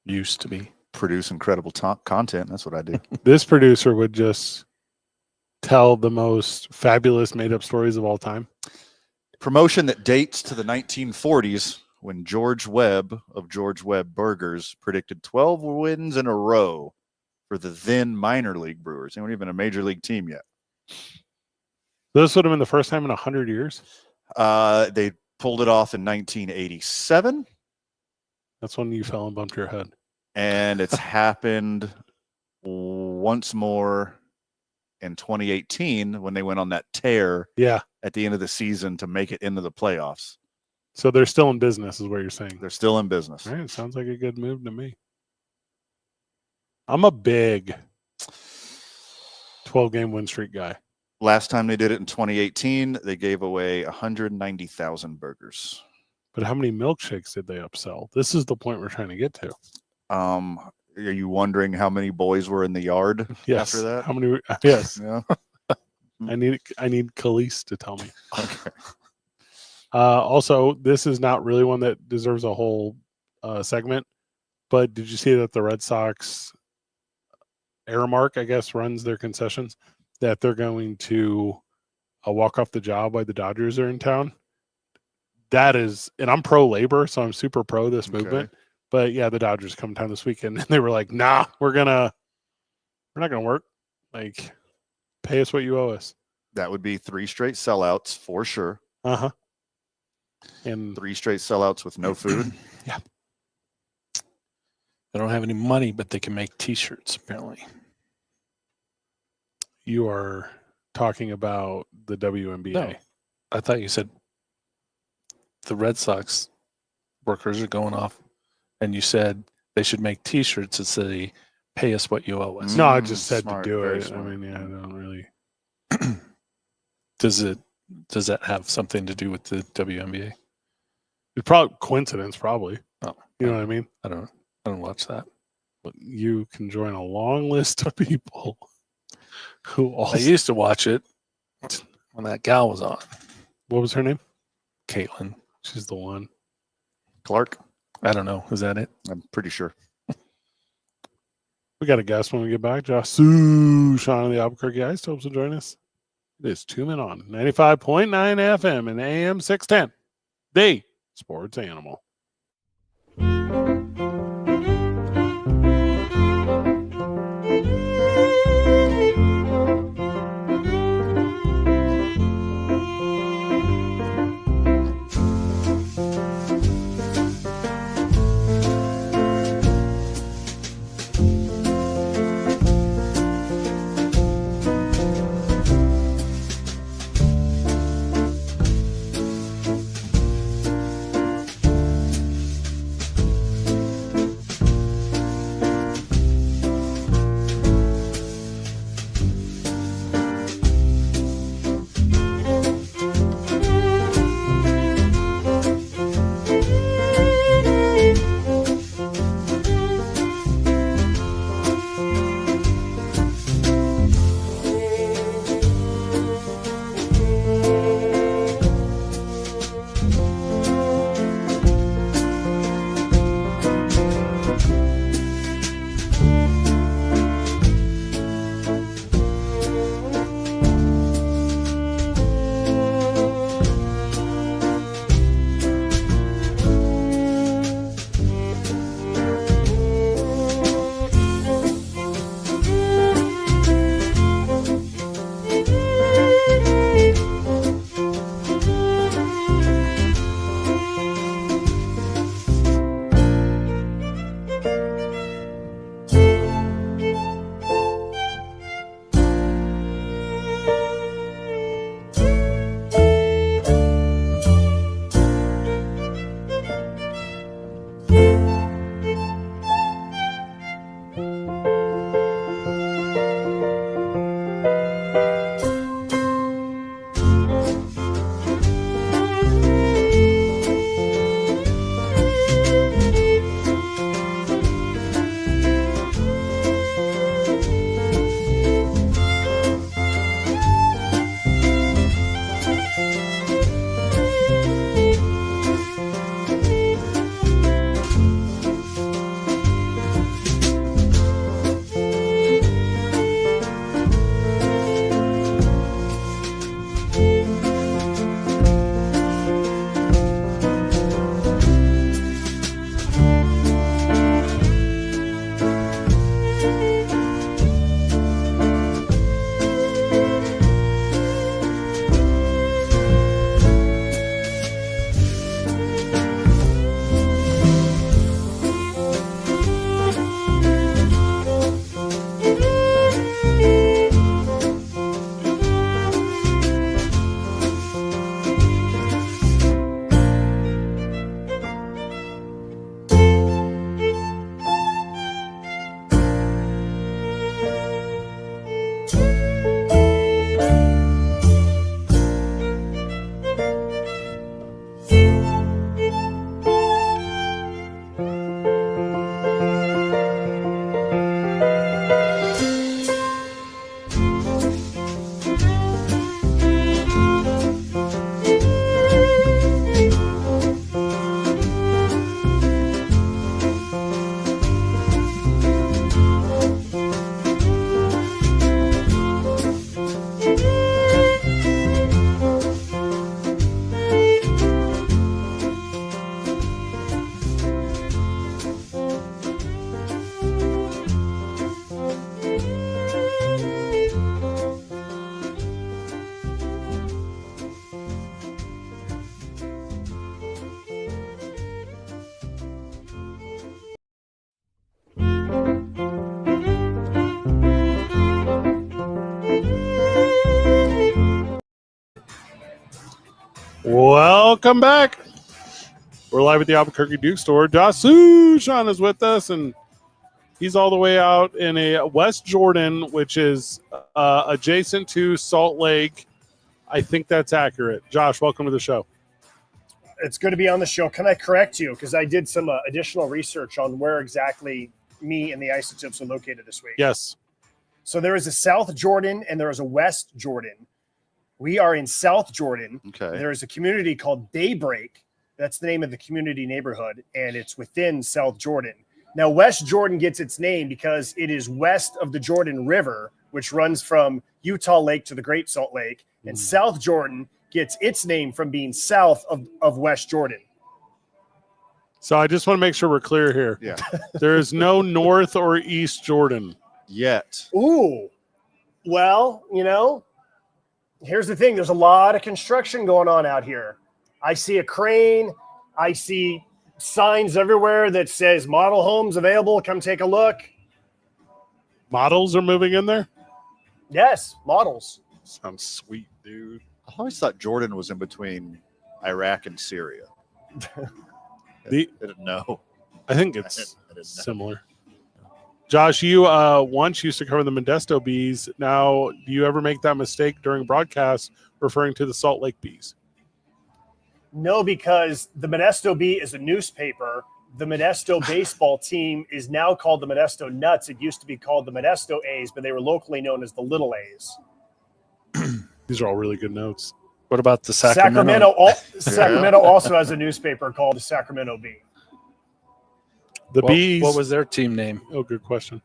Used to be. Produce incredible content. That's what I do. This producer would just tell the most fabulous made-up stories of all time. Promotion that dates to the 1940s when George Webb of George Webb Burgers predicted 12 wins in a row for the then minor league Brewers. They weren't even a major league team yet. This would have been the first time in 100 years. They pulled it off in 1987. That's when you fell and bumped your head. And it's happened once more in 2018 when they went on that tear Yeah. at the end of the season to make it into the playoffs. So they're still in business, is what you're saying. They're still in business. All right, sounds like a good move to me. I'm a big 12-game win streak guy. Last time they did it in 2018, they gave away 190,000 burgers. But how many milkshakes did they upsell? This is the point we're trying to get to. Are you wondering how many boys were in the yard Yes. after that? How many? Yes. Yeah. I need Khalees to tell me. Okay. Also, this is not really one that deserves a whole segment, but did you see that the Red Sox Aramark, I guess, runs their concessions, that they're going to walk off the job while the Dodgers are in town? That is, and I'm pro labor, so I'm super pro this movement. But yeah, the Dodgers come town this weekend, and they were like, "Nah, we're not gonna work. Like, pay us what you owe us." That would be 3 straight sellouts for sure. And 3 straight sellouts with no food. Yeah. They don't have any money, but they can make T-shirts, apparently. You are talking about the WNBA. No. I thought you said the Red Sox workers are going off, and you said they should make T-shirts that say, pay us what you owe us. No, I just said Smart, to do very it. smart. I mean, yeah, I don't really. Does that have something to do with the WNBA? It's probably coincidence, probably. Oh, You know what I mean? I don't watch that. But you can join a long list of people who I also. used to watch it when that gal was on, What was her name? Caitlin. She's the one. Clark, I don't know. Is that it? I'm pretty sure. We got a guest when we get back. Josh Sean of the Albuquerque Ice Topes will join us. It is 2 Men on 95.9 FM and AM 610. The Sports Animal. Welcome back. We're live at the Albuquerque Duke store. Josh Sushan is with us, and he's all the way out in a West Jordan, which is adjacent to Salt Lake. I think that's accurate. Josh, welcome to the show. It's good to be on the show. Can I correct you? Because I did some additional research on where exactly me and the Isotopes are located this week. Yes. So there is a South Jordan and there is a West Jordan. We are in South Jordan. Okay. There is a community called Daybreak. That's the name of the community neighborhood, and it's within South Jordan. Now, West Jordan gets its name because it is west of the Jordan River, which runs from Utah Lake to the Great Salt Lake, and South Jordan gets its name from being south of West Jordan. So I just want to make sure we're clear here. Yeah. There is no North or East Jordan. Yet. Ooh. Well, here's the thing. There's a lot of construction going on out here. I see a crane. I see signs everywhere that says model homes available. Come take a look. Models are moving in there? Yes, models. Sounds sweet, dude. I always thought Jordan was in between Iraq and Syria. I didn't know. I think it's I didn't know. similar. Josh, you once used to cover the Modesto Bees. Now, do you ever make that mistake during broadcasts referring to the Salt Lake Bees? No, because the Modesto Bee is a newspaper. The Modesto baseball team is now called the Modesto Nuts. It used to be called the Modesto A's, but they were locally known as the Little A's. These are all really good notes. What about the Sacramento? Sacramento also has a newspaper called the Sacramento Bee. The Bees. What was their team name? Oh, good question.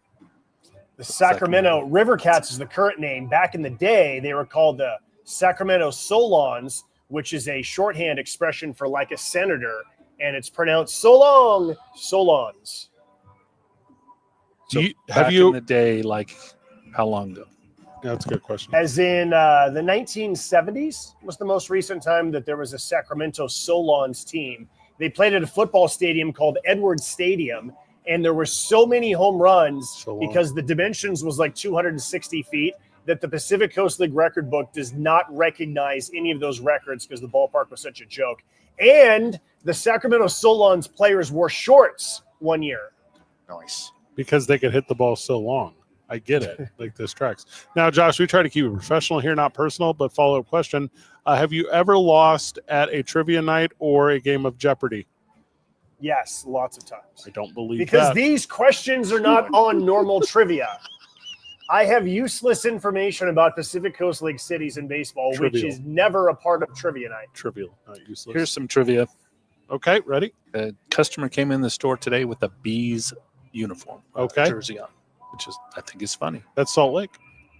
The Sacramento River Cats is the current name. Back in the day, they were called the Sacramento Solons, which is a shorthand expression for like a senator, and it's pronounced so long, Solons. So in the day, like how long ago? Yeah, that's a good question. As in the 1970s was the most recent time that there was a Sacramento Solons team. They played at a football stadium called Edwards Stadium, and there were so many home runs because the dimensions was like 260 feet that the Pacific Coast League record book does not recognize any of those records because the ballpark was such a joke. And the Sacramento Solons players wore shorts one year. Nice. Because they could hit the ball so long. I get it. Like this tracks. Now, Josh, we try to keep it professional here, not personal, but follow-up question. Have you ever lost at a trivia night or a game of Jeopardy? Yes, lots of times. I don't believe because that. these questions are not on normal trivia. I have useless information about Pacific Coast League cities in baseball, which is never a part of trivia night. Trivial, not useless. Here's some trivia. Okay, ready? A customer came in the store today with a Bees uniform, jersey on, which is I think is funny. That's Salt Lake.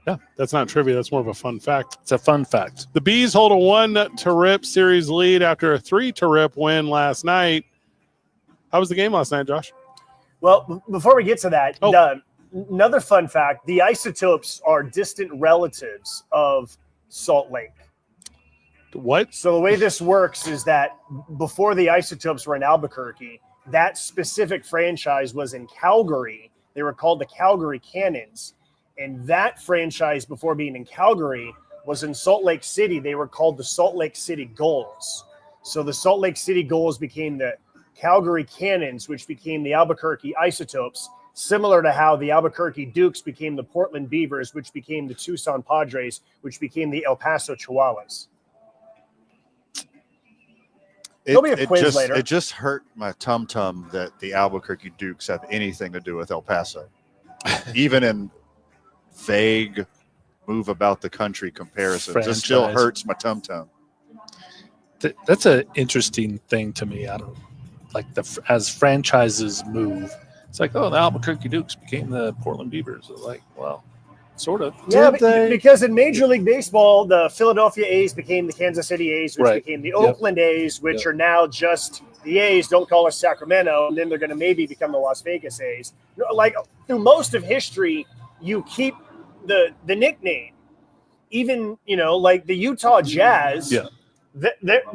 Yeah, that's not trivia. That's more of a fun fact. It's a fun fact. The Bees hold a 1-to-rip series lead after a 3-to-rip win last night. How was the game last night, Josh? Well, before we get to that, another fun fact, the Isotopes are distant relatives of Salt Lake. What? So the way this works is that before the Isotopes were in Albuquerque, that specific franchise was in Calgary. They were called the Calgary Cannons. And that franchise, before being in Calgary, was in Salt Lake City. They were called the Salt Lake City Gulls. So the Salt Lake City Gulls became the Calgary Cannons, which became the Albuquerque Isotopes, similar to how the Albuquerque Dukes became the Portland Beavers, which became the Tucson Padres, which became the El Paso Chihuahuas. There'll be a quiz later. It just hurt my tum-tum that the Albuquerque Dukes have anything to do with El Paso. Even in vague move about the country comparisons, it still hurts my tum-tum. That's an interesting thing to me. I don't like as franchises move. It's like, oh, the Albuquerque Dukes became the Portland Beavers. Like, well, sort of. Yeah, because in Major League Baseball, the Philadelphia A's became the Kansas City A's, which became the Oakland A's, which are now just the A's. Don't call us Sacramento, and then they're going to maybe become the Las Vegas A's. Like through most of history, you keep the nickname. Even like the Utah Jazz. Yeah.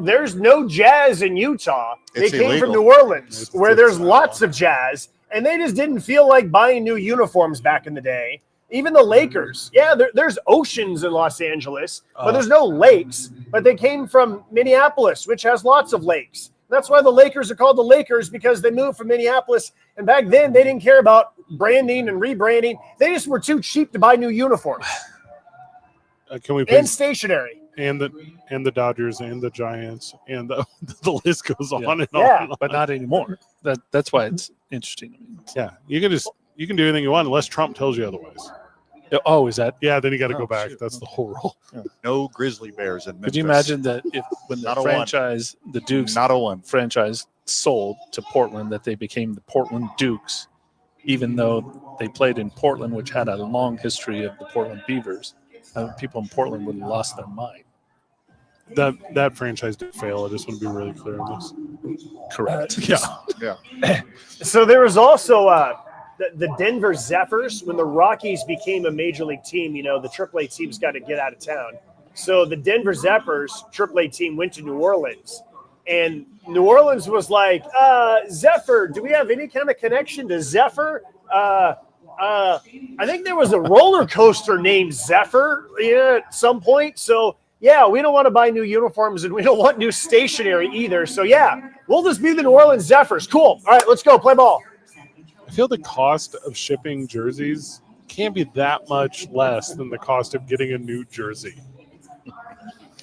There's no jazz in Utah. They came from New Orleans, where there's lots of jazz, and they just didn't feel like buying new uniforms back in the day. Even the Lakers, there's oceans in Los Angeles, but there's no lakes. but they came from Minneapolis, which has lots of lakes. That's why the Lakers are called the Lakers, because they moved from Minneapolis. And back then, they didn't care about branding and rebranding. They just were too cheap to buy new uniforms. Can we please, and stationary. And the Dodgers and the Giants and the list goes on and Yeah. on. But not anymore. That's why it's interesting to me. Yeah, you can do anything you want unless Trump tells you otherwise. Oh, is that? Yeah, then you got to go back. Shoot. That's the whole rule. No grizzly bears in Memphis. Could you imagine that when the Not a franchise, the Dukes Not a one. franchise sold to Portland, that they became the Portland Dukes, even though they played in Portland, which had a long history of the Portland Beavers. People in Portland would have lost their mind. That franchise did fail. I just want to be really clear on this. Correct. Yeah. So there was also the Denver Zephyrs. When the Rockies became a major league team, the AAA teams got to get out of town. So the Denver Zephyrs AAA team went to New Orleans. And New Orleans was like, Zephyr, do we have any kind of connection to Zephyr? I think there was a roller coaster named Zephyr at some point. So, yeah, we don't want to buy new uniforms and we don't want new stationery either. So, yeah, we'll just be the New Orleans Zephyrs. Cool. All right, let's go play ball. I feel the cost of shipping jerseys can't be that much less than the cost of getting a new jersey.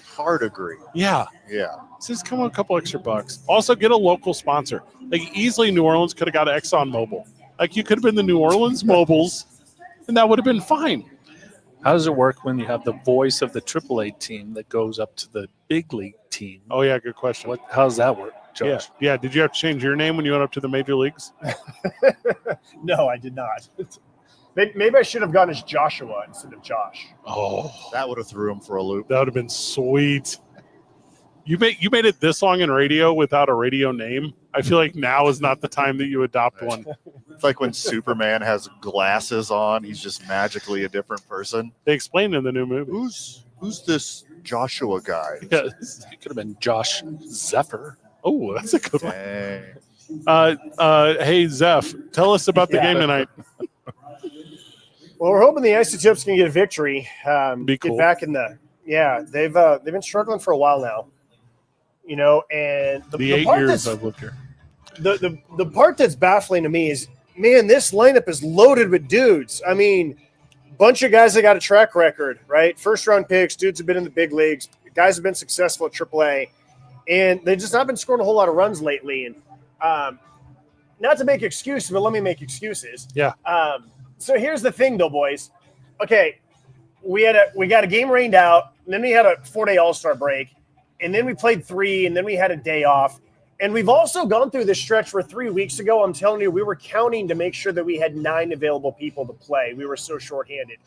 Hard agree. Yeah. Yeah. Just come on, a couple extra bucks. Also, get a local sponsor. Like, easily New Orleans could have got ExxonMobil. Like, you could have been the New Orleans Mobiles, and that would have been fine. How does it work when you have the voice of the AAA team that goes up to the big league team? Oh, yeah, good question. How does that work, Josh? Yeah. Did you have to change your name when you went up to the major leagues? No, I did not. Maybe I should have gone as Joshua instead of Josh. Oh, That would have threw him for a loop. that would have been sweet. You made it this long in radio without a radio name. I feel like now is not the time that you adopt one. It's like when Superman has glasses on, he's just magically a different person. They explained in the new movie. Who's this Joshua guy? Yes. It could have been Josh Zephyr. Oh, that's a good one. Dang. Hey, Zeph, tell us about the game tonight. Well, we're hoping the Isotopes can get a victory. Be cool. Get back in the they've been struggling for a while now. And The 8 part years that's I've lived here. the part that's baffling to me is, man, this lineup is loaded with dudes. I mean, bunch of guys that got a track record, right? First round picks, dudes have been in the big leagues, guys have been successful at AAA, and they've just not been scoring a whole lot of runs lately. And not to make excuses, but let me make excuses. Yeah. So here's the thing, though, boys. Okay, we got a game rained out, and then we had a 4-day All-Star break, and then we played 3, and then we had a day off. And we've also gone through this stretch where 3 weeks ago, I'm telling you, we were counting to make sure that we had 9 available people to play. We were so shorthanded.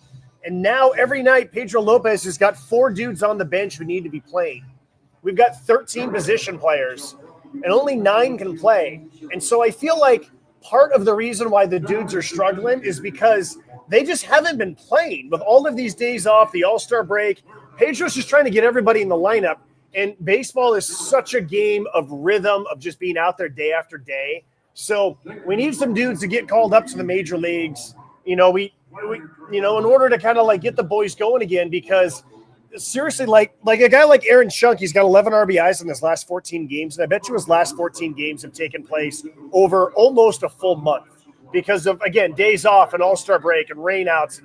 And now every night, Pedro Lopez has got 4 dudes on the bench who need to be playing. We've got 13 position players, and only 9 can play. And so I feel like part of the reason why the dudes are struggling is because they just haven't been playing. With all of these days off, the All-Star break, Pedro's just trying to get everybody in the lineup. And baseball is such a game of rhythm, of just being out there day after day. So we need some dudes to get called up to the major leagues. We in order to kind of like get the boys going again, because seriously, like a guy like Aaron Schunk, he's got 11 RBIs in his last 14 games. And I bet you his last 14 games have taken place over almost a full month because of, again, days off and All-Star break and rainouts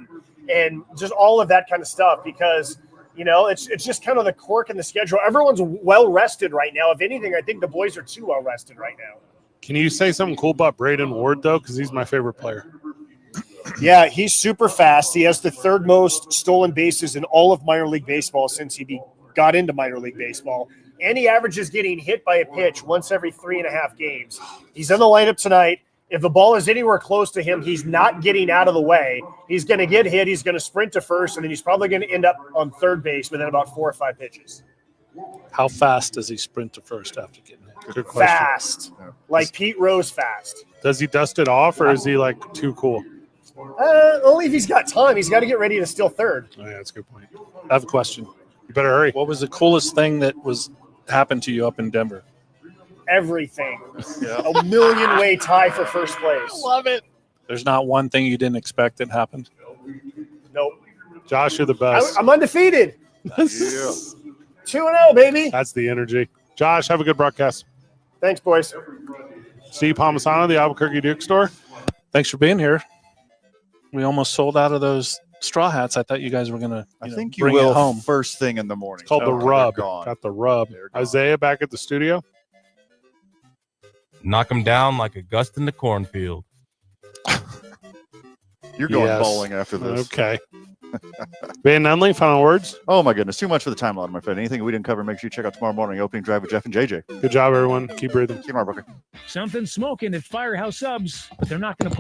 and just all of that kind of stuff. Because it's just kind of the quirk in the schedule. Everyone's well rested right now. If anything, I think the boys are too well rested right now. Can you say something cool about Braden Ward, though? Because he's my favorite player. Yeah, he's super fast. He has the 3rd most stolen bases in all of minor league baseball since he got into minor league baseball. And he averages getting hit by a pitch once every 3.5 games. He's in the lineup tonight. If the ball is anywhere close to him, he's not getting out of the way. He's going to get hit. He's going to sprint to first, and then he's probably going to end up on third base within about 4 or 5 pitches. How fast does he sprint to first after getting hit? Good question. Fast. Like Pete Rose fast. Does he dust it off, or is he like too cool? Only if he's got time. He's got to get ready to steal third. Oh, yeah, that's a good point. I have a question. You better hurry. What was the coolest thing that happened to you up in Denver? Everything. A million-way tie for first place. Love it. There's not one thing you didn't expect that happened? Nope. Josh, you're the best. I'm undefeated. Yeah. 2-0, baby. That's the energy. Josh, have a good broadcast. Thanks, boys. Steve Palmisano, the Albuquerque Duke store. Thanks for being here. We almost sold out of those straw hats. I thought you guys were going to I think you bring will it home. first thing in the morning. It's called the Oh, Rub. they're gone. Got the Rub. They're gone. Isaiah back at the studio. Knock them down like a gust in the cornfield. You're going Yes. bowling after this. Okay. Van Nunley, final words. Oh my goodness, too much for the time limit, my friend. Anything we didn't cover, make sure you check out tomorrow morning opening drive with Jeff and JJ. Good job, everyone. Keep breathing. See you tomorrow, Booker. Something smoking at Firehouse Subs, but they're not going to put